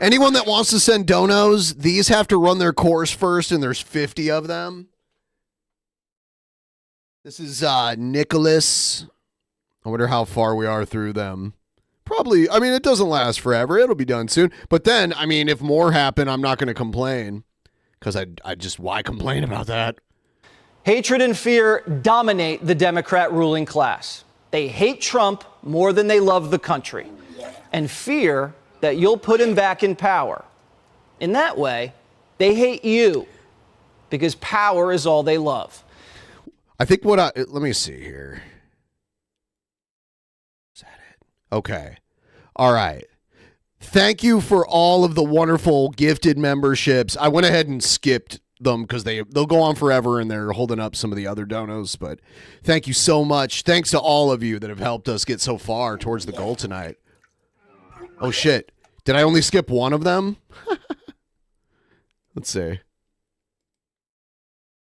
anyone that wants to send donos, these have to run their course first, and there's 50 of them. This is Nicholas. I wonder how far we are through them. Probably. I mean, it doesn't last forever. It'll be done soon. But then, I mean, if more happen, I'm not going to complain because I just, why complain about that? Hatred and fear dominate the Democrat ruling class. They hate Trump more than they love the country and fear that you'll put him back in power. In that way, they hate you because power is all they love. I think let me see here. Is that it? Okay. All right. Thank you for all of the wonderful gifted memberships. I went ahead and skipped them because they'll go on forever and they're holding up some of the other donos. But thank you so much. Thanks to all of you that have helped us get so far towards the goal tonight. Oh, shit. Did I only skip one of them? Let's see.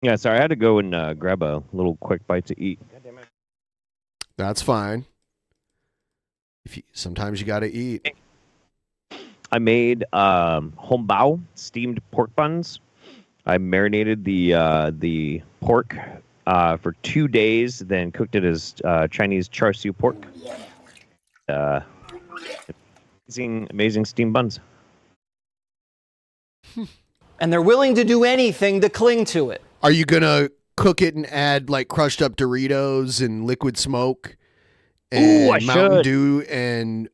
Yeah, sorry. I had to go and grab a little quick bite to eat. That's fine. Sometimes you got to eat. I made home bao steamed pork buns. I marinated the pork for 2 days, then cooked it as Chinese char siu pork. Amazing steamed buns. And they're willing to do anything to cling to it. Are you going to cook it and add like crushed up Doritos and liquid smoke and Mountain Dew and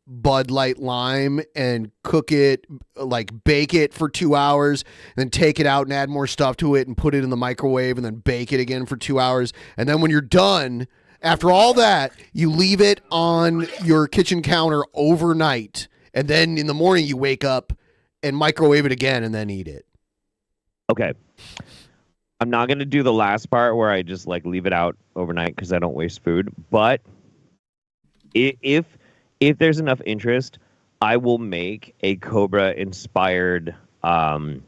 Bud Light Lime and cook it, like bake it for 2 hours, then take it out and add more stuff to it and put it in the microwave and then bake it again for 2 hours. And then when you're done, after all that, you leave it on your kitchen counter overnight. And then in the morning you wake up and microwave it again and then eat it. Okay. I'm not going to do the last part where I just like leave it out overnight because I don't waste food. But if there's enough interest, I will make a Cobra inspired dim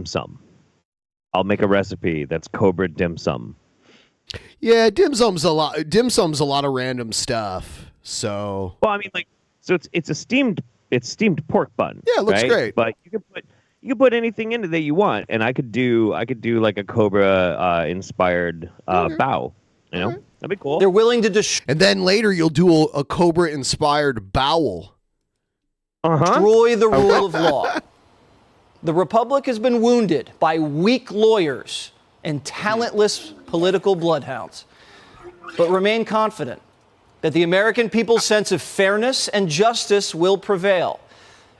sum. I'll make a recipe that's Cobra dim sum. Yeah, dim sum's a lot of random stuff. So well, I mean, like, so it's steamed pork bun. Yeah, it looks right? great. But you can put anything in it that you want, and I could do like a Cobra inspired bao. You know, that'd be cool. They're willing to and then later you'll do a Cobra inspired bowel. Destroy the rule of law. The Republic has been wounded by weak lawyers and talentless political bloodhounds, but remain confident that the American people's sense of fairness and justice will prevail.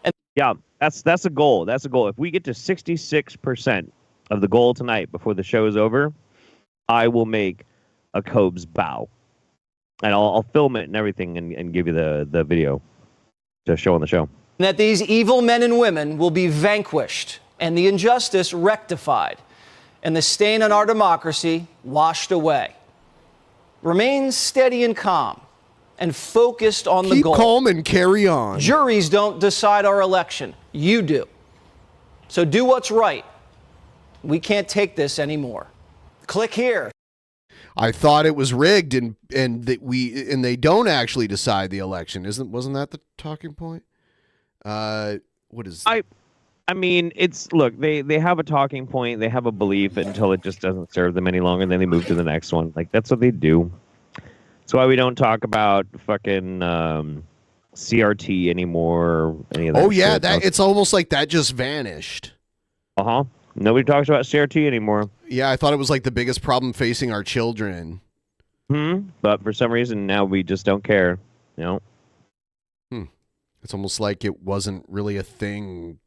And yeah, that's a goal. That's a goal. If we get to 66% of the goal tonight before the show is over, I will make a Cobes bow, and I'll film it and everything and give you the video to show on the show. That these evil men and women will be vanquished and the injustice rectified and the stain on our democracy washed away. Remain steady and calm and focused on the goal. Keep calm and carry on. Juries don't decide our election. You do. So do what's right. We can't take this anymore. Click here. I thought it was rigged and they don't actually decide the election. Wasn't that the talking point? What is I mean, look, they have a talking point, they have a belief until it just doesn't serve them any longer, and then they move to the next one. Like, that's what they do. That's why we don't talk about fucking CRT anymore, any of that. Oh yeah, shit. it's almost like that just vanished. Nobody talks about CRT anymore. Yeah, I thought it was like the biggest problem facing our children. But for some reason now we just don't care. You know. It's almost like it wasn't really a thing,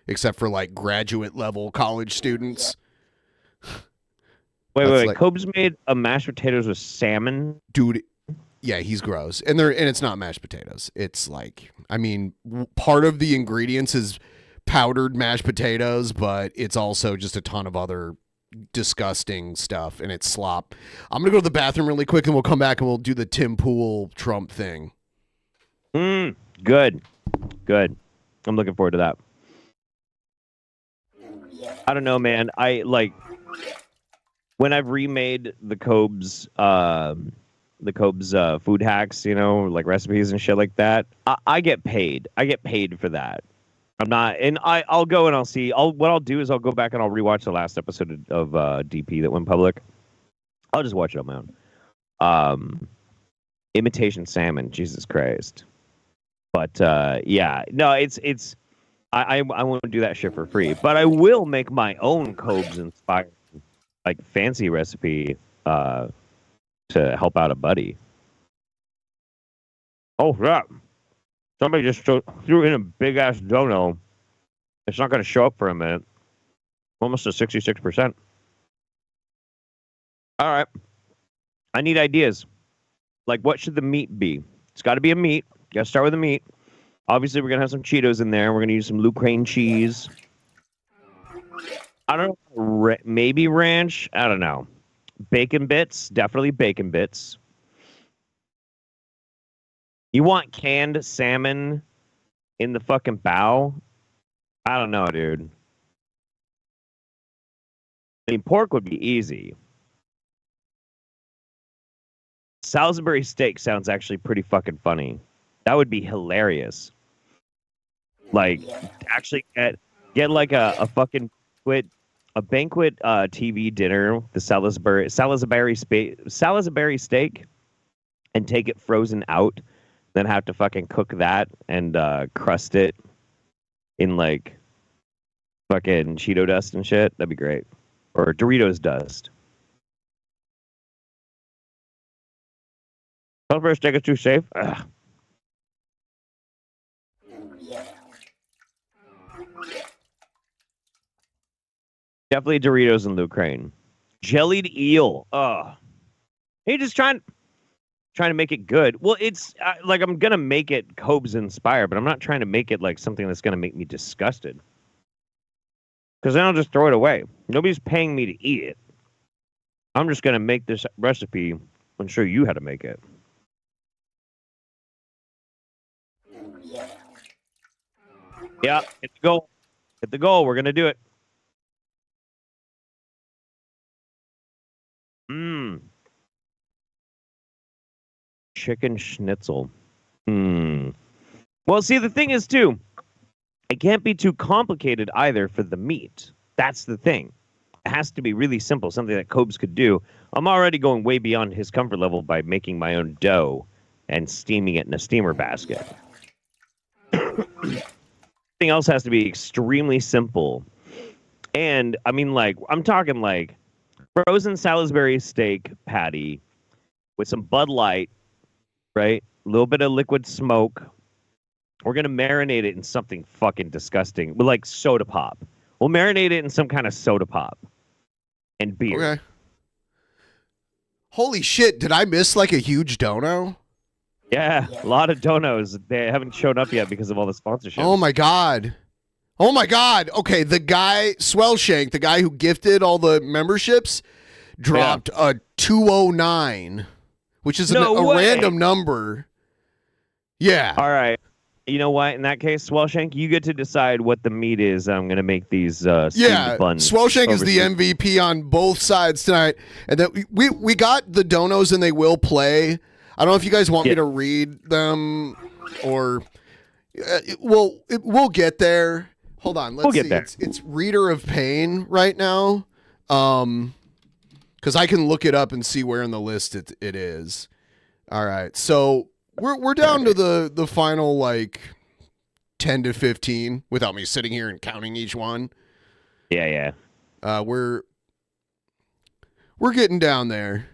except for like graduate level college students. Wait. Like, Cobes made a mashed potatoes with salmon, dude. Yeah, he's gross, and it's not mashed potatoes. It's like, I mean, part of the ingredients is powdered mashed potatoes, but it's also just a ton of other disgusting stuff, and it's slop. I'm gonna go to the bathroom really quick, and we'll come back and we'll do the Tim Pool Trump thing. Good. I'm looking forward to that. I don't know, man. I like when I've remade the Cobes food hacks, you know, like recipes and shit like that. I get paid. I get paid for that. I'm not, and I'll go and I'll see. What I'll do is I'll go back and I'll rewatch the last episode of DP that went public. I'll just watch it on my own. Imitation salmon, Jesus Christ. But yeah, no, I won't do that shit for free. But I will make my own Cobes inspired, like fancy recipe to help out a buddy. Oh yeah, somebody just threw in a big ass dono. It's not going to show up for a minute. Almost to 66%. All right, I need ideas. Like, what should the meat be? It's got to be a meat. You got to start with a meat. Obviously, we're going to have some Cheetos in there. We're going to use some Lucraine cheese. I don't know. Maybe ranch. I don't know. Bacon bits. Definitely bacon bits. You want canned salmon in the fucking bow? I don't know, dude. I mean, pork would be easy. Salisbury steak sounds actually pretty fucking funny. That would be hilarious. Like, actually get like a fucking banquet TV dinner, the Salisbury steak, and take it frozen out, then have to fucking cook that and crust it in like fucking Cheeto dust and shit. That'd be great. Or Doritos dust. Salisbury steak is too safe. Ugh. Definitely Doritos and Lucraine. Jellied eel. Oh, hey, just trying to make it good. Well, it's like I'm gonna make it Cobes inspired, but I'm not trying to make it like something that's gonna make me disgusted. Because then I'll just throw it away. Nobody's paying me to eat it. I'm just gonna make this recipe and show you how to make it. Yeah, hit the goal. Hit the goal. We're gonna do it. Chicken schnitzel. Well, see, the thing is, too, it can't be too complicated either for the meat. That's the thing. It has to be really simple, something that Cobes could do. I'm already going way beyond his comfort level by making my own dough and steaming it in a steamer basket. Everything else has to be extremely simple. And, I mean, like, I'm talking, like, frozen Salisbury steak patty with some Bud Light, right? A little bit of liquid smoke. We're going to marinate it in something fucking disgusting. With like soda pop. We'll marinate it in some kind of soda pop. And beer. Okay. Holy shit, did I miss like a huge dono? Yeah, a lot of donos. They haven't shown up yet because of all the sponsorship. Oh my god. Oh my god. Okay, the guy, Swellshank, the guy who gifted all the memberships, dropped a 209, which is a random number. Yeah. All right. You know what? In that case, Swellshank, you get to decide what the meat is. I'm going to make these steamed buns. Swellshank is the MVP on both sides tonight. And then we got the donos and they will play. I don't know if you guys want me to read them or we'll get there. Hold on. Let's see. It's Reader of Pain right now. Because I can look it up and see where in the list it is. All right. So we're down to the final like 10 to 15 without me sitting here and counting each one. Yeah. We're getting down there.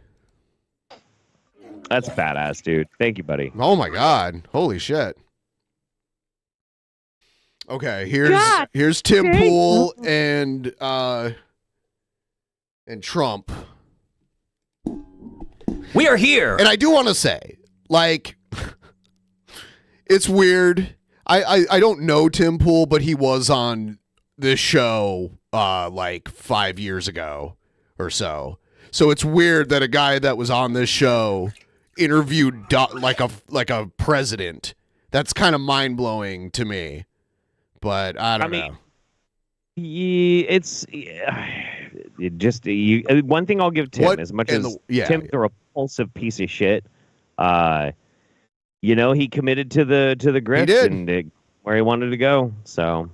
That's badass, dude. Thank you, buddy. Oh my god. Holy shit. Okay, here's Tim Pool and Trump. We are here. And I do want to say, like, it's weird. I don't know Tim Pool, but he was on this show like 5 years ago or so. So it's weird that a guy that was on this show interviewed like a president. That's kind of mind-blowing to me. But I don't know. One thing I'll give Tim, as much as Tim's a repulsive piece of shit, he committed to the grift and where he wanted to go. So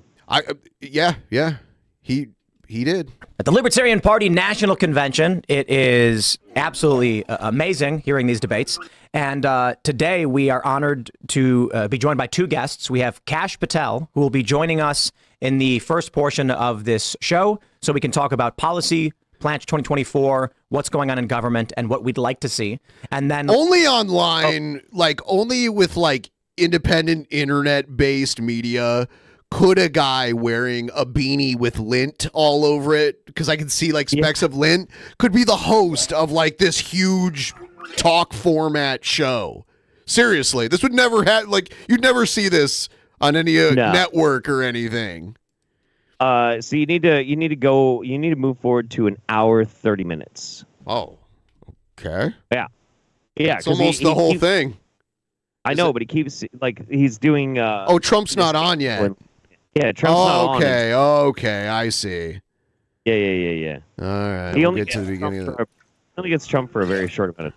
he He did. At the Libertarian Party National Convention, it is absolutely amazing hearing these debates. And today we are honored to be joined by two guests. We have Kash Patel, who will be joining us in the first portion of this show, so we can talk about policy, Plan 2024, what's going on in government, and what we'd like to see. And then only online, only with independent internet-based media could a guy wearing a beanie with lint all over it, because I can see specks of lint, could be the host of this huge talk format show. Seriously, this would never have you'd never see this on any network or anything. So you need to move forward to an hour 30 minutes. Oh, okay. Yeah. It's almost the whole thing. I know, but he keeps he's doing. Trump's not on yet. Yeah, Trump's not on. Okay, I see. Yeah. All right, He we'll only get to the beginning of that. only gets Trump for a very short minute.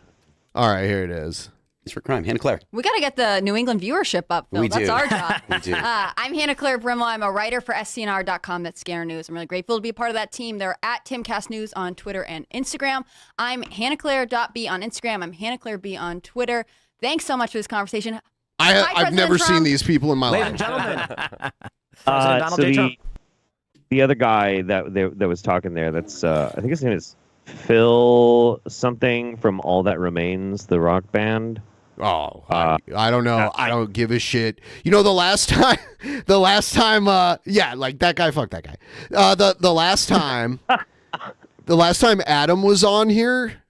All right, here it is. It's for crime. Hannah Claire. We got to get the New England viewership up, Phil. We That's do. our job. We do. I'm Hannah Claire Brimwell. I'm a writer for SCNR.com. That's Scanner News. I'm really grateful to be a part of that team. They're at Timcast News on Twitter and Instagram. I'm HannahClaire.B on Instagram. I'm Hannah Claire B on Twitter. Thanks so much for this conversation. I've never seen these people in my ladies life. and gentlemen, So the other guy that was talking there, that's I think his name is Phil something from All That Remains, the rock band. Oh, I don't know. I don't give a shit. You know, the last time, that guy, fuck that guy. The last time Adam was on here,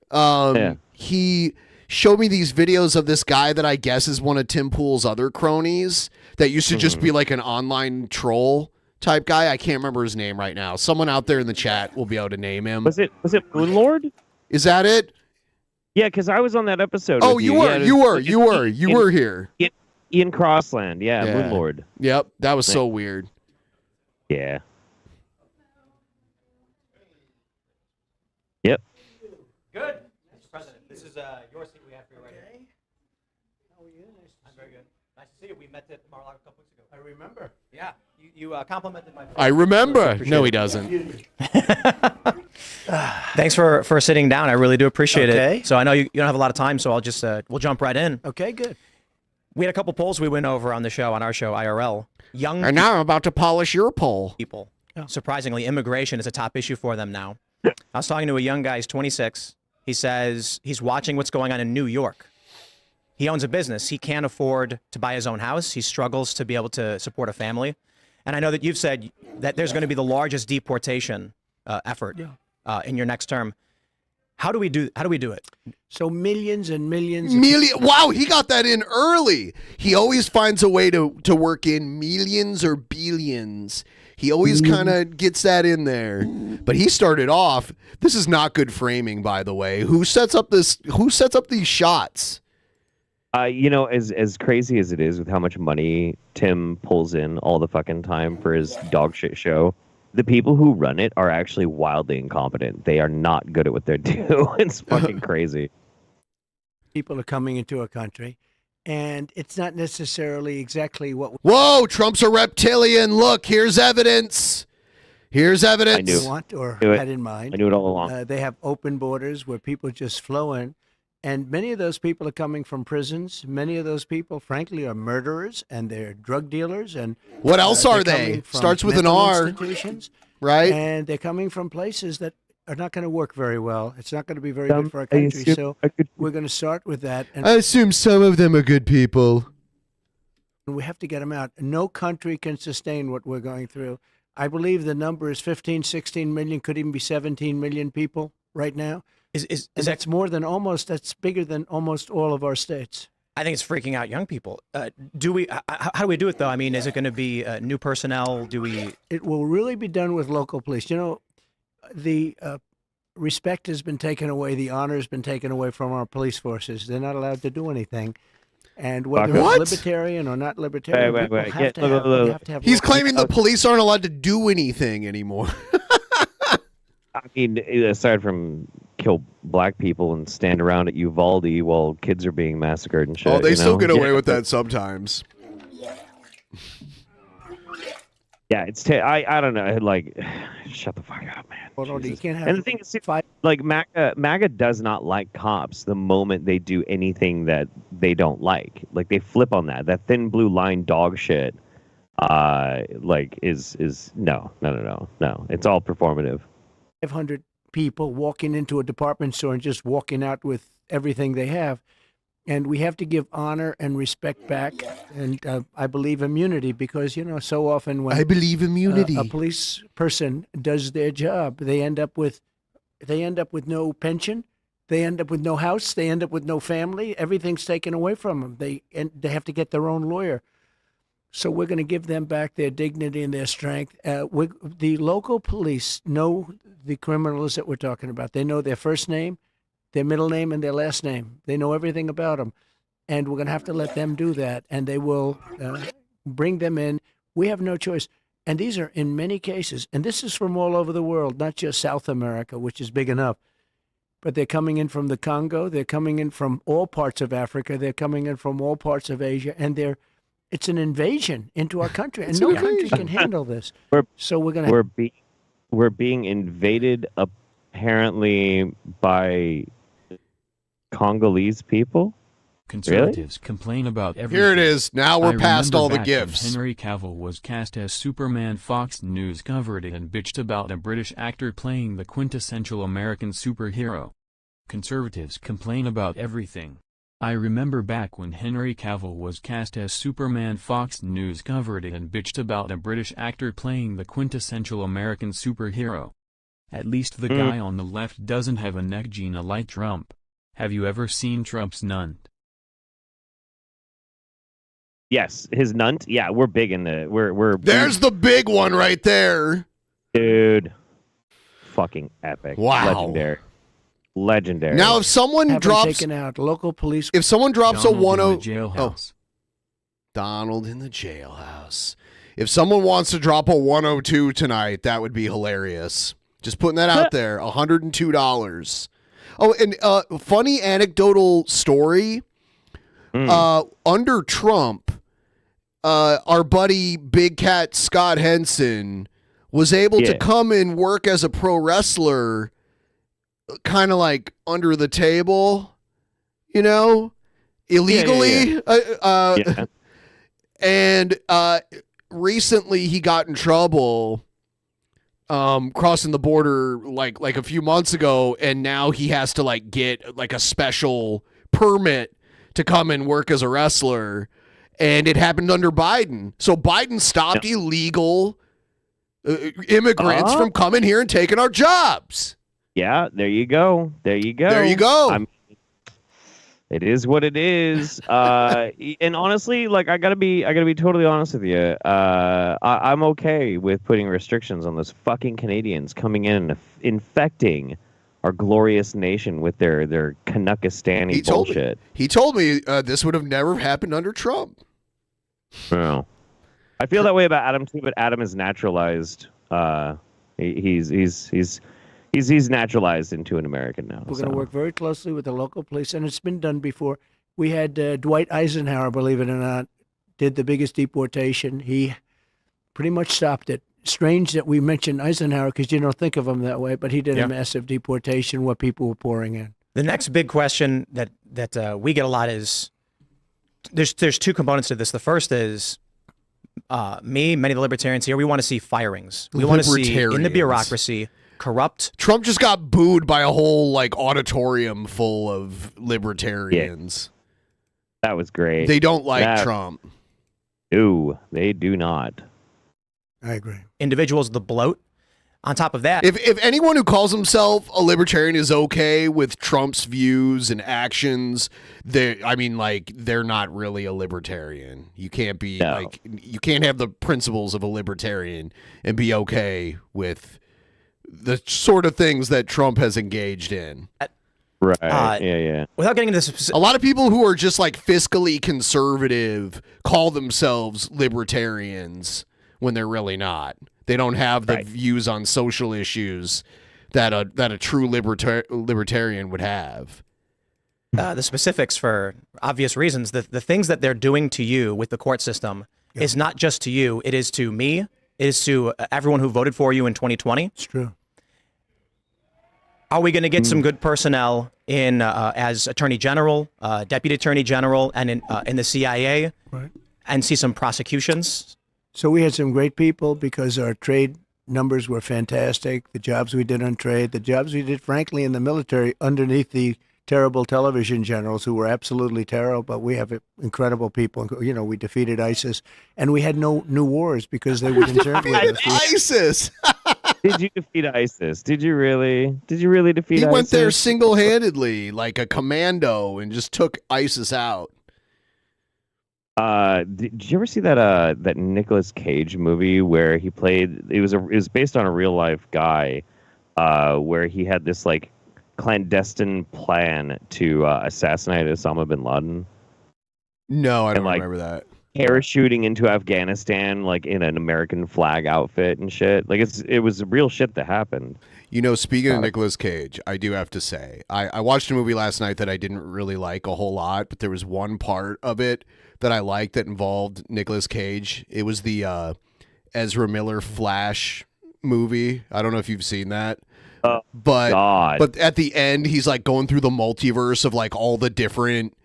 he showed me these videos of this guy that I guess is one of Tim Pool's other cronies that used to just be like an online troll type guy. I can't remember his name right now. Someone out there in the chat will be able to name him. Was it Moonlord? Is that it? Yeah, because I was on that episode. Oh, with you were here. Ian Crossland, Moonlord. Yep, that was so weird. Yeah. Yep. Good. Mr. President, this is your seat we have for you right here. How are you? I'm very good. Nice to see you. We met at Mar-a-Lago a couple weeks ago. I remember. Yeah. You complimented my... I remember. No, he doesn't. thanks for sitting down. I really do appreciate it. So I know you don't have a lot of time, so I'll just we'll jump right in. Okay, good. We had a couple polls we went over on our show, IRL. And now I'm about to polish your poll. People. Surprisingly, immigration is a top issue for them now. I was talking to a young guy, he's 26. He says he's watching what's going on in New York. He owns a business. He can't afford to buy his own house. He struggles to be able to support a family. And I know that you've said that there's going to be the largest deportation effort in your next term. How do we do it? So millions and millions. Wow, he got that in early. He always finds a way to work in millions or billions. He always kind of gets that in there. But he started off. This is not good framing, by the way. Who sets up these shots? As crazy as it is with how much money Tim pulls in all the fucking time for his dog shit show, the people who run it are actually wildly incompetent. They are not good at what they do. It's fucking crazy. People are coming into a country, and it's not necessarily exactly what... Whoa, Trump's a reptilian. Look, here's evidence. Here's evidence. I want or had in mind. I knew it all along. They have open borders where people just flow in. And many of those people are coming from prisons. Many of those people, frankly, are murderers and they're drug dealers. And what else are they? Starts with an R, right? And they're coming from places that are not going to work very well. It's not going to be very good for our country. So we're going to start with that. And I assume some of them are good people. We have to get them out. No country can sustain what we're going through. I believe the number is 15, 16 million, could even be 17 million people right now. Is that's more than that's bigger than almost all of our states. I think it's freaking out young people. How do we do it though? I mean, is it going to be new personnel? It will really be done with local police. You know, the respect has been taken away. The honor has been taken away from our police forces. They're not allowed to do anything. And whether it's libertarian or not libertarian, wait. Have to have He's claiming the police aren't allowed to do anything anymore. I mean, aside from kill black people and stand around at Uvalde while kids are being massacred and shit. Oh, they still get away with that sometimes. Yeah, I don't know. Like, shut the fuck up, man. Well, you can't have And the thing is, like MAGA does not like cops the moment they do anything that they don't like. Like they flip on that. That thin blue line dog shit. Like is no. It's all performative. 500 people walking into a department store and just walking out with everything they have. And we have to give honor and respect back. And I believe immunity because, so often when I believe immunity, a police person does their job, they end up with no pension. They end up with no house. They end up with no family. Everything's taken away from them. They have to get their own lawyer. So we're going to give them back their dignity and their strength. The local police know the criminals that we're talking about. They know their first name, their middle name, and their last name. They know everything about them. And we're going to have to let them do that. And they will bring them in. We have no choice. And these are in many cases, and this is from all over the world, not just South America, which is big enough. But they're coming in from the Congo. They're coming in from all parts of Africa. They're coming in from all parts of Asia. And it's an invasion into our country, and no country can handle this. So we're being invaded apparently by Congolese people. Conservatives complain about everything. Here it is. Now we're past all the back gifts. when Henry Cavill was cast as Superman. Fox News covered it and bitched about a British actor playing the quintessential American superhero. Conservatives complain about everything. I remember back when Henry Cavill was cast as Superman. Fox News covered it and bitched about a British actor playing the quintessential American superhero. At least the guy on the left doesn't have a neck gene like Trump. Have you ever seen Trump's nunt? Yes, his nunt. Yeah, we're big in the There's the big one right there, dude. Fucking epic. Wow. Legendary. Now, if someone drops taken out local police, if someone drops Donald a 10, in the jailhouse. Donald in the jailhouse. If someone wants to drop a 102 tonight, that would be hilarious. Just putting that out there. $102. Oh, and funny anecdotal story. Under Trump, our buddy Big Cat Scott Henson was able to come and work as a pro wrestler, kind of like under the table, illegally. And recently he got in trouble crossing the border like a few months ago, and now he has to get like a special permit to come and work as a wrestler, and it happened under Biden. So Biden stopped illegal immigrants from coming here and taking our jobs. Yeah, there you go. There you go. It is what it is. And honestly, I gotta be totally honest with you. I'm okay with putting restrictions on those fucking Canadians coming in and infecting our glorious nation with their Canuckistani bullshit. He told me this would have never happened under Trump. No. I feel that way about Adam too, but Adam is naturalized. He's naturalized into an American now. We're going to work very closely with the local police, and it's been done before. We had Dwight Eisenhower, believe it or not, did the biggest deportation. He pretty much stopped it. Strange that we mentioned Eisenhower because you don't think of him that way, but he did a massive deportation where people were pouring in. The next big question that we get a lot is there's two components to this. The first is many of the libertarians here, we want to see firings. We want to see in the bureaucracy corrupt. Trump just got booed by a whole auditorium full of libertarians. Yeah. That was great. They don't like Trump. No, they do not. I agree. Individuals, the bloat. On top of that, if anyone who calls himself a libertarian is okay with Trump's views and actions, they're not really a libertarian. You can't be you can't have the principles of a libertarian and be okay with the sort of things that Trump has engaged in. Right. Yeah. Without getting into this, a lot of people who are just fiscally conservative call themselves libertarians when they're really not. They don't have the views on social issues that a true libertarian would have. The specifics, for obvious reasons, the things that they're doing to you with the court system is not just to you. It is to me. is to everyone who voted for you in 2020. It's true. Are we going to get some good personnel in as Attorney General, Deputy Attorney General, and in the CIA, right, and see some prosecutions? So we had some great people because our trade numbers were fantastic. The jobs we did on trade, the jobs we did, frankly, in the military underneath the terrible television generals who were absolutely terrible, but we have incredible people. You know, we defeated ISIS, and we had no new wars because they were concerned with us. ISIS. Did you defeat ISIS? Did you really? Did you really defeat ISIS? He went there single-handedly, like a commando, and just took ISIS out. Did you ever see that Nicolas Cage movie where he played? It was based on a real life guy, where he had this like clandestine plan to assassinate Osama bin Laden. No, I don't remember that. Parachuting into Afghanistan like in an American flag outfit and shit. Like it was real shit that happened. You know, speaking of Nicolas Cage, I do have to say, I watched a movie last night that I didn't really like a whole lot, but there was one part of it that I liked that involved Nicolas Cage. It was the Ezra Miller Flash movie. I don't know if you've seen that. But at the end, he's like going through the multiverse of like all the different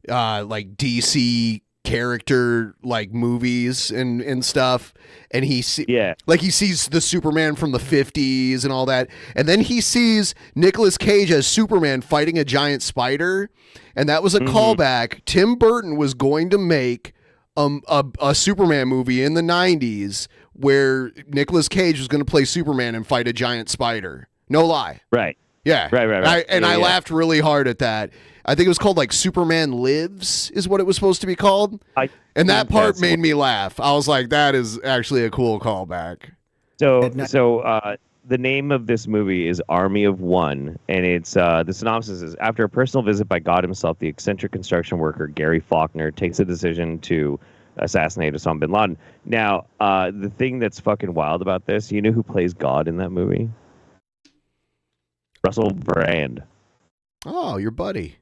like DC character like movies and stuff, and he sees the Superman from the 50s and all that, and then he sees Nicolas Cage as Superman fighting a giant spider, and that was a callback. Tim Burton was going to make a Superman movie in the 90s where Nicolas Cage was going to play Superman and fight a giant spider. No lie. Right. Yeah. Right. I laughed really hard at that. I think it was called like Superman Lives is what it was supposed to be called. And that part made me laugh. I was like, that is actually a cool callback. So the name of this movie is Army of One, and it's the synopsis is: after a personal visit by God himself, the eccentric construction worker Gary Faulkner takes a decision to assassinate Osama bin Laden. Now, the thing that's fucking wild about this, you know who plays God in that movie? Russell Brand. Oh, your buddy.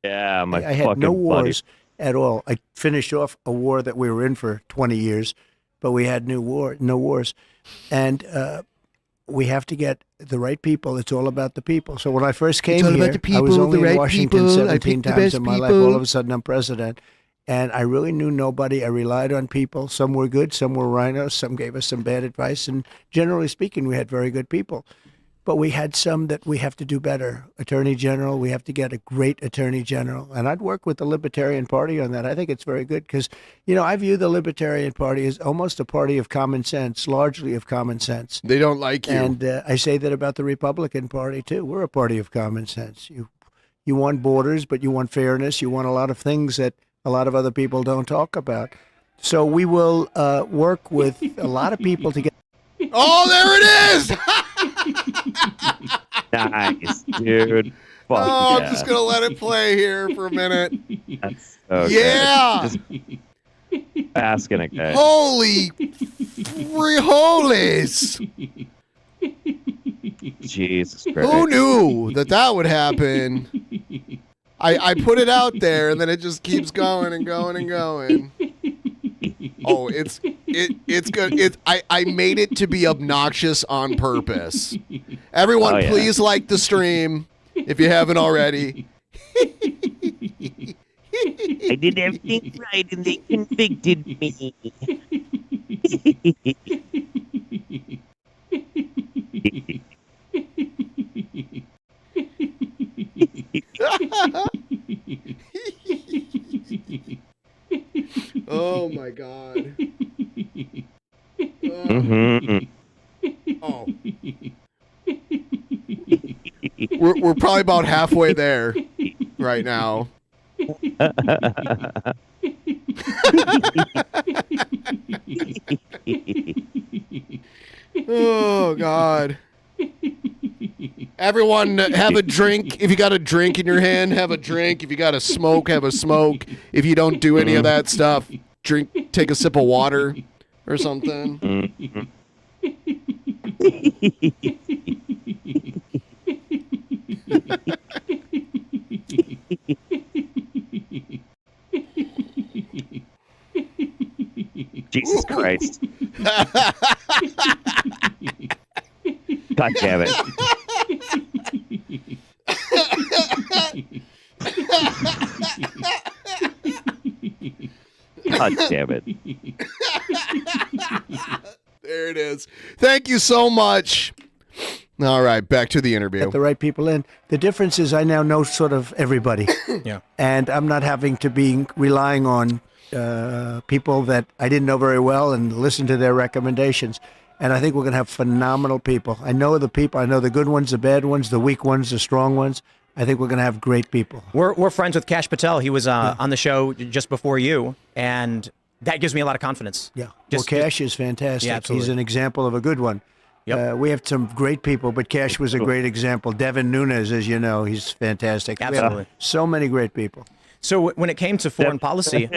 Yeah, my I had fucking no buddy. wars at all. I finished off a war that we were in for 20 years, but we had no wars. And we have to get the right people. It's all about the people. So when I first came here, I was only in Washington 17 times in my life. All of a sudden, I'm president. And I really knew nobody. I relied on people. Some were good, some were rhinos, some gave us some bad advice. And generally speaking, we had very good people. But we had some that we have to do better. Attorney General, we have to get a great Attorney General. And I'd work with the Libertarian Party on that. I think it's very good because, you know, I view the Libertarian Party as almost a party of common sense, largely of common sense. They don't like you. And I say that about the Republican Party, too. We're a party of common sense. You want borders, but you want fairness. You want a lot of things that a lot of other people don't talk about. So we will work with a lot of people to get. Oh, there it is! Nice, dude. Fuck I'm yeah. just going to let it play here for a minute. That's so Yeah! good. Just basking again. Holy frijoles! Jesus Christ. Who knew that would happen? I put it out there, and then it just keeps going and going and going. Oh, it's good. I made it to be obnoxious on purpose. Everyone, please like the stream if you haven't already. I did everything right, and they convicted me. Oh my God. Oh. We're probably about halfway there right now. Oh God. Everyone have a drink. If you got a drink in your hand, have a drink. If you got a smoke, have a smoke. If you don't do any of that stuff, take a sip of water or something. Jesus Christ. God damn it. God damn it. There it is. Thank you so much. All right, back to the interview. Get the right people in. The difference is I now know sort of everybody. Yeah. And I'm not having to be relying on people that I didn't know very well and listen to their recommendations. And I think we're going to have phenomenal people. I know the people. I know the good ones, the bad ones, the weak ones, the strong ones. I think we're going to have great people. We're friends with Kash Patel. He was on the show just before you, and that gives me a lot of confidence. Yeah. Well, Kash is fantastic. Yeah, absolutely. He's an example of a good one. Yep. We have some great people, but Kash was a great example. Devin Nunes, as you know, he's fantastic. Absolutely. We have so many great people. So when it came to foreign policy,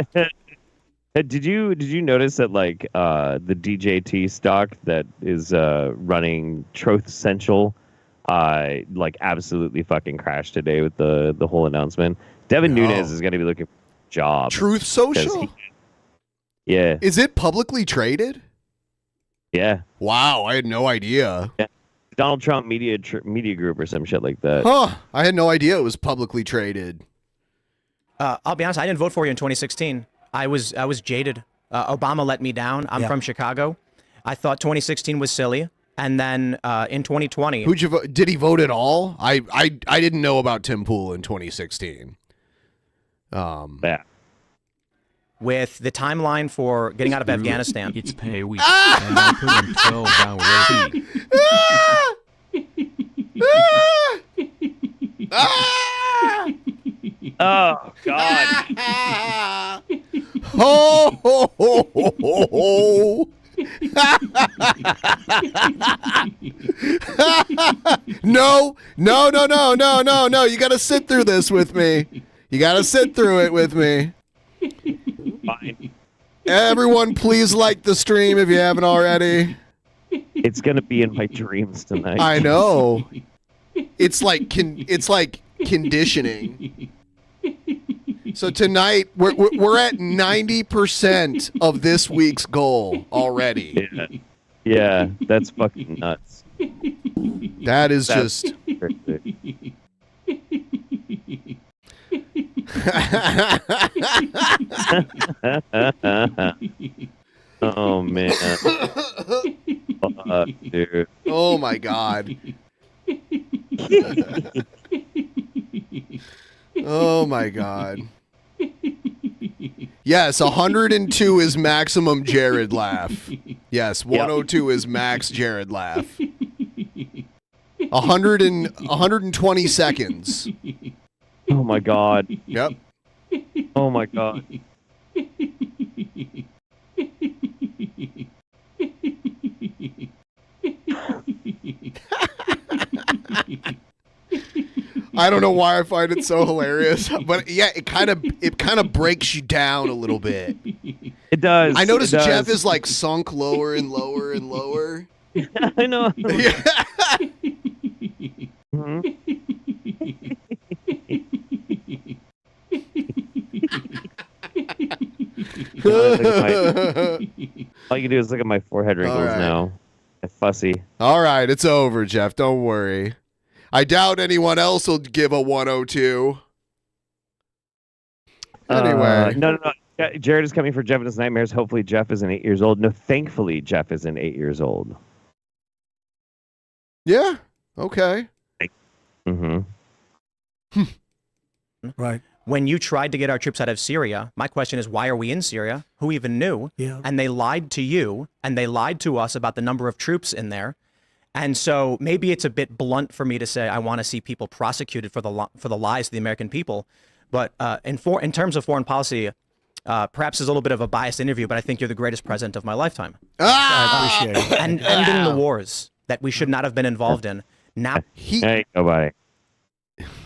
Did you notice that like the DJT stock that is running Truth Central like absolutely fucking crashed today with the whole announcement? Devin Nunes is going to be looking for a job. Truth Social? Yeah. Is it publicly traded? Yeah. Wow, I had no idea. Yeah. Donald Trump Media Group or some shit like that. Huh. I had no idea it was publicly traded. I'll be honest, I didn't vote for you in 2016. I was jaded. Obama let me down. I'm from Chicago. I thought 2016 was silly. And then in 2020... Who'd you vote? Did he vote at all? I didn't know about Tim Pool in 2016. Yeah. With the timeline for getting out of Afghanistan. It's pay week, and I put in 12 hours. Oh, God. Ho, ho, ho, ho, ho, ho. No. You got to sit through this with me. You got to sit through it with me. Fine. Everyone, please like the stream if you haven't already. It's going to be in my dreams tonight. I know. It's like conditioning. So tonight we're at 90% of this week's goal already. Yeah, that's fucking nuts. That is That's just crazy. Oh man. Fuck, dude. Oh my God. Oh my God. Yes, 102 is maximum Jared laugh. Yes, 102 is max Jared laugh. 120 seconds. Oh my God. Yep. Oh my God. I don't know why I find it so hilarious, but yeah, it kind of breaks you down a little bit. It does. I noticed it does. Jeff is like sunk lower and lower and lower. I know. All you can do is look at my forehead wrinkles now. I'm fussy. All right, it's over, Jeff. Don't worry. I doubt anyone else will give a 102. Anyway. No. Jared is coming for Jeff and his nightmares. Hopefully Jeff isn't 8 years old. No, thankfully Jeff isn't 8 years old. Yeah. Okay. Mm-hmm. Right. When you tried to get our troops out of Syria, my question is, why are we in Syria? Who even knew? Yeah. And they lied to you, and they lied to us about the number of troops in there. And so maybe it's a bit blunt for me to say I want to see people prosecuted for the lies to the American people. But in terms of foreign policy, perhaps it's a little bit of a biased interview, but I think you're the greatest president of my lifetime. I appreciate it. And ending the wars that we should not have been involved in. Now, Hey, nobody.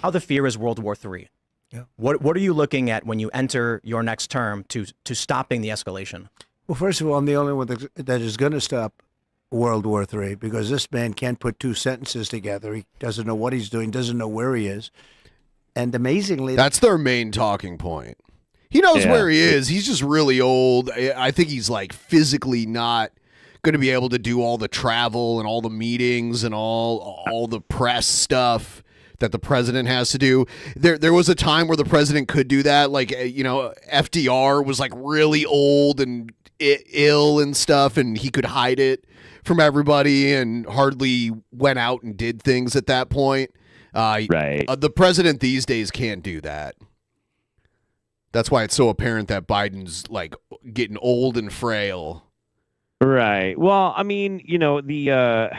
Now the fear is World War III. Yeah. What are you looking at when you enter your next term to stopping the escalation? Well, first of all, I'm the only one that is going to stop World War III because this man can't put two sentences together. He doesn't know what he's doing, doesn't know where he is. And amazingly... That's their main talking point. He knows where he is. He's just really old. I think he's like physically not going to be able to do all the travel and all the meetings and all the press stuff that the president has to do. There was a time where the president could do that. Like, FDR was like really old and ill and stuff, and he could hide it from everybody and hardly went out and did things at that point. Right. The president these days can't do that. That's why it's so apparent that Biden's like getting old and frail. Right. Well, I mean, the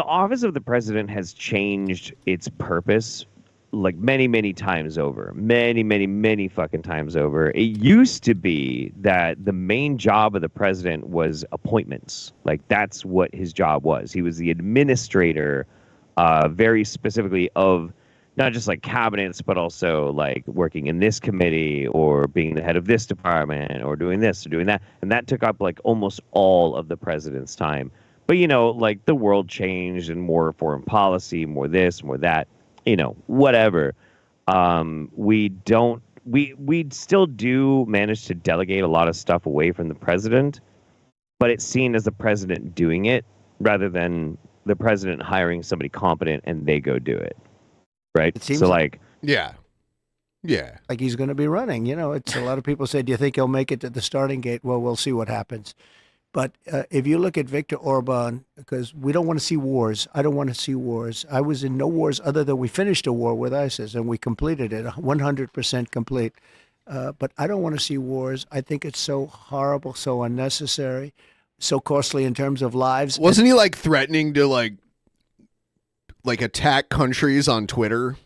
office of the president has changed its purpose like many, many times over. Many fucking times over. It used to be that the main job of the president was appointments. Like, that's what his job was. He was the administrator, very specifically of not just like cabinets, but also like working in this committee or being the head of this department or doing this or doing that. And that took up like almost all of the president's time. But, like the world changed and more foreign policy, more this, more that, whatever. We still do manage to delegate a lot of stuff away from the president, but it's seen as the president doing it rather than the president hiring somebody competent and they go do it. Right. So like, yeah. Like he's going to be running. It's a lot of people say, do you think he'll make it to the starting gate? Well, we'll see what happens. But if you look at Viktor Orban, because we don't want to see wars. I don't want to see wars. I was in no wars other than we finished a war with ISIS and we completed it, 100% complete. But I don't want to see wars. I think it's so horrible, so unnecessary, so costly in terms of lives. Wasn't he like threatening to like attack countries on Twitter?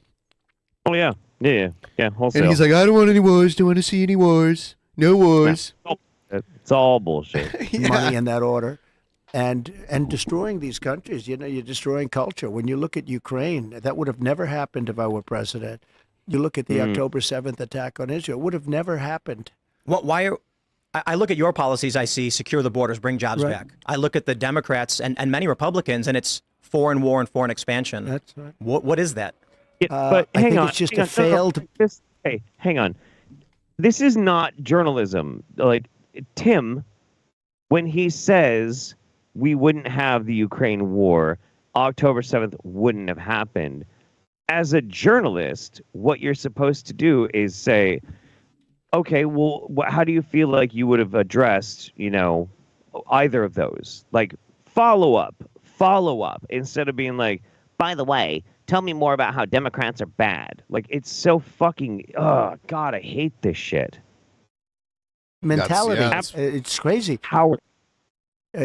Oh yeah. Wholesale. And he's like, I don't want any wars. Don't want to see any wars. No wars. It's all bullshit. Money in that order, and destroying these countries. You're destroying culture. When you look at Ukraine, that would have never happened if I were president. You look at the October 7th attack on Israel. It would have never happened. I look at your policies. I see secure the borders, bring jobs back. I look at the Democrats and many Republicans, and it's foreign war and foreign expansion. That's right. What is that? But I hang think on, it's just hang a on. failed. Hey, hang on. This is not journalism. Like Tim, when he says we wouldn't have the Ukraine war, October 7th wouldn't have happened. As a journalist, what you're supposed to do is say, okay, well, how do you feel like you would have addressed, either of those? Like follow up, instead of being like, by the way, tell me more about how Democrats are bad. Like, it's so fucking, oh, God, I hate this shit. Mentality. It's crazy. How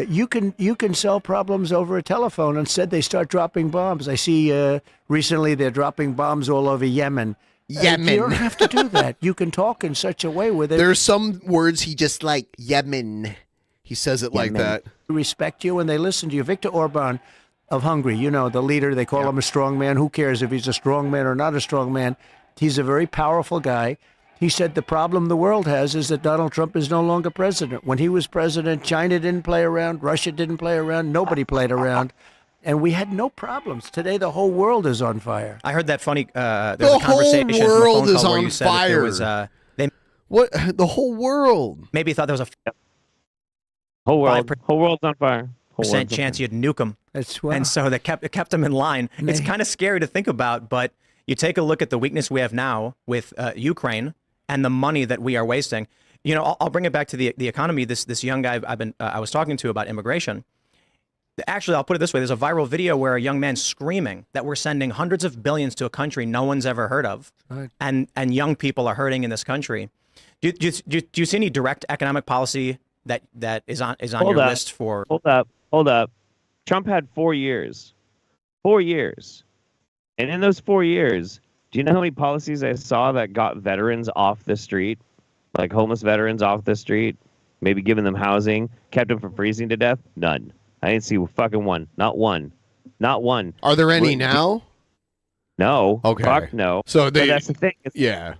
you can solve problems over a telephone. Instead, they start dropping bombs. I see recently they're dropping bombs all over Yemen. You don't have to do that. You can talk in such a way with it. There's some words he just like Yemen. He says it like that. They respect you and they listen to you. Viktor Orban of Hungary, the leader. They call him a strong man. Who cares if he's a strong man or not a strong man? He's a very powerful guy. He said the problem the world has is that Donald Trump is no longer president. When he was president, China didn't play around, Russia didn't play around, nobody played around, and we had no problems. Today, the whole world is on fire. I heard that funny. There was a conversation whole world is where on you said that there was, what? The whole world? Maybe thought there was a whole world's on fire. Percent chance you'd nuke them. And so that kept them in line. It's kind of scary to think about, but you take a look at the weakness we have now with Ukraine and the money that we are wasting. I'll bring it back to the economy. This young guy I was talking to about immigration. Actually, I'll put it this way: there's a viral video where a young man's screaming that we're sending hundreds of billions to a country no one's ever heard of, and young people are hurting in this country. Do you see any direct economic policy that is on your list for? Hold up. Trump had 4 years. 4 years. And in those 4 years, do you know how many policies I saw that got veterans off the street? Like homeless veterans off the street? Maybe giving them housing? Kept them from freezing to death? None. I didn't see fucking one. Not one. Not one. Are there any now? No. Okay. Fuck no. So that's the thing. Yeah.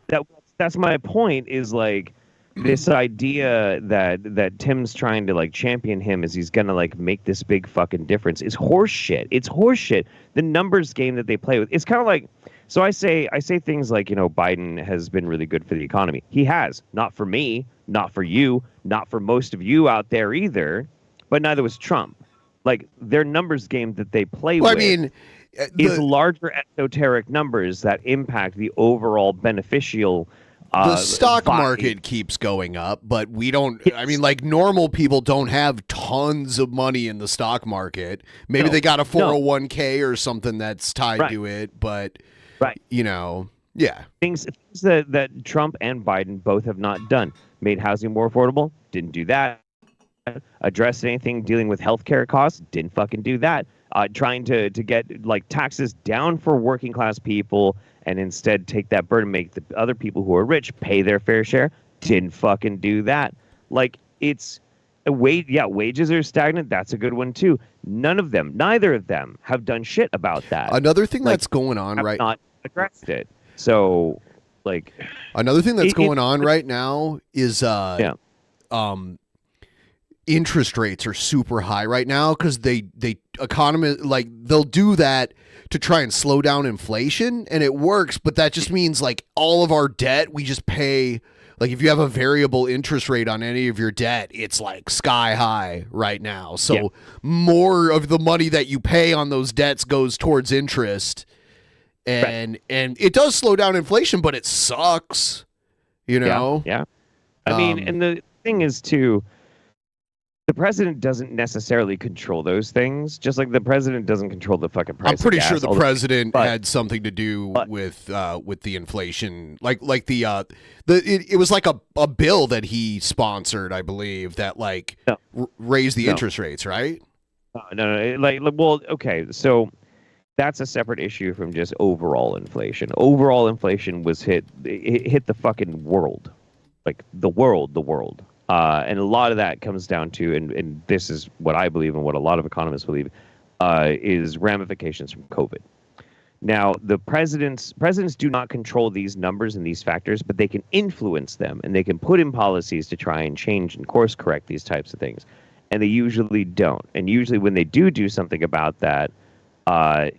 That's my point is like, this idea that Tim's trying to like champion him as he's gonna like make this big fucking difference is horseshit. It's horseshit. The numbers game that they play with. It's kind of like So I say things like, Biden has been really good for the economy. He has. Not for me, not for you, not for most of you out there either, but neither was Trump. Like, their numbers game that they play with is larger esoteric numbers that impact the overall beneficial. The stock market keeps going up, but we don't. I mean, like, normal people don't have tons of money in the stock market. Maybe they got a 401k or something that's tied to it, but yeah. Things that Trump and Biden both have not done. Made housing more affordable, didn't do that. Address anything dealing with healthcare costs, didn't fucking do that. Trying to get like taxes down for working class people and instead take that burden, make the other people who are rich pay their fair share, didn't fucking do that. Like, it's wages are stagnant. That's a good one too. Neither of them have done shit about that. Another thing that's going on not addressed it. So, like, another thing that's going on right now is interest rates are super high right now because they economists, like, they'll do that to try and slow down inflation, and it works, but that just means, like, all of our debt we just pay. Like, if you have a variable interest rate on any of your debt, it's like sky high right now. So more of the money that you pay on those debts goes towards interest, and it does slow down inflation, but it sucks, Yeah. I mean, and the thing is too, the president doesn't necessarily control those things, just like the president doesn't control the fucking price. I'm pretty of gas, sure the president had something to do with the inflation, like it was like a bill that he sponsored, I believe, that raised the interest rates, right? No. Well, okay, so that's a separate issue from just overall inflation. Overall inflation was hit the fucking world, like the world. And a lot of that comes down to, and this is what I believe and what a lot of economists believe, is ramifications from COVID. Now, the presidents do not control these numbers and these factors, but they can influence them, and they can put in policies to try and change and course correct these types of things. And they usually don't. And usually when they do something about that,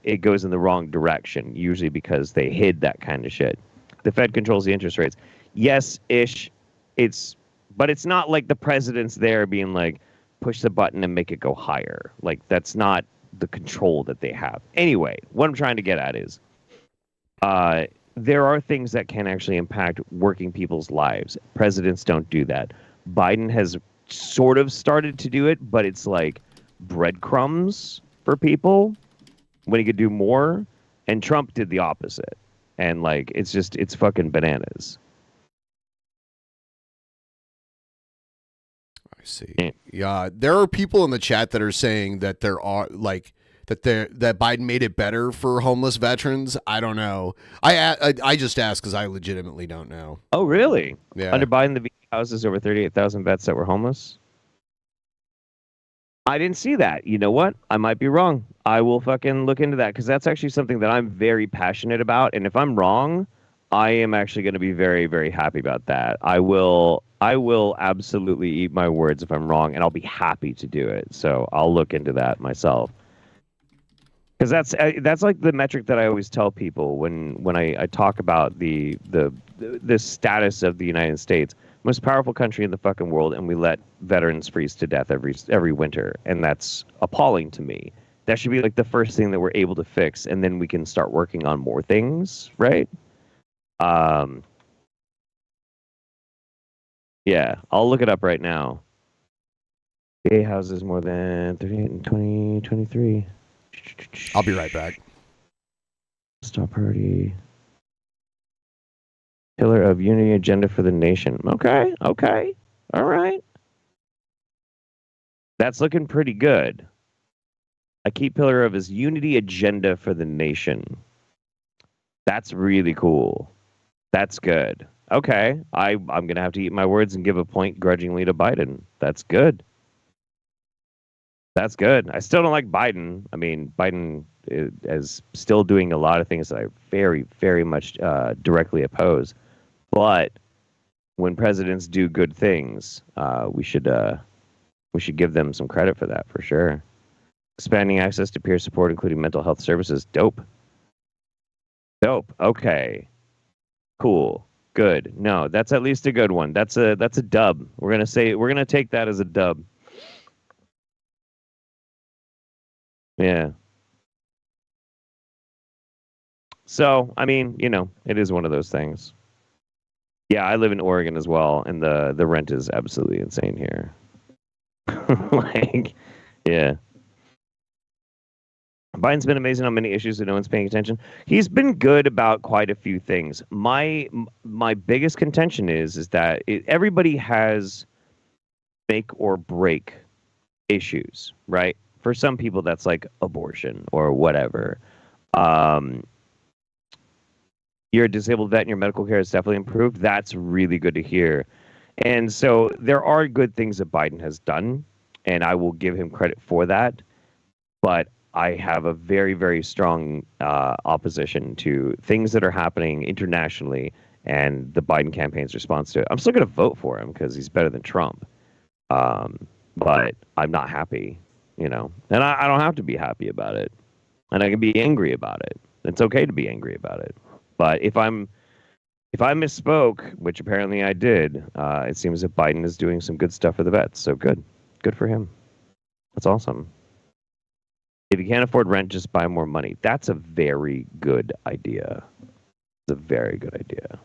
it goes in the wrong direction, usually because they hid that kind of shit. The Fed controls the interest rates. Yes-ish, but it's not like the president's there being like, push the button and make it go higher. Like, that's not the control that they have. Anyway, what I'm trying to get at is there are things that can actually impact working people's lives. Presidents don't do that. Biden has sort of started to do it, but it's like breadcrumbs for people when he could do more. And Trump did the opposite. And like, it's fucking bananas. See, yeah, there are people in the chat that are saying that that Biden made it better for homeless veterans. I don't know. I just asked because I legitimately don't know. Oh, really? Yeah. Under Biden, the VA houses over 38,000 vets that were homeless. I didn't see that. You know what? I might be wrong. I will fucking look into that because that's actually something that I'm very passionate about. And if I'm wrong, I am actually going to be very, very happy about that. I will absolutely eat my words if I'm wrong, and I'll be happy to do it. So I'll look into that myself. Because that's like the metric that I always tell people when I talk about the status of the United States, most powerful country in the fucking world, and we let veterans freeze to death every winter, and that's appalling to me. That should be like the first thing that we're able to fix, and then we can start working on more things, right? Yeah, I'll look it up right now. VA houses more than 38 in 2023. I'll be right back. Stop party. Pillar of unity agenda for the nation. Okay. All right. That's looking pretty good. A key pillar of his unity agenda for the nation. That's really cool. That's good. Okay, I'm going to have to eat my words and give a point grudgingly to Biden. That's good. That's good. I still don't like Biden. I mean, Biden is still doing a lot of things that I very, very much directly oppose. But when presidents do good things, we should give them some credit for that, for sure. Expanding access to peer support, including mental health services. Dope. Dope. Okay. Cool. Good. No, that's at least a good one. That's a dub. We're gonna take that as a dub. Yeah. So, I mean, it is one of those things. Yeah, I live in Oregon as well, and the rent is absolutely insane here. Yeah. Biden's been amazing on many issues that no one's paying attention. He's been good about quite a few things. My biggest contention is that everybody has make or break issues, right? For some people, that's like abortion or whatever. You're a disabled vet and your medical care has definitely improved. That's really good to hear. And so there are good things that Biden has done, and I will give him credit for that. But I have a very, very strong opposition to things that are happening internationally and the Biden campaign's response to it. I'm still going to vote for him because he's better than Trump. But I'm not happy, and I don't have to be happy about it. And I can be angry about it. It's okay to be angry about it. But if I misspoke, which apparently I did, it seems that Biden is doing some good stuff for the vets. So good for him. That's awesome. If you can't afford rent, just buy more money. That's a very good idea. It's a very good idea.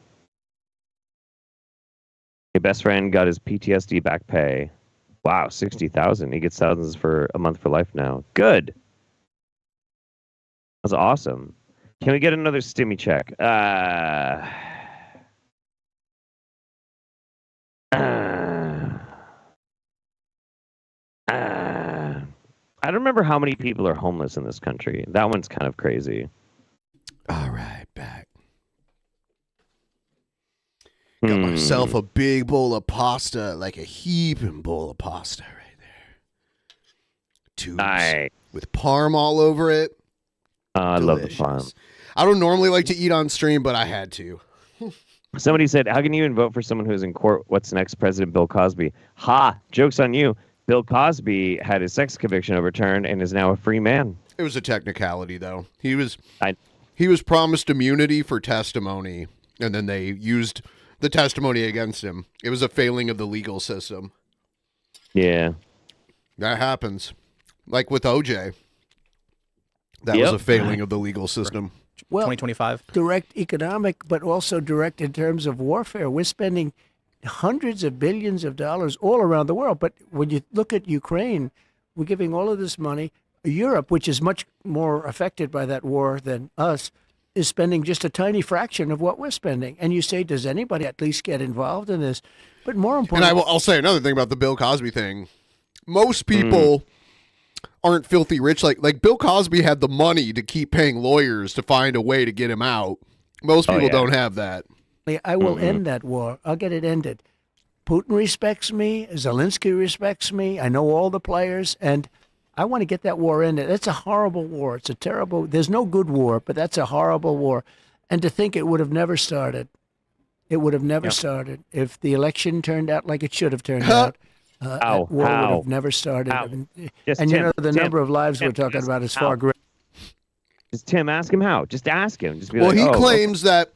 My best friend got his PTSD back pay. Wow, $60,000. He gets thousands for a month for life now. Good. That's awesome. Can we get another stimmy check? I don't remember how many people are homeless in this country. That one's kind of crazy. All right, back. Got myself a big bowl of pasta, like a heaping bowl of pasta right there. Tubes Nice. with parm all over it. I love the parm. I don't normally like to eat on stream, but I had to. Somebody said, how can you even vote for someone who's in court? What's next? President Bill Cosby. Ha! Joke's on you. Bill Cosby had his sex conviction overturned and is now a free man. It was a technicality, though. He was promised immunity for testimony, and then they used the testimony against him. It was a failing of the legal system. Yeah. That happens. Like with OJ. That was a failing of the legal system. Well, 2025. Direct economic, but also direct in terms of warfare. We're spending hundreds of billions of dollars all around the world. But when you look at Ukraine, we're giving all of this money. Europe, which is much more affected by that war than us, is spending just a tiny fraction of what we're spending. And you say, does anybody at least get involved in this? But more important... And I'll say another thing about the Bill Cosby thing. Most people aren't filthy rich. Like Bill Cosby had the money to keep paying lawyers to find a way to get him out. Most people don't have that. I will end that war. I'll get it ended. Putin respects me. Zelensky respects me. I know all the players, and I want to get that war ended. That's a horrible war. It's a terrible... There's no good war, but that's a horrible war. And to think it would have never started. It would have never started if the election turned out like it should have turned out. That war would have never started. And Tim, the number of lives we're talking about is far greater. Just Tim, ask him how. Just ask him. Just be he claims that,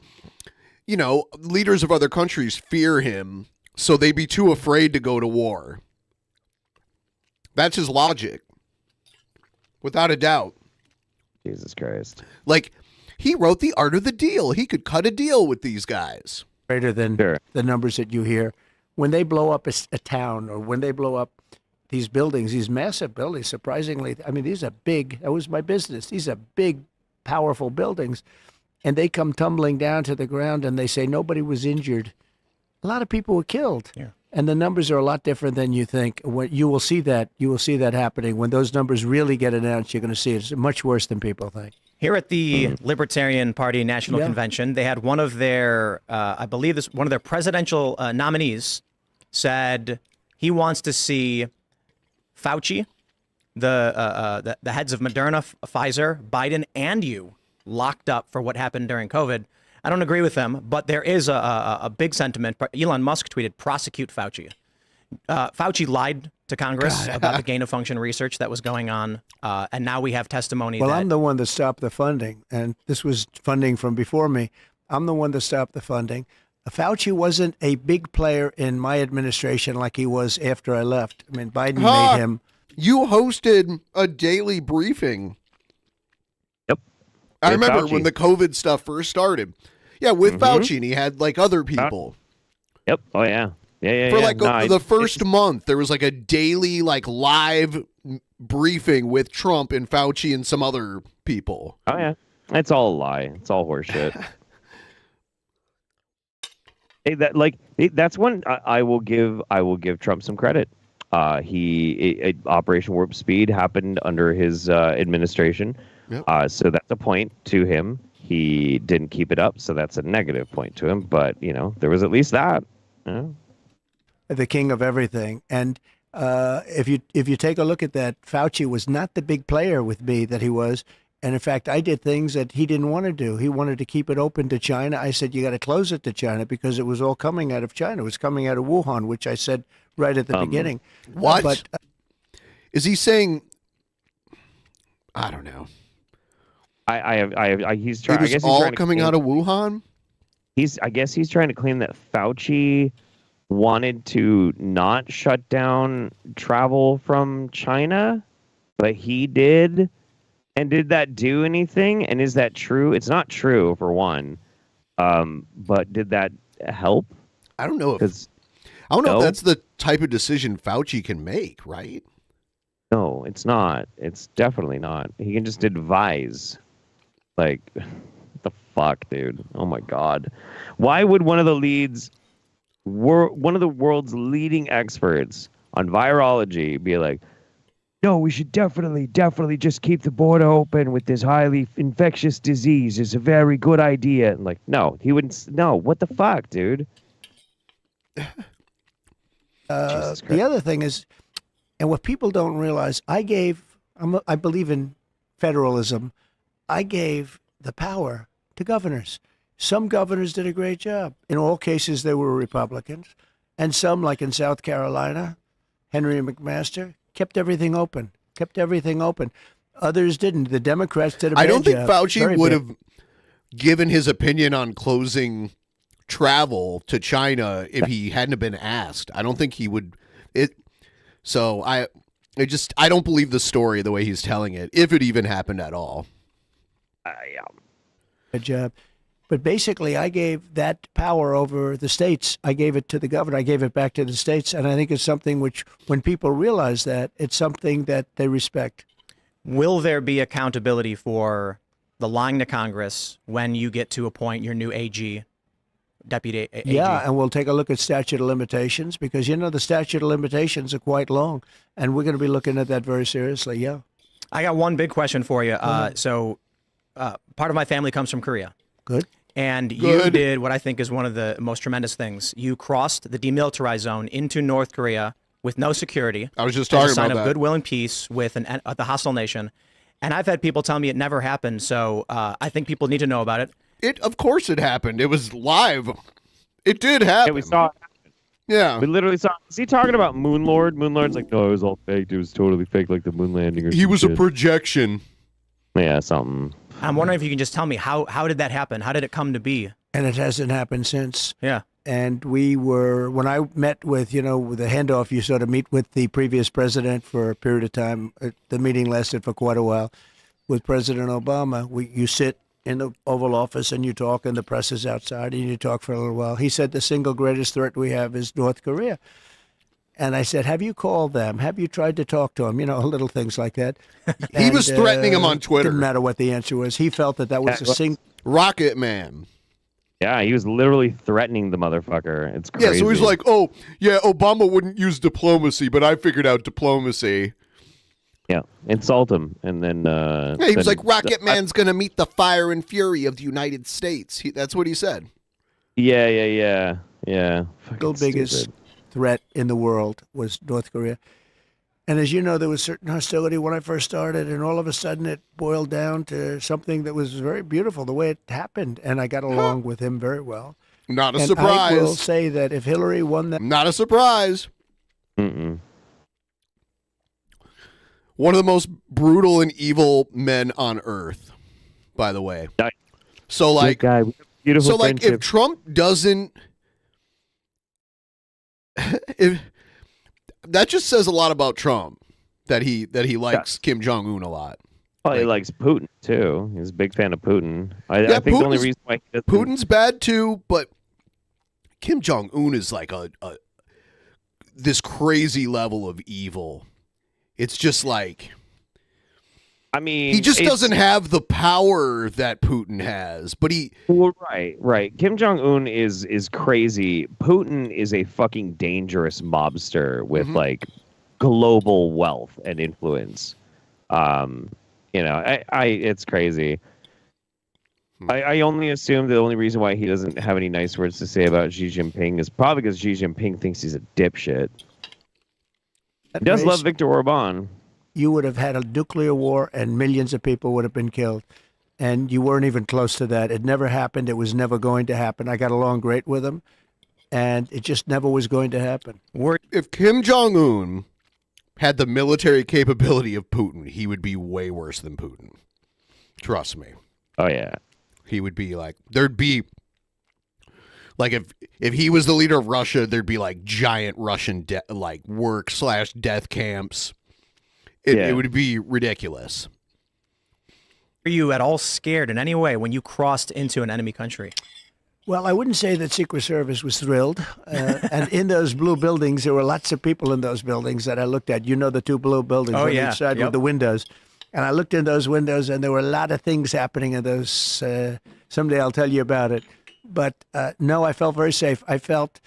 leaders of other countries fear him, so they'd be too afraid to go to war. That's his logic. Without a doubt. Jesus Christ. Like, he wrote The Art of the Deal. He could cut a deal with these guys. Greater than the numbers that you hear. When they blow up a town, or when they blow up these buildings, these massive buildings, surprisingly, I mean, these are big. That was my business. These are big, powerful buildings. And they come tumbling down to the ground and they say nobody was injured. A lot of people were killed. Yeah. And the numbers are a lot different than you think. When you will see that happening. When those numbers really get announced, you're going to see it's much worse than people think. Here at the Libertarian Party National Convention, they had one of their, I believe one of their presidential nominees said he wants to see Fauci, the heads of Moderna, Pfizer, Biden, and you locked up for what happened during COVID. I don't agree with them, but there is a big sentiment. Elon Musk tweeted, prosecute Fauci. Fauci lied to Congress about the gain of function research that was going on, and now we have testimony. Well, that I'm the one that stopped the funding, and this was funding from before me. I'm the one that stopped the funding. Fauci wasn't a big player in my administration like he was after I left. I mean, Biden made him. You hosted a daily briefing. Yep. I With remember Fauci. when the COVID stuff first started. Yeah, with Fauci, and he had like other people. Yep. Oh yeah. Yeah. For yeah. like No, the first month, there was like a daily like live briefing with Trump and Fauci and some other people. Oh yeah. It's all a lie. It's all horseshit. That's when I will give Trump some credit. Operation Warp Speed happened under his administration. Yep. So that's a point to him. He didn't keep it up, so that's a negative point to him. But there was at least that. The king of everything. And if you take a look at that, Fauci was not the big player with me that he was. And in fact, I did things that he didn't want to do. He wanted to keep it open to China. I said, you got to close it to China because it was all coming out of China. It was coming out of Wuhan, which I said right at the beginning. What? But is he saying? I don't know. He's trying. It was I guess he's all trying to coming claim- out of Wuhan. I guess he's trying to claim that Fauci wanted to not shut down travel from China, but he did. And did that do anything? And is that true? It's not true, for one. But did that help? I don't know if that's the type of decision Fauci can make, right? No, it's not. It's definitely not. He can just advise. Like, what the fuck, dude? Oh my god. Why would one of the world's leading experts on virology be like, no, we should definitely just keep the border open with this highly infectious disease. It's a very good idea. And like, no, he wouldn't. No, what the fuck, dude? the other thing is, and what people don't realize, I believe in federalism. I gave the power to governors. Some governors did a great job. In all cases, they were Republicans. And some, like in South Carolina, Henry McMaster, kept everything open. Others didn't. The Democrats did a bad job. I don't think Fauci Very would bad. have given his opinion on closing travel to China if he hadn't been asked. I don't think he would. So I don't believe the story the way he's telling it, if it even happened at all. Good job. But basically, I gave that power over the states. I gave it to the governor. I gave it back to the states. And I think it's something which, when people realize that, it's something that they respect. Will there be accountability for the lying to Congress when you get to appoint your new AG, deputy AG? Yeah, and we'll take a look at statute of limitations because, the statute of limitations are quite long. And we're going to be looking at that very seriously, yeah. I got one big question for you. So part of my family comes from Korea. Good. And you did what I think is one of the most tremendous things. You crossed the demilitarized zone into North Korea with no security. I was just as talking a sign about of that. goodwill and peace with the hostile nation. And I've had people tell me it never happened. So I think people need to know about it. Of course it happened. It was live. It did happen. Yeah, we saw it. Yeah. We literally saw. Is he talking about Moonlord? Moonlord's like, no, it was all fake. It was totally fake, like the moon landing. Or He some was shit. a projection. Yeah, something. I'm wondering if you can just tell me how did that happen? How did it come to be? And it hasn't happened since. Yeah. And when I met with, with the handoff, you sort of meet with the previous president for a period of time. The meeting lasted for quite a while. With President Obama, you sit in the Oval Office and you talk, and the press is outside, and you talk for a little while. He said the single greatest threat we have is North Korea. And I said, have you called them? Have you tried to talk to them? Little things like that. He was threatening him on Twitter. Didn't matter what the answer was. He felt that was a single. Rocket Man. Yeah, he was literally threatening the motherfucker. It's crazy. Yeah, so he's like, oh, yeah, Obama wouldn't use diplomacy, but I figured out diplomacy. Yeah, insult him. And then... Yeah, he was like, Rocket Man's going to meet the fire and fury of the United States. That's what he said. Yeah. Single biggest threat in the world was North Korea. And as you know, there was certain hostility when I first started, and all of a sudden it boiled down to something that was very beautiful, the way it happened. And I got along with him very well. Not a and surprise. I will say that if Hillary won that... Not a surprise. Mm-mm. one of the most brutal and evil men on earth, by the way. So like, guy, beautiful. so like, if Trump doesn't, if that just says a lot about Trump that he likes Kim Jong Un a lot. Oh, he likes Putin too. He's a big fan of Putin. I think the only reason why he Putin's bad too, but Kim Jong Un is like a this crazy level of evil. It's just like, I mean, he just doesn't have the power that Putin has. But he, well, right. Kim Jong Un is crazy. Putin is a fucking dangerous mobster with like global wealth and influence. You know, it's crazy. I only assume the only reason why he doesn't have any nice words to say about Xi Jinping is probably because Xi Jinping thinks he's a dipshit. He does love Viktor Orban. You would have had a nuclear war and millions of people would have been killed. And you weren't even close to that. It never happened. It was never going to happen. I got along great with him. And it just never was going to happen. If Kim Jong-un had the military capability of Putin, he would be way worse than Putin. Trust me. Oh, yeah. He would be like, there'd be, like, if he was the leader of Russia, there'd be like giant Russian work/death camps. It would be ridiculous. Are you at all scared in any way when you crossed into an enemy country? Well, I wouldn't say that Secret Service was thrilled. And in those blue buildings, there were lots of people in those buildings that I looked at. You know, the two blue buildings on each side with the windows. And I looked in those windows, and there were a lot of things happening in those. Someday I'll tell you about it. But no, I felt very safe. I felt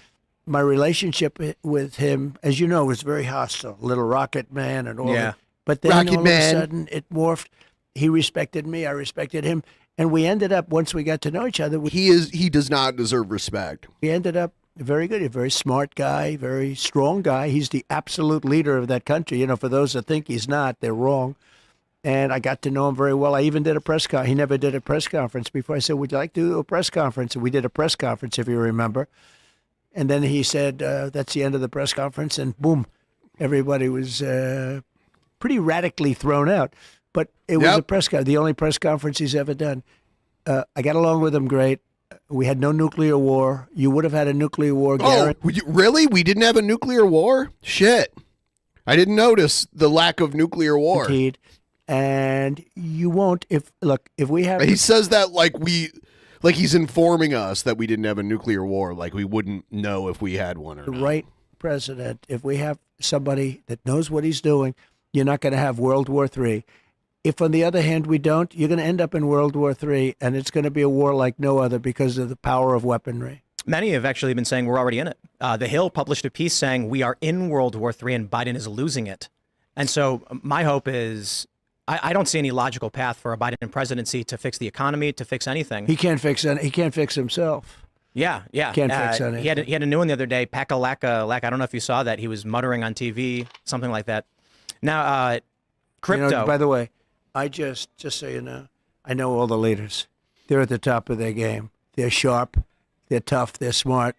my relationship with him, as you know, was very hostile. Little Rocket Man and all that. But then all of a sudden, it morphed. He respected me. I respected him. And we ended up, once we got to know each other... He does not deserve respect. We ended up very good. A very smart guy, very strong guy. He's the absolute leader of that country. You know, for those that think he's not, they're wrong. And I got to know him very well. I even did a press conference. He never did a press conference before. I said, would you like to do a press conference? And we did a press conference, if you remember. And then he said, that's the end of the press conference. And boom, everybody was pretty radically thrown out. But it was a press conference, the only press conference he's ever done. I got along with him great. We had no nuclear war. You would have had a nuclear war, Garrett. Oh, really? We didn't have a nuclear war? Shit. I didn't notice the lack of nuclear war. Indeed. And you won't if we have... He says that like he's informing us that we didn't have a nuclear war, like we wouldn't know if we had one or not. The right president, if we have somebody that knows what he's doing, you're not going to have World War III. If, on the other hand, we don't, you're going to end up in World War III, and it's going to be a war like no other because of the power of weaponry. Many have actually been saying we're already in it. The Hill published a piece saying we are in World War III and Biden is losing it. And so my hope is... I don't see any logical path for a Biden presidency to fix the economy, to fix anything. He can't fix himself. Yeah. Can't fix anything. He had a new one the other day, Pack-a-lack. I don't know if you saw that. He was muttering on TV, something like that. Now, crypto. You know, by the way, I just so you know, I know all the leaders. They're at the top of their game. They're sharp. They're tough. They're smart.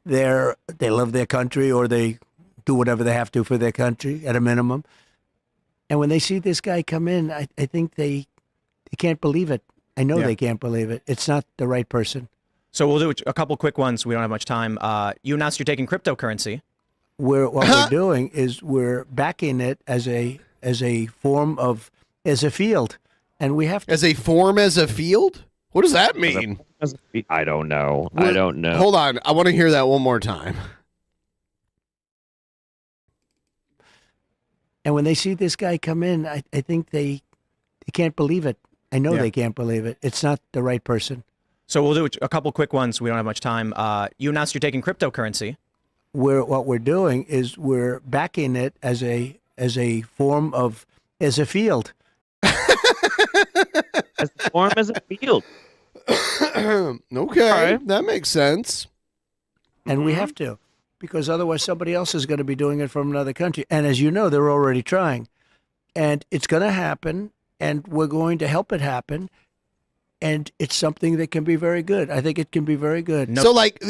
They love their country, or they do whatever they have to for their country at a minimum. And when they see this guy come in, I think they can't believe it. I know they can't believe it. It's not the right person. So we'll do a couple quick ones. We don't have much time. You announced you're taking cryptocurrency. What we're doing is we're backing it as a field, and we have to. As a field? What does that mean? I don't know. I don't know. Hold on. I want to hear that one more time. And when they see this guy come in, I think they can't believe it. I know they can't believe it. It's not the right person. So we'll do a couple quick ones. We don't have much time. You announced you're taking cryptocurrency. What we're doing is we're backing it as a field. As a field. Okay, that makes sense. And we have to, because otherwise somebody else is going to be doing it from another country. And as you know, they're already trying. And it's going to happen, and we're going to help it happen. And it's something that can be very good. I think it can be very good. So, like,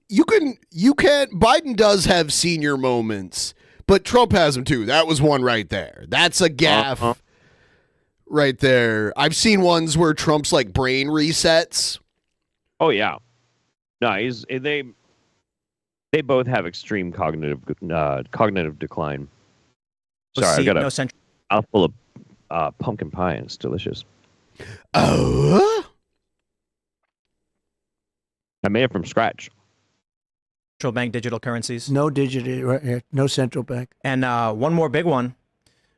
you can. Biden does have senior moments, But Trump has them too. That was one right there. That's a gaffe right there. I've seen ones where Trump's like brain resets. Oh yeah. No, they both have extreme cognitive decline. Sorry, I got a mouthful of pumpkin pie and it's delicious. Oh. I made it from scratch. Central bank digital currencies. No digital, no central bank. And one more big one.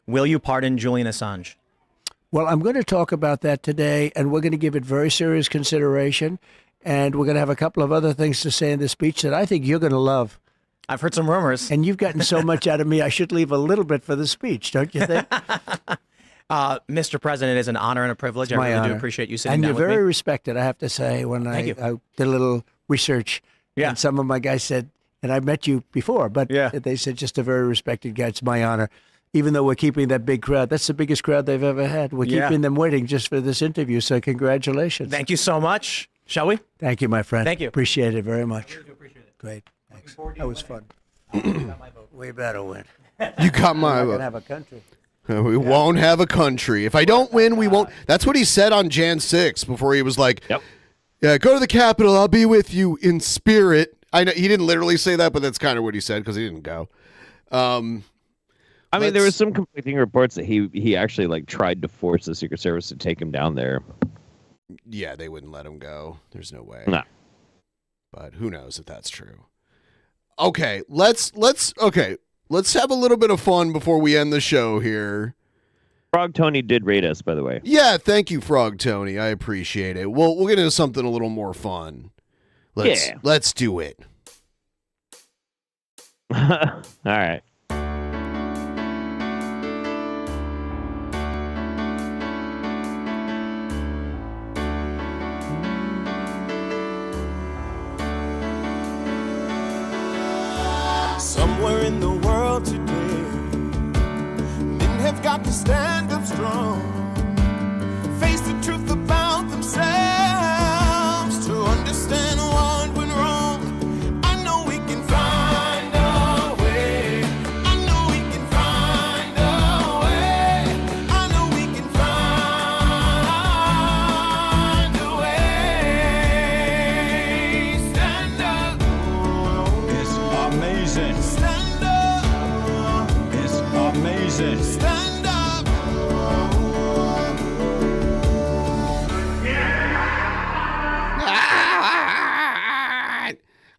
Will you pardon Julian Assange? Well, I'm going to talk about that today, and we're going to give it very serious consideration. And we're going to have a couple of other things to say in the speech that I think you're going to love. I've heard some rumors. And you've gotten so much out of me, I should leave a little bit for the speech, don't you think? Mr. President, it is an honor and a privilege. I really do appreciate you sitting down with me. And you're very respected, I have to say. When I did a little research, and some of my guys said, and I met you before, but they said just a very respected guy. It's my honor. Even though we're keeping that big crowd, that's the biggest crowd they've ever had. We're keeping them waiting just for this interview, so congratulations. Thank you so much. Shall we? Thank you, my friend. Thank you. Appreciate it very much. I really do appreciate it. Great. Thanks. That was fun. We better win. You got my vote. We're not going to have a country. We won't have a country. If I don't win, we won't. That's what he said on Jan 6 before he was like, yeah, go to the Capitol. I'll be with you in spirit. I know he didn't literally say that, but that's kind of what he said because he didn't go. I mean, there was some conflicting reports that he actually like tried to force the Secret Service to take him down there. Yeah, they wouldn't let him go. There's no way. No. But who knows if that's true. Okay, let's have a little bit of fun before we end the show here. Frog Tony did rate us, by the way. Yeah, thank you, Frog Tony. I appreciate it. We'll get into something a little more fun. Let's do it. All right. Somewhere in the world today, men have got to stand up strong, face the truth about themselves, to understand what went wrong. I know we can find a way. I know we can find a way. I know we can find a way. Stand up. It's amazing. Stand up. It's amazing. Stand up.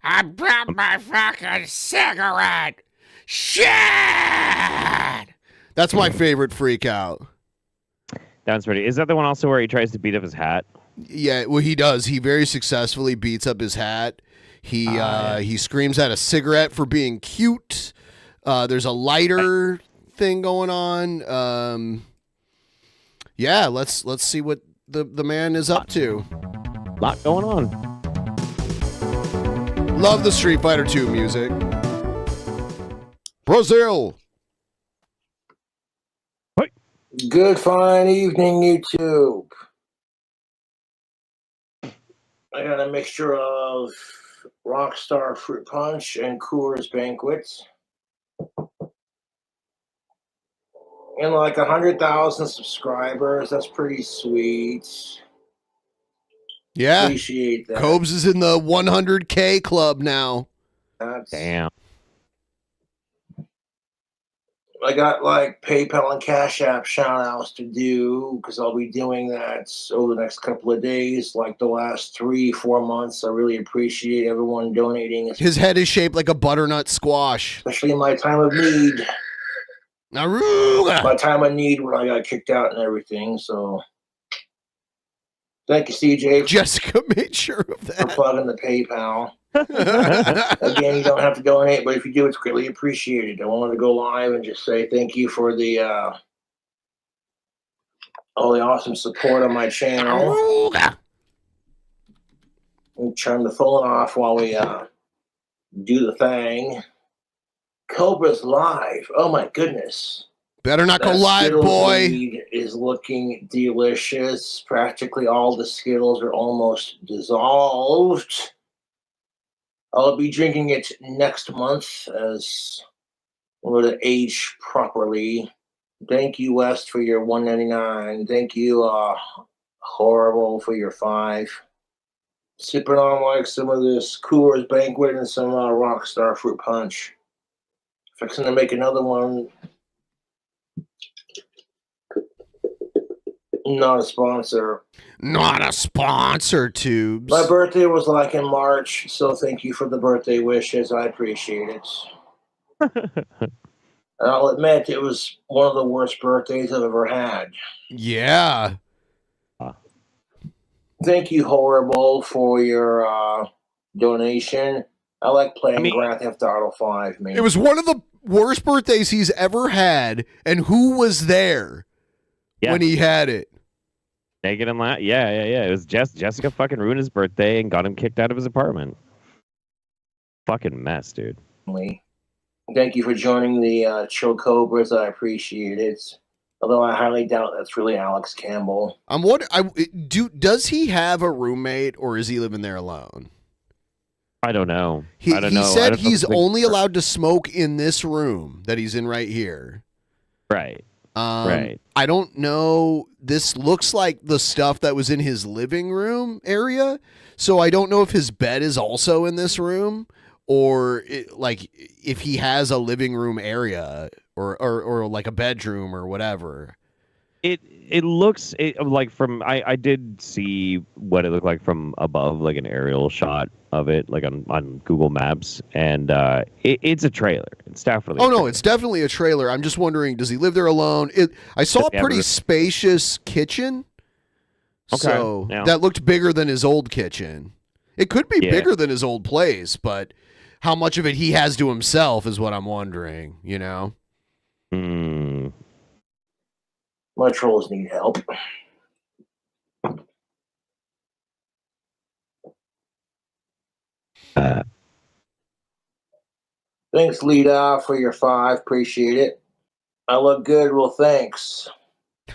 I brought my fucking cigarette. Shit! That's my favorite freak out. That's pretty. Is that the one also where he tries to beat up his hat? Yeah, well, he does. He very successfully beats up his hat. He screams at a cigarette for being cute. There's a lighter thing going on. Yeah, let's see what the man is up to. Lot going on. Love the Street Fighter 2 music. Brazil. Good fine evening, YouTube. I got a mixture of Rockstar Fruit Punch and Coors Banquets. And like 100,000 subscribers. That's pretty sweet. Yeah. Appreciate that. Cobes is in the 100K club now. Damn. I got like PayPal and Cash App shout outs to do because I'll be doing that over the next couple of days, like the last 3-4 months. I really appreciate everyone donating. His head is shaped like a butternut squash. Especially in my time of need. My time of need when I got kicked out and everything. So thank you, CJ. Jessica made sure of that. For plugging the PayPal. Again, you don't have to donate, but if you do, it's greatly appreciated. I wanted to go live and just say thank you for the all the awesome support on my channel. We'll turn the phone off while we do the thing. Cobra's live. Oh my goodness. Better not go That live, Skittles boy. weed is looking delicious. Practically all the Skittles are almost dissolved. I'll be drinking it next month as Or to age properly. Thank you, West, for your $1.99. Thank you, Horrible, for your $5. Sipping on like some of this Coors Banquet and some Rockstar Fruit Punch. Fixing to make another one. Not a sponsor. Not a sponsor, Tubes. My birthday was like in March, so thank you for the birthday wishes. I appreciate it. And I'll admit, it was one of the worst birthdays I've ever had. Yeah. Thank you, Horrible, for your donation. I like playing Grand Theft Auto 5, man. It was one of the worst birthdays he's ever had, and who was there when he had it? Naked and laugh. Yeah. It was Jessica fucking ruined his birthday and got him kicked out of his apartment. Fucking mess, dude. Thank you for joining the Chill Cobras. I appreciate it. Although I highly doubt that's really Alex Campbell. I'm does he have a roommate or is he living there alone? I don't know. He I don't know. said he's only allowed to smoke in this room that he's in right here. Right. Right. I don't know. This looks like the stuff that was in his living room area. So I don't know if his bed is also in this room or if he has a living room area or like a bedroom or whatever. It looks like from I did see what it looked like from above, like an aerial shot of it, like on Google Maps, and it's a trailer. It's definitely. Oh no, it's definitely a trailer. I'm just wondering, does he live there alone? I saw a pretty spacious kitchen, so that looked bigger than his old kitchen. It could be bigger than his old place, but how much of it he has to himself is what I'm wondering. You know. My trolls need help. Thanks, Lita, for your $5. Appreciate it. I look good. Well, thanks.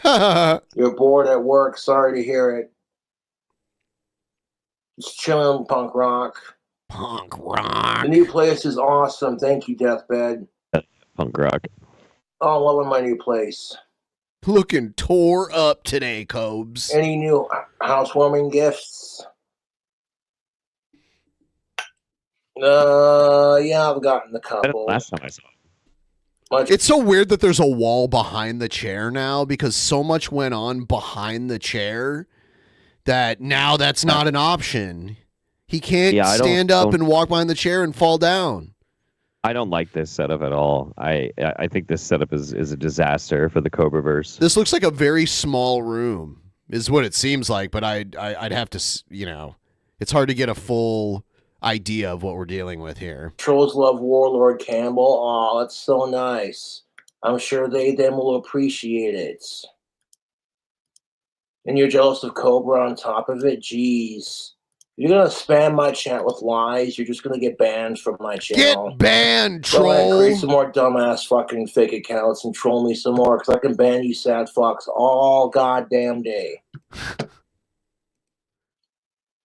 You're bored at work. Sorry to hear it. Just chilling, punk rock. Punk rock. The new place is awesome. Thank you, Deathbed. Punk rock. Oh, I'm loving my new place. Looking tore up today, Cobes. Any new housewarming gifts? Yeah, I've gotten a couple. Last time I saw it. It's so weird that there's a wall behind the chair now because so much went on behind the chair that now that's not an option. He can't stand up and walk behind the chair and fall down. I don't like this setup at all. I think this setup is a disaster for the Cobraverse. This looks like a very small room, is what it seems like. But I'd have to, it's hard to get a full idea of what we're dealing with here. Trolls love Warlord Campbell. Oh, that's so nice. I'm sure them will appreciate it. And you're jealous of Cobra on top of it? Jeez. You're going to spam my chat with lies, you're just going to get banned from my channel. Get banned, Go ahead, troll! create some more dumbass fucking fake accounts and troll me some more, because I can ban you sad fucks all goddamn day.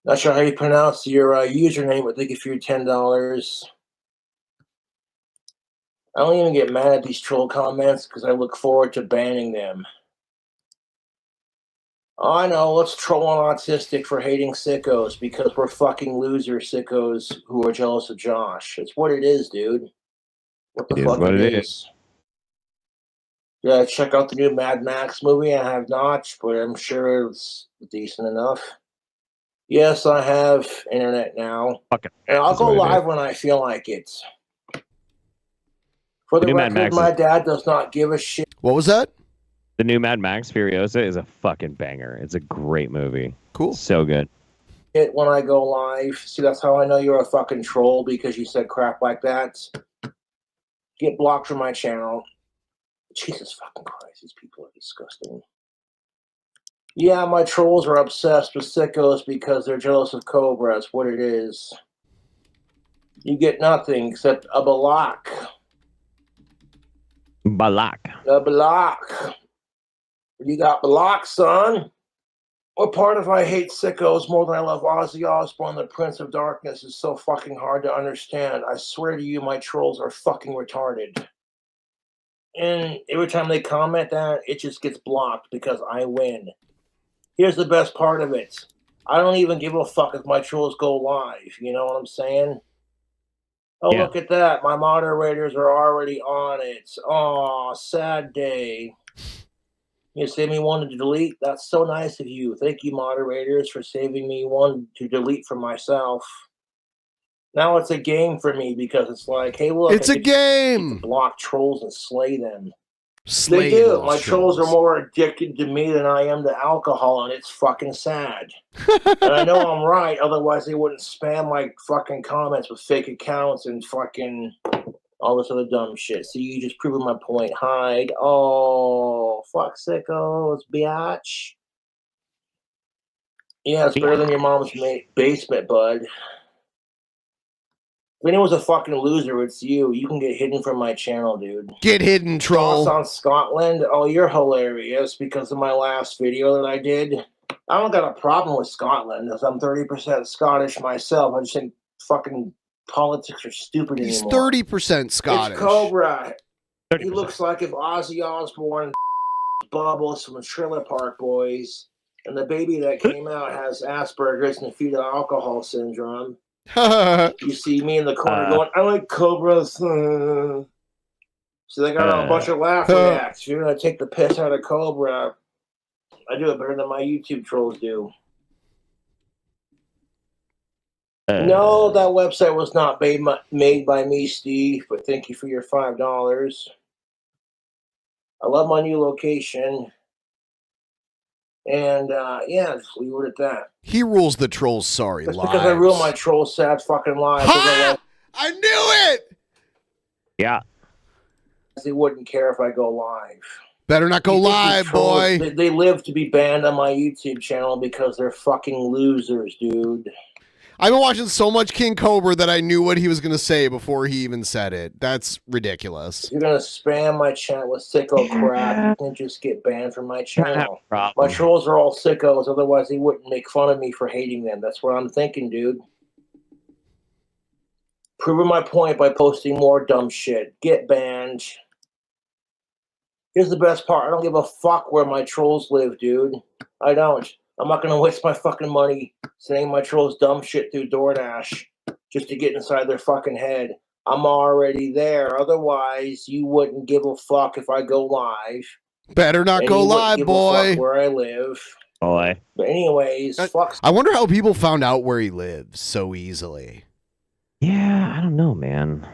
Not sure how you pronounce your username, but thank you for your $10. I don't even get mad at these troll comments, because I look forward to banning them. I know, let's troll on Autistic for hating sickos because we're fucking loser sickos who are jealous of Josh. It's what it is, dude. What the fuck it is. Yeah, check out the new Mad Max movie. I have not, but I'm sure it's decent enough. Yes, I have internet now. And I'll go live when I feel like it. For the record, my dad does not give a shit. What was that? The new Mad Max Furiosa is a fucking banger. It's a great movie. Cool. So good. It when I go live. See, that's how I know you're a fucking troll, because you said crap like that. Get blocked from my channel. Jesus fucking Christ, these people are disgusting. Yeah, my trolls are obsessed with sickos because they're jealous of Cobra. That's what it is. You get nothing except a balak. Balak. A balak. You got balak, son. What part of I hate sickos more than I love Ozzy Osbourne, the Prince of Darkness, is so fucking hard to understand. I swear to you, my trolls are fucking retarded. And every time they comment that, it just gets blocked because I win. Here's the best part of it. I don't even give a fuck if my trolls go live. You know what I'm saying? Oh, Yeah. look at that. My moderators are already on it. Oh, sad day. You saved me one to delete? That's so nice of you. Thank you, moderators, for saving me one to delete for myself. Now it's a game for me because it's like, hey, look. It's a game. Block trolls and slay them. Slay They do. those My trolls are trolls. more addicted to me than I am to alcohol, and it's fucking sad. And I know I'm right, otherwise they wouldn't spam my fucking comments with fake accounts and fucking all this other dumb shit. So you just proving my point. Hide. Oh, fuck sickos, biatch. Yeah, it's better than your mom's basement, bud. If anyone's a fucking loser, it's you. You can get hidden from my channel, dude. Get hidden, troll. Thoughts on Scotland? Oh, you're hilarious because of my last video that I did. I don't got a problem with Scotland because I'm 30% Scottish myself. I just think fucking politics are stupid He's anymore. 30% Scottish. It's Cobra. 30%. He looks like if Ozzy Osbourne Bubbles from the Trailer Park Boys and the baby that came out has Asperger's and fetal alcohol syndrome. You see me in the corner going, I like Cobras. So they got a bunch of laugh reacts. You're going to take the piss out of Cobra. I do it better than my YouTube trolls do. No, that website was not made by me, Steve, but thank you for your $5. I love my new location. And, yeah, just leave it at that. He rules the trolls sorry That's lives. because I ruin my troll sad fucking lives. I knew it! Yeah. They wouldn't care if I go live. Better not go live, boy. They live to be banned on my YouTube channel because they're fucking losers, dude. I've been watching so much King Cobra that I knew what he was going to say before he even said it. That's ridiculous. If you're going to spam my channel with sicko crap, you can just get banned from my channel. My trolls are all sickos, otherwise they wouldn't make fun of me for hating them. That's what I'm thinking, dude. Proving my point by posting more dumb shit. Get banned. Here's the best part. I don't give a fuck where my trolls live, dude. I don't. I'm not going to waste my fucking money sending my trolls dumb shit through DoorDash just to get inside their fucking head. I'm already there. Otherwise, you wouldn't give a fuck if I go live. Better not go live, boy. Where I live. Boy. But anyways, fuck. I wonder how people found out where he lives so easily. Yeah, I don't know, man.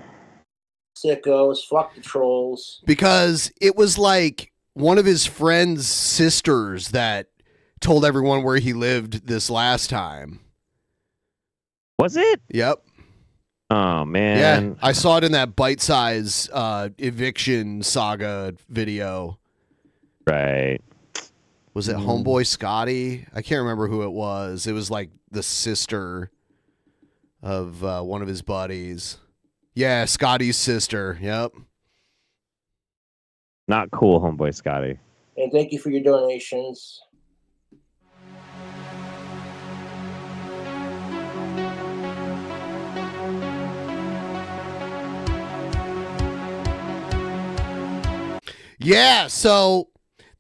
Sickos, fuck the trolls. Because it was like one of his friend's sisters that told everyone where he lived this last time. Was it? Yep. Oh, man. Yeah, I saw it in that bite-size eviction saga video. Right. Was it Homeboy Scotty? I can't remember who it was. It was like the sister of one of his buddies. Yeah, Scotty's sister. Yep. Not cool, Homeboy Scotty. And thank you for your donations. Yeah, so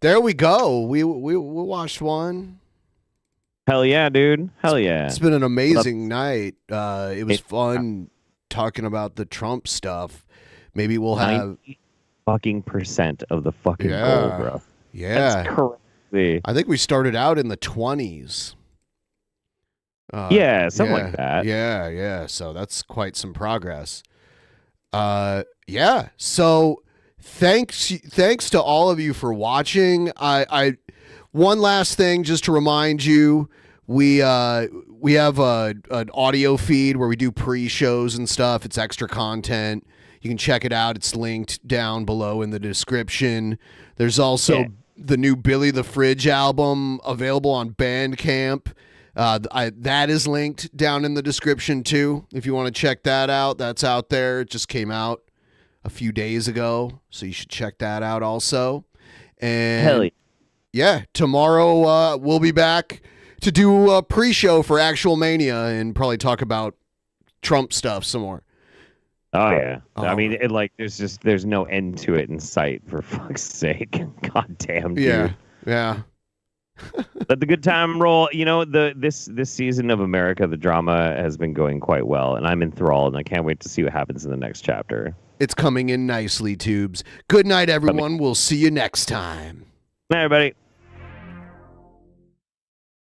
there we go. We watched one. Hell yeah, dude. Hell yeah. It's been an amazing night. It was fun talking about the Trump stuff. Maybe we'll have fucking % of the fucking goal, bro. Yeah. That's crazy. I think we started out in the 20s. Yeah, something like that. Yeah, yeah. So that's quite some progress. Yeah. So thanks to all of you for watching. I one last thing just to remind you, we have an audio feed where we do pre-shows and stuff. It's extra content. You can check it out. It's linked down below in the description. There's also the new Billy the Fridge album available on Bandcamp. That is linked down in the description too. If you want to check that out, that's out there. It just came out a few days ago, so you should check that out also. And Hell yeah, tomorrow we'll be back to do a pre-show for Actual Mania and probably talk about Trump stuff some more. Oh yeah. I mean, there's no end to it in sight. For fuck's sake. God damn. Dude. Yeah. Yeah. Let the good time roll. You know, this season of America, the drama has been going quite well, and I'm enthralled, and I can't wait to see what happens in the next chapter. It's coming in nicely, Tubes. Good night, everyone. We'll see you next time. Night, everybody.